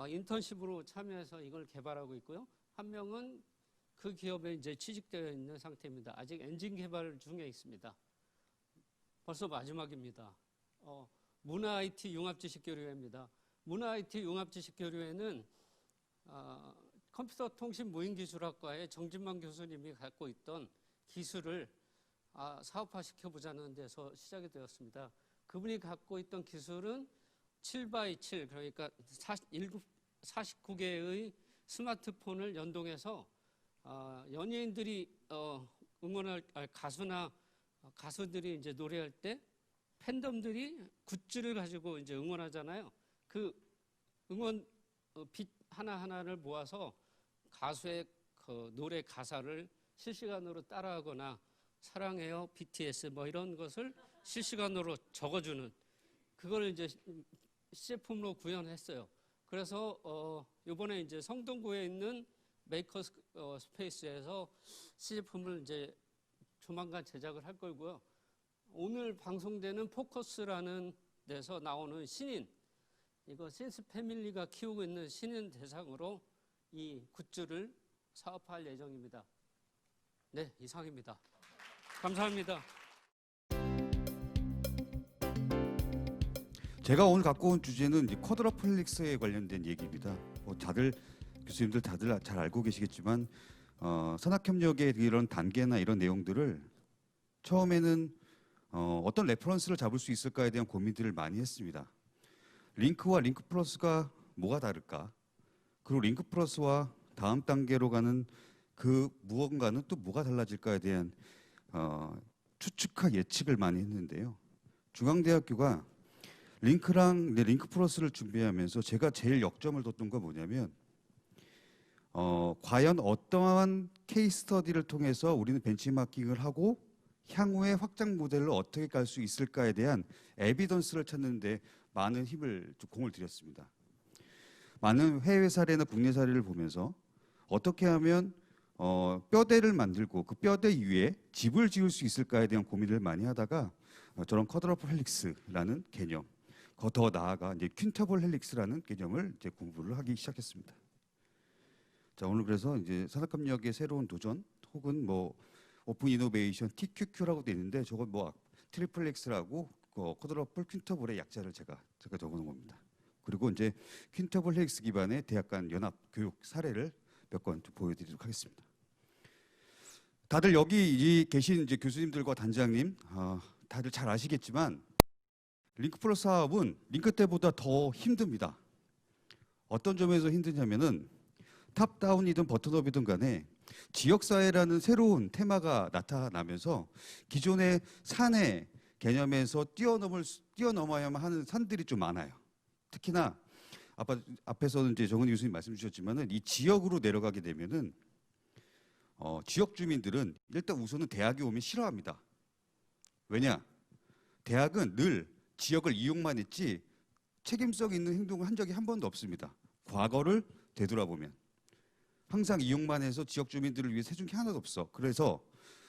인턴십으로 참여해서 이걸 개발하고 있고요. 한 명은 그 기업에 이제 취직되어 있는 상태입니다. 아직 엔진 개발 중에 있습니다. 벌써 마지막입니다. 문화 IT 융합지식교류회입니다. 문화 IT 융합지식교류회는 컴퓨터 통신 무인기술학과의 정진만 교수님이 갖고 있던 기술을 사업화시켜보자는 데서 시작이 되었습니다. 그분이 갖고 있던 기술은 7x7, 그러니까 49개의 스마트폰을 연동해서 연예인들이 응원할 가수들이 이제 노래할 때 팬덤들이 굿즈를 가지고 이제 응원하잖아요. 그 응원 빛 하나하나를 모아서 가수의 그 노래 가사를 실시간으로 따라하거나 사랑해요 BTS 뭐 이런 것을 실시간으로 적어주는 그걸 이제 시제품으로 구현했어요. 그래서 이번에 이제 성동구에 있는 메이커 스페이스에서 시제품을 이제 조만간 제작을 할 거고요. 오늘 방송되는 포커스라는 데서 나오는 신인, 이거 신스 패밀리가 키우고 있는 신인 대상으로 이 굿즈를 사업할 예정입니다. 네, 이상입니다. 감사합니다. 제가 오늘 갖고 온 주제는 이제 쿼드러플릭스에 관련된 얘기입니다. 다들 교수님들 다들 잘 알고 계시겠지만 산학협력의 이런 단계나 이런 내용들을 처음에는 어떤 레퍼런스를 잡을 수 있을까에 대한 고민들을 많이 했습니다. 링크와 링크 플러스가 뭐가 다를까? 그리고 링크 플러스와 다음 단계로 가는 그 무언가는 또 뭐가 달라질까에 대한 추측과 예측을 많이 했는데요. 중앙대학교가 링크랑 링크 플러스를 준비하면서 제가 제일 역점을 뒀던 건 뭐냐면 과연 어떠한 케이스 스터디를 통해서 우리는 벤치마킹을 하고 향후의 확장 모델로 어떻게 갈 수 있을까에 대한 에비던스를 찾는 데 많은 힘을 공을 들였습니다. 많은 해외 사례나 국내 사례를 보면서 어떻게 하면 뼈대를 만들고 그 뼈대 위에 집을 지을 수 있을까에 대한 고민을 많이 하다가 저런 쿼드러플 헬릭스라는 개념, 더 나아가 이제 퀸터블 헬릭스라는 개념을 이제 공부를 하기 시작했습니다. 자, 오늘 그래서 이제 산학협력의 새로운 도전 혹은 뭐 오픈 이노베이션 TQQ라고 돼 있는데 저건 뭐 트리플 X라고 쿼드러플 퀸터블의 약자를 제가 적어놓은 겁니다. 그리고 이제 퀸터블 헬릭스 기반의 대학 간 연합 교육 사례를 몇 건 보여드리도록 하겠습니다. 다들 여기 계신 이제 교수님들과 단장님 다들 잘 아시겠지만 링크 플러스 사업은 링크 때보다 더 힘듭니다. 어떤 점에서 힘드냐면은 탑다운이든 버튼업이든 간에 지역사회라는 새로운 테마가 나타나면서 기존의 산의 개념에서 뛰어넘어야만 하는 산들이 좀 많아요. 특히나 앞에서는 이제 정은희 교수님 말씀 주셨지만은 이 지역으로 내려가게 되면은 지역 주민들은 일단 우선은 대학에 오면 싫어합니다. 왜냐? 대학은 늘 지역을 이용만 했지 책임성 있는 행동을 한 적이 한 번도 없습니다. 과거를 되돌아보면 항상 이용만 해서 지역 주민들을 위해 해준 게 하나도 없어. 그래서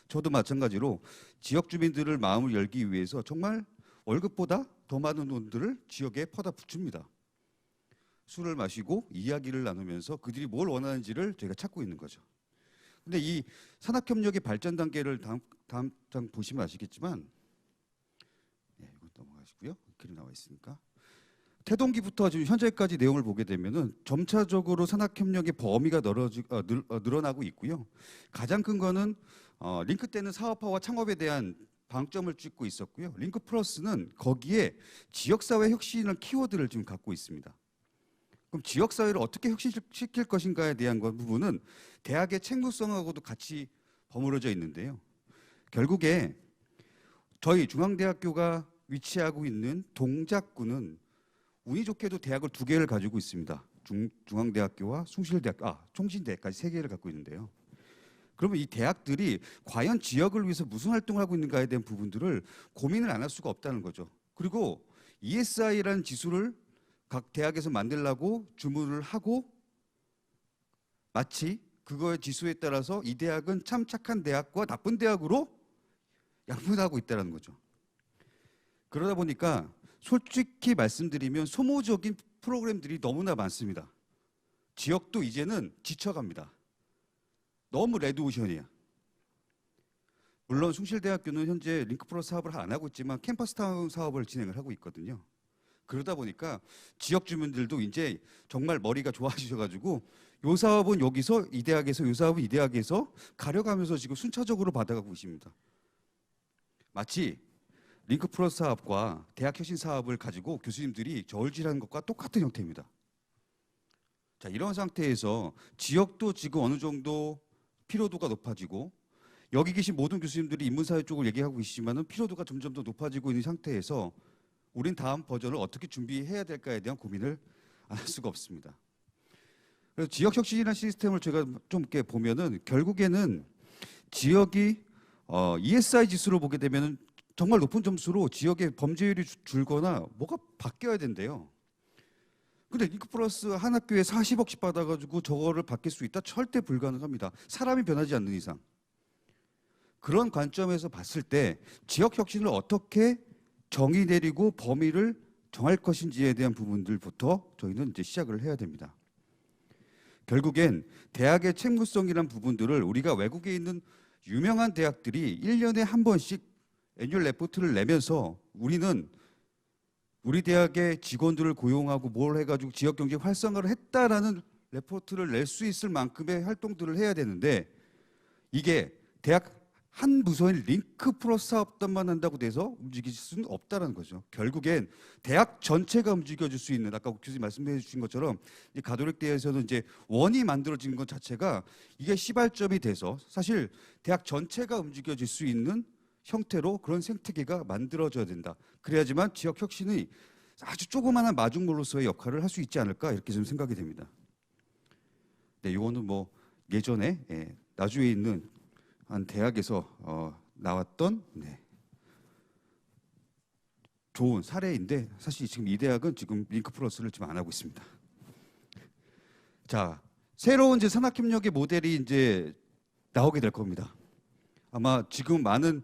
저도 마찬가지로 지역 주민들을 마음을 열기 위해서 정말 월급보다 더 많은 돈들을 지역에 퍼다 붙입니다. 술을 마시고 이야기를 나누면서 그들이 뭘 원하는지를 저희가 찾고 있는 거죠. 근데 이 산학협력의 발전 단계를 다음 장 보시면 아시겠지만 이거 넘어가시고요. 그림 나와 있으니까. 태동기부터 지금 현재까지 내용을 보게 되면은 점차적으로 산학협력의 범위가 늘어나고 있고요. 가장 큰 거는 링크 때는 사업화와 창업에 대한 방점을 찍고 있었고요. 링크 플러스는 거기에 지역사회 혁신을 키워드를 지금 갖고 있습니다. 그럼 지역사회를 어떻게 혁신시킬 것인가에 대한 부분은 대학의 책무성하고도 같이 버무려져 있는데요. 결국에 저희 중앙대학교가 위치하고 있는 동작구는 운이 좋게도 대학을 2개를 가지고 있습니다. 중앙대학교와 총신대까지 3개를 갖고 있는데요. 그러면 이 대학들이 과연 지역을 위해서 무슨 활동을 하고 있는가에 대한 부분들을 고민을 안 할 수가 없다는 거죠. 그리고 ESI라는 지수를 각 대학에서 만들라고 주문을 하고 마치 그거의 지수에 따라서 이 대학은 참 착한 대학과 나쁜 대학으로 양분하고 있다는 거죠. 그러다 보니까 솔직히 말씀드리면 소모적인 프로그램들이 너무나 많습니다. 지역도 이제는 지쳐갑니다. 너무 레드오션이야. 물론 숭실대학교는 현재 링크플러스 사업을 안 하고 있지만 캠퍼스타운 사업을 진행을 하고 있거든요. 그러다 보니까 지역 주민들도 이제 정말 머리가 좋아지셔가지고 요 사업은 여기서 이 대학에서, 요 사업은 이 대학에서 가려가면서 지금 순차적으로 받아가고 있습니다. 마치 링크플러스 사업과 대학혁신 사업을 가지고 교수님들이 저울질하는 것과 똑같은 형태입니다. 자, 이런 상태에서 지역도 지금 어느 정도 피로도가 높아지고 여기 계신 모든 교수님들이 인문사회 쪽을 얘기하고 계시지만은 피로도가 점점 더 높아지고 있는 상태에서 우린 다음 버전을 어떻게 준비해야 될까에 대한 고민을 안 할 수가 없습니다. 그래서 지역혁신이라는 시스템을 제가 좀 이렇게 보면은 결국에는 지역이 ESI 지수로 보게 되면은 정말 높은 점수로 지역의 범죄율이 줄거나 뭐가 바뀌어야 된대요. 근데 링크플러스 한 학교에 40억씩 받아가지고 저거를 바뀔 수 있다? 절대 불가능합니다. 사람이 변하지 않는 이상. 그런 관점에서 봤을 때 지역 혁신을 어떻게 정의 내리고 범위를 정할 것인지에 대한 부분들부터 저희는 이제 시작을 해야 됩니다. 결국엔 대학의 책무성이란 부분들을 우리가 외국에 있는 유명한 대학들이 1년에 한 번씩 애뉴얼 레포트를 내면서 우리는 우리 대학의 직원들을 고용하고 뭘 해가지고 지역 경제 활성화를 했다라는 레포트를 낼 수 있을 만큼의 활동들을 해야 되는데 이게 대학 한 부서인 링크플러스 사업단만 한다고 돼서 움직일 수는 없다는 거죠. 결국엔 대학 전체가 움직여줄 수 있는 아까 교수님 말씀해 주신 것처럼 이 가톨릭대에서는 이제 원이 만들어지는 것 자체가 이게 시발점이 돼서 사실 대학 전체가 움직여질 수 있는 형태로 그런 생태계가 만들어져야 된다. 그래야지만 지역 혁신이 아주 조그마한 마중물로서의 역할을 할 수 있지 않을까 이렇게 좀 생각이 됩니다. 네, 이거는 뭐 예전에 나주에 있는 한 대학에서 나왔던 좋은 사례인데 사실 지금 이 대학은 지금 링크플러스를 지금 안 하고 있습니다. 자, 새로운 이제 산학협력의 모델이 이제 나오게 될 겁니다. 아마 지금 많은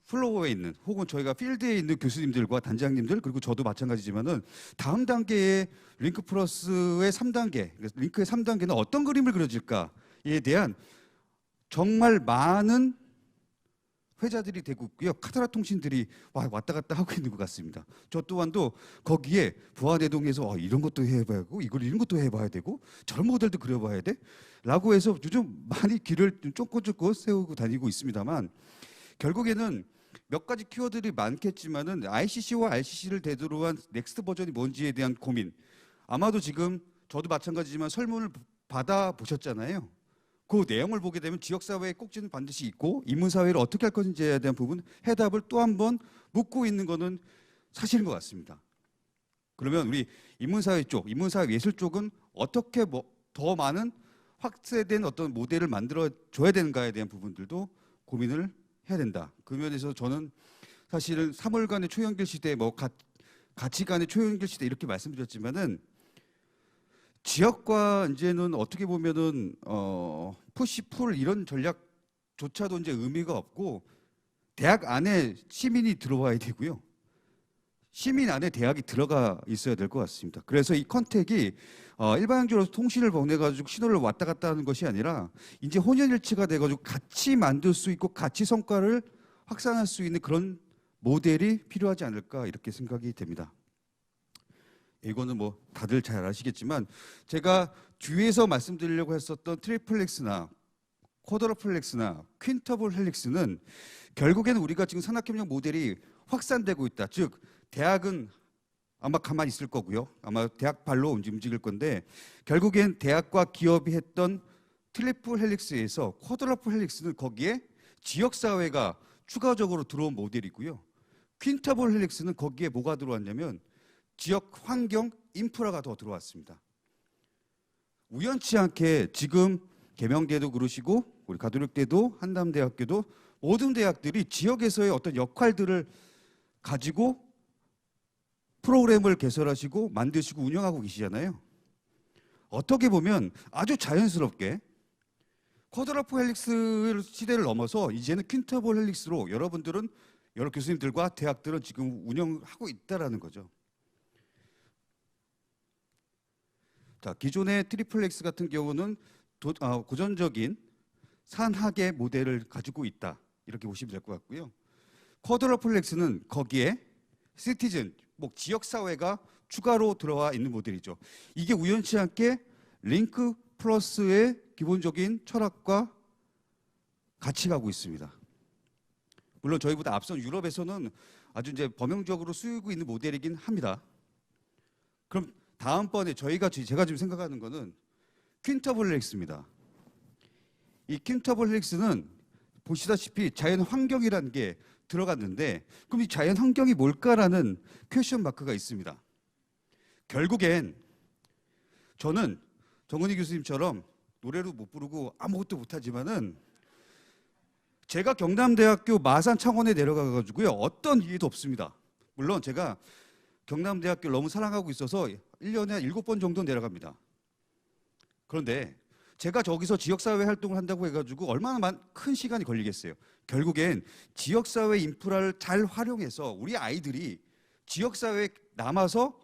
플로어에 있는 혹은 저희가 필드에 있는 교수님들과 단장님들 그리고 저도 마찬가지지만은 다음 단계의 링크플러스의 3단계, 링크의 3단계는 어떤 그림을 그려질까에 대한 정말 많은 회자들이 되고 있고요. 카타라 통신들이 왔다 갔다 하고 있는 것 같습니다. 저 또한도 거기에 부안해동에서 이런 것도 해봐야 되고 이런 것도 해봐야 되고 저런 모델도 그려봐야 돼? 라고 해서 요즘 많이 길을 쫓고 세우고 다니고 있습니다만 결국에는 몇 가지 키워드들이 많겠지만은 ICC와 RCC를 대두로 한 넥스트 버전이 뭔지에 대한 고민 아마도 지금 저도 마찬가지지만 설문을 받아보셨잖아요. 그 내용을 보게 되면 지역사회의 꼭지는 반드시 있고 인문사회를 어떻게 할 것인지에 대한 부분 해답을 또 한 번 묻고 있는 것은 사실인 것 같습니다. 그러면 우리 인문사회 쪽, 인문사회 예술 쪽은 어떻게 더 많은 확대된 어떤 모델을 만들어 줘야 되는가에 대한 부분들도 고민을 해야 된다. 그 면에서 저는 사실은 3월간의 초연결 시대, 가치간의 초연결 시대 이렇게 말씀드렸지만은 지역과 이제는 어떻게 보면은 푸시풀 이런 전략조차도 이제 의미가 없고 대학 안에 시민이 들어와야 되고요. 시민 안에 대학이 들어가 있어야 될 것 같습니다. 그래서 이 컨택이 일반적으로 통신을 보내가지고 신호를 왔다 갔다 하는 것이 아니라 이제 혼연일치가 돼가지고 같이 만들 수 있고 같이 성과를 확산할 수 있는 그런 모델이 필요하지 않을까 이렇게 생각이 됩니다. 이거는 뭐 다들 잘 아시겠지만 제가 뒤에서 말씀드리려고 했었던 트리플렉스나 쿼드러플렉스나 퀸터블 헬릭스는 결국에는 우리가 지금 산학협력 모델이 확산되고 있다. 즉 대학은 아마 가만히 있을 거고요. 아마 대학 발로 움직일 건데 결국엔 대학과 기업이 했던 트리플 헬릭스에서 쿼드러플 헬릭스는 거기에 지역사회가 추가적으로 들어온 모델이고요. 퀸터블 헬릭스는 거기에 뭐가 들어왔냐면 지역 환경 인프라가 더 들어왔습니다. 우연치 않게 지금 계명대도 그러시고 우리 가톨릭대도 한남대학교도 모든 대학들이 지역에서의 어떤 역할들을 가지고 프로그램을 개설하시고 만드시고 운영하고 계시잖아요. 어떻게 보면 아주 자연스럽게 쿼드러플 헬릭스 시대를 넘어서 이제는 퀸터블 헬릭스로 여러분들은 여러 교수님들과 대학들은 지금 운영하고 있다라는 거죠. 자, 기존의 트리플 X 같은 경우는 고전적인 산학의 모델을 가지고 있다, 이렇게 보시면 될 것 같고요. 쿼드러플 X는 거기에 시티즌, 뭐 지역 사회가 추가로 들어와 있는 모델이죠. 이게 우연치 않게 링크 플러스의 기본적인 철학과 같이 가고 있습니다. 물론 저희보다 앞선 유럽에서는 아주 이제 범용적으로 쓰이고 있는 모델이긴 합니다. 그럼 다음번에 제가 지금 생각하는 거는 퀸터블 헬릭스입니다. 이 퀸터블 헬릭스는 보시다시피 자연 환경이라는 게 들어갔는데, 그럼 이 자연 환경이 뭘까라는 퀘스천 마크가 있습니다. 결국엔 저는 정은희 교수님처럼 노래도 못 부르고 아무것도 못하지만은 제가 경남대학교 마산 창원에 내려가 가지고요, 어떤 이해도 없습니다. 물론 제가 경남대학교를 너무 사랑하고 있어서 1년에 한 7번 정도 내려갑니다. 그런데 제가 저기서 지역사회 활동을 한다고 해가지고 얼마나 큰 시간이 걸리겠어요. 결국엔 지역사회 인프라를 잘 활용해서 우리 아이들이 지역사회에 남아서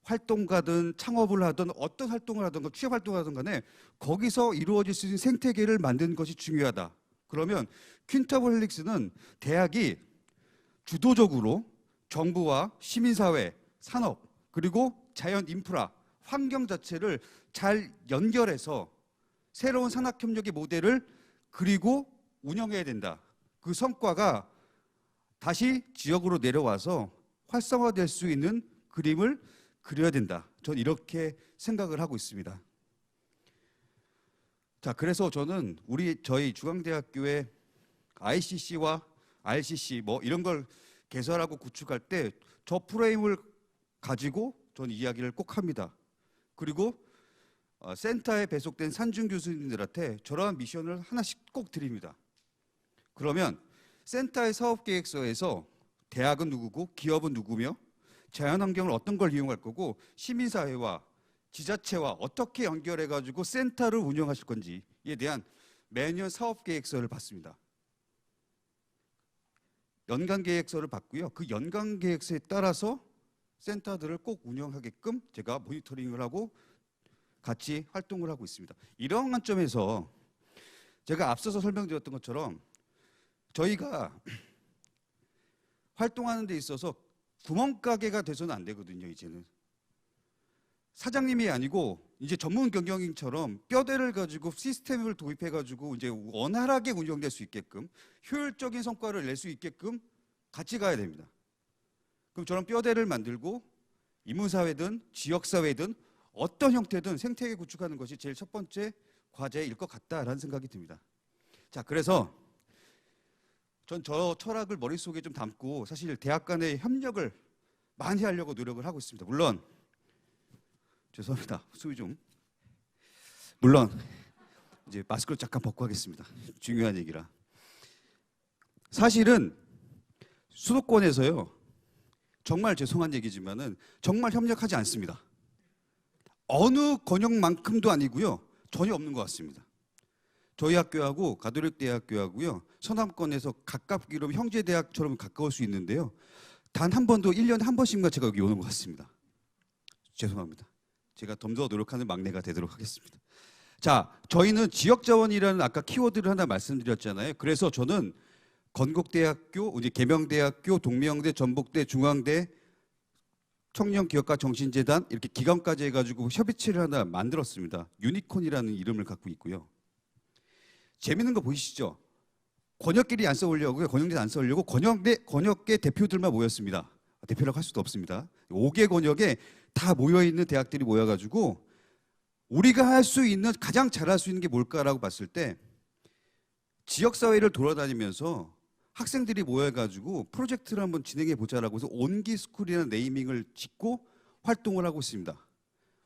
활동가든 창업을 하든 어떤 활동을 하든 취업 활동을 하든 간에 거기서 이루어질 수 있는 생태계를 만드는 것이 중요하다. 그러면 퀸터블 헬릭스는 대학이 주도적으로 정부와 시민사회, 산업, 그리고 자연 인프라, 환경 자체를 잘 연결해서 새로운 산학협력의 모델을 그리고 운영해야 된다. 그 성과가 다시 지역으로 내려와서 활성화될 수 있는 그림을 그려야 된다. 전 이렇게 생각을 하고 있습니다. 자, 그래서 저는 저희 중앙대학교의 ICC와 RCC 뭐 이런 걸 개설하고 구축할 때 저 프레임을 가지고 전 이야기를 꼭 합니다. 그리고 센터에 배속된 산중 교수님들한테 저러한 미션을 하나씩 꼭 드립니다. 그러면 센터의 사업계획서에서 대학은 누구고 기업은 누구며 자연환경을 어떤 걸 이용할 거고 시민사회와 지자체와 어떻게 연결해가지고 센터를 운영하실 건지에 대한 매년 사업계획서를 받습니다. 연간계획서를 받고요. 그 연간계획서에 따라서 센터들을 꼭 운영하게끔 제가 모니터링을 하고 같이 활동을 하고 있습니다. 이런 관점에서 제가 앞서서 설명드렸던 것처럼 저희가 활동하는 데 있어서 구멍가게가 돼서는 안 되거든요. 이제는 사장님이 아니고 이제 전문 경영인처럼 뼈대를 가지고 시스템을 도입해 가지고 이제 원활하게 운영될 수 있게끔 효율적인 성과를 낼 수 있게끔 같이 가야 됩니다. 그럼 저런 뼈대를 만들고 인문사회든 지역사회든 어떤 형태든 생태계 구축하는 것이 제일 첫 번째 과제일 것 같다라는 생각이 듭니다. 자, 그래서 전 저 철학을 머릿속에 좀 담고 사실 대학 간의 협력을 많이 하려고 노력을 하고 있습니다. 물론 죄송합니다. 수위 좀. 물론 이제 마스크를 잠깐 벗고 하겠습니다. 중요한 얘기라. 사실은 수도권에서요, 정말 죄송한 얘기지만은 정말 협력하지 않습니다. 어느 권역만큼도 아니고요, 전혀 없는 것 같습니다. 저희 학교하고 가톨릭 대학교하고요, 서남권에서 가깝기로 형제 대학처럼 가까울 수 있는데요, 단 한 번도 1년에 한 번씩만 제가 여기 오는 것 같습니다. 죄송합니다. 제가 더 노력하는 막내가 되도록 하겠습니다. 자, 저희는 지역자원이라는 아까 키워드를 하나 말씀드렸잖아요. 그래서 저는 건국대학교, 이제 계명대학교, 동명대, 전북대, 중앙대, 청년기업가 정신재단 이렇게 기관까지 해가지고 협의체를 하나 만들었습니다. 유니콘이라는 이름을 갖고 있고요. 재밌는 거 보이시죠? 권역끼리 안 써오려고요. 권역대 안 써오려고 권역계 대표들만 모였습니다. 대표라고 할 수도 없습니다. 5개 권역에 다 모여있는 대학들이 모여가지고 우리가 할 수 있는, 가장 잘할 수 있는 게 뭘까라고 봤을 때 지역사회를 돌아다니면서 학생들이 모여가지고 프로젝트를 한번 진행해 보자라고 해서 온기스쿨이라는 네이밍을 짓고 활동을 하고 있습니다.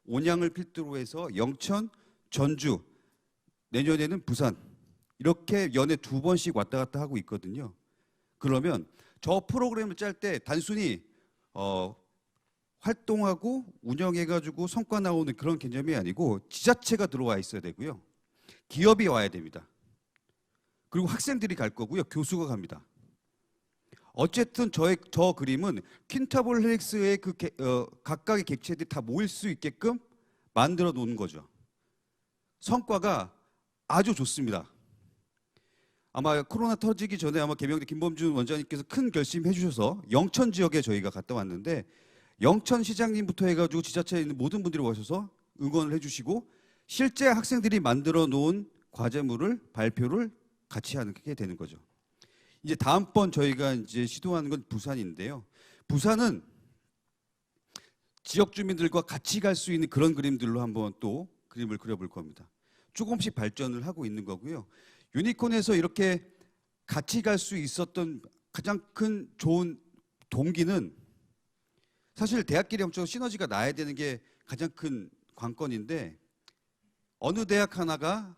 온양을 필두로 해서 영천, 전주, 내년에는 부산 이렇게 연에 2번씩 왔다 갔다 하고 있거든요. 그러면 저 프로그램을 짤 때 단순히 활동하고 운영해가지고 성과 나오는 그런 개념이 아니고 지자체가 들어와 있어야 되고요. 기업이 와야 됩니다. 그리고 학생들이 갈 거고요. 교수가 갑니다. 어쨌든 저 그림은 퀸타볼 헬릭스의 각각의 객체들이 다 모일 수 있게끔 만들어 놓은 거죠. 성과가 아주 좋습니다. 아마 코로나 터지기 전에 아마 개명대 김범준 원장님께서 큰 결심해 주셔서 영천 지역에 저희가 갔다 왔는데 영천 시장님부터 해가지고 지자체에 있는 모든 분들이 오셔서 응원을 해주시고 실제 학생들이 만들어 놓은 과제물을 발표를 같이 하게 되는 거죠. 이제 다음번 저희가 이제 시도하는 건 부산인데요. 부산은 지역 주민들과 같이 갈 수 있는 그런 그림들로 한번 또 그림을 그려볼 겁니다. 조금씩 발전을 하고 있는 거고요. 유니콘에서 이렇게 같이 갈 수 있었던 가장 큰 좋은 동기는 사실 대학끼리 엄청 시너지가 나야 되는 게 가장 큰 관건인데 어느 대학 하나가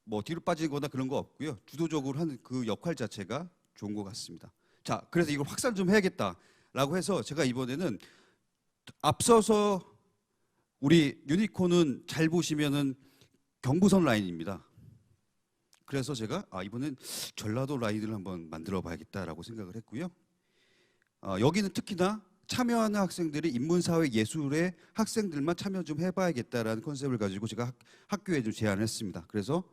뭐 뒤로 빠지거나 그런 거 없고요. 주도적으로 하는 그 역할 자체가 좋은 것 같습니다. 자, 그래서 이걸 확산 좀 해야겠다라고 해서 제가 이번에는 앞서서 우리 유니콘은 잘 보시면은 경부선 라인입니다. 그래서 제가 이번엔 전라도 라인을 한번 만들어 봐야겠다라고 생각을 했고요. 여기는 특히나 참여하는 학생들이 인문사회 예술의 학생들만 참여 좀 해봐야겠다라는 컨셉을 가지고 제가 학교에 좀 제안을 했습니다. 그래서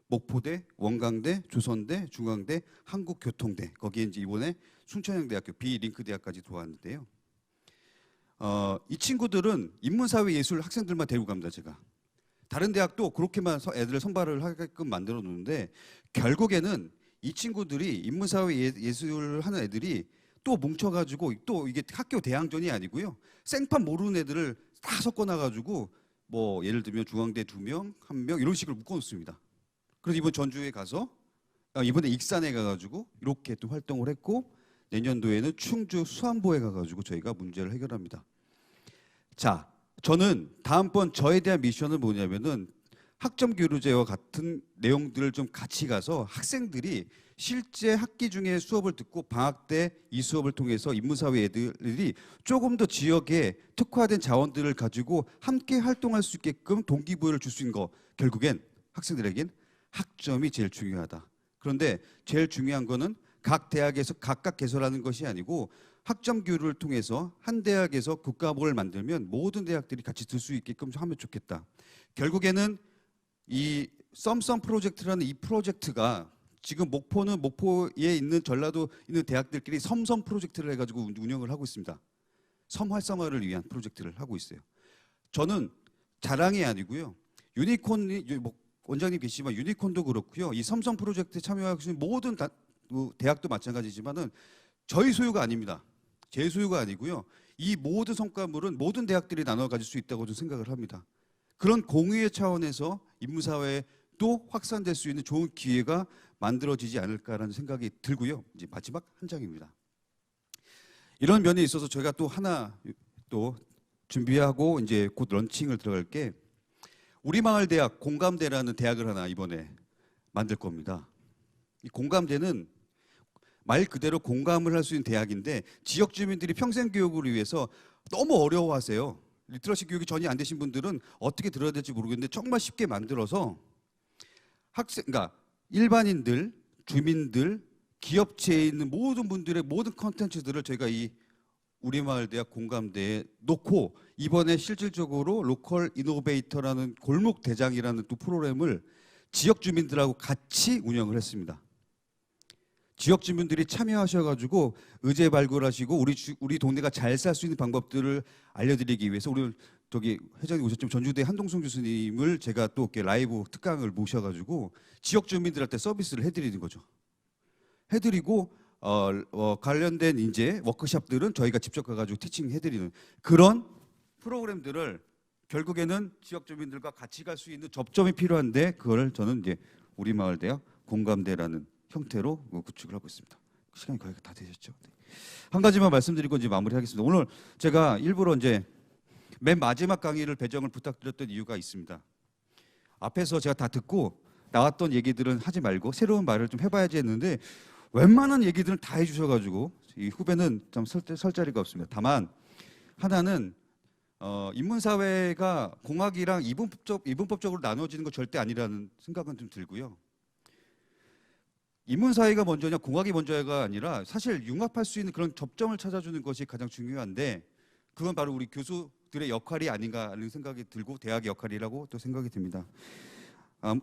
목포대, 원광대, 조선대, 중앙대, 한국교통대 거기에 이제 이번에 순천향대학교 비링크 대학까지 들어왔는데요. 이 친구들은 인문사회 예술 학생들만 데리고 갑니다. 제가 다른 대학도 그렇게만 애들을 선발을 하게끔 만들어 놓는데 결국에는 이 친구들이 인문사회 예술을 하는 애들이 또 뭉쳐가지고 또 이게 학교 대항전이 아니고요. 생판 모르는 애들을 다 섞어놔가지고 뭐 예를 들면 중앙대 2명, 1명 이런 식으로 묶어놓습니다. 그래서 이번 전주에 가서 이번에 익산에 가가지고 이렇게 또 활동을 했고 내년도에는 충주 수안보에 가가지고 저희가 문제를 해결합니다. 자, 저는 다음번 저에 대한 미션은 뭐냐면은 학점 교류제와 같은 내용들을 좀 같이 가서 학생들이 실제 학기 중에 수업을 듣고 방학 때 이 수업을 통해서 인문사회 애들이 조금 더 지역에 특화된 자원들을 가지고 함께 활동할 수 있게끔 동기부여를 줄 수 있는 거 결국엔 학생들에겐 학점이 제일 중요하다. 그런데 제일 중요한 거는 각 대학에서 각각 개설하는 것이 아니고 학점 교류를 통해서 한 대학에서 국가목을 만들면 모든 대학들이 같이 들 수 있게끔 하면 좋겠다. 결국에는 이 썸썸 프로젝트라는 이 프로젝트가 지금 목포는 목포에 있는 전라도 있는 대학들끼리 섬섬 프로젝트를 해가지고 운영을 하고 있습니다. 섬 활성화를 위한 프로젝트를 하고 있어요. 저는 자랑이 아니고요. 유니콘이 원장님 계시지만 유니콘도 그렇고요. 이 섬섬 프로젝트에 참여하시는 모든 대학도 마찬가지지만은 저희 소유가 아닙니다. 제 소유가 아니고요. 이 모든 성과물은 모든 대학들이 나눠 가질 수 있다고 저는 생각을 합니다. 그런 공유의 차원에서 인문사회에 또 확산될 수 있는 좋은 기회가 만들어지지 않을까라는 생각이 들고요. 이제 마지막 한 장입니다. 이런 면에 있어서 저희가 또 하나 또 준비하고 이제 곧 런칭을 들어갈 게 우리마을대학 공감대라는 대학을 하나 이번에 만들 겁니다. 이 공감대는 말 그대로 공감을 할 수 있는 대학인데 지역 주민들이 평생 교육을 위해서 너무 어려워하세요. 리터러시 교육이 전혀 안 되신 분들은 어떻게 들어야 될지 모르겠는데 정말 쉽게 만들어서 그러니까 일반인들, 주민들, 기업체에 있는 모든 분들의 모든 컨텐츠들을 저희가 이 우리마을대학 공감대에 놓고 이번에 실질적으로 로컬 이노베이터라는 골목 대장이라는 또 프로그램을 지역 주민들하고 같이 운영을 했습니다. 지역 주민들이 참여하셔가지고 의제 발굴하시고 우리 동네가 잘 살 수 있는 방법들을 알려드리기 위해서 우리 저기 회장님 오셨지만 전주대 한동숙 교수님을 제가 또 이렇게 라이브 특강을 모셔가지고 지역 주민들한테 서비스를 해드리는 거죠. 해드리고 관련된 이제 워크숍들은 저희가 직접 가가지고 티칭 해드리는 그런 프로그램들을 결국에는 지역 주민들과 같이 갈 수 있는 접점이 필요한데 그걸 저는 이제 우리마을대학 공감대라는 형태로 구축을 하고 있습니다. 시간이 거의 다 되셨죠? 네. 한 가지만 말씀드리고 이제 마무리하겠습니다. 오늘 제가 일부러 이제 맨 마지막 강의를 배정을 부탁드렸던 이유가 있습니다. 앞에서 제가 다 듣고 나왔던 얘기들은 하지 말고 새로운 말을 좀 해봐야지 했는데 웬만한 얘기들은 다 해주셔가지고 이 후배는 좀 설 자리가 없습니다. 다만 하나는 인문사회가 공학이랑 이분법적으로 나눠지는 거 절대 아니라는 생각은 좀 들고요. 인문사회가 먼저냐 공학이 먼저가 아니라 사실 융합할 수 있는 그런 접점을 찾아주는 것이 가장 중요한데 그건 바로 우리 교수들의 역할이 아닌가 하는 생각이 들고 대학의 역할이라고 또 생각이 듭니다.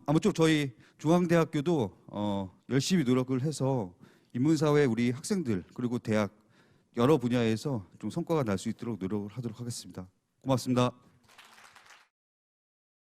아무쪼록 저희 중앙대학교도 열심히 노력을 해서 인문사회 우리 학생들 그리고 대학 여러 분야에서 좀 성과가 날 수 있도록 노력을 하도록 하겠습니다. 고맙습니다.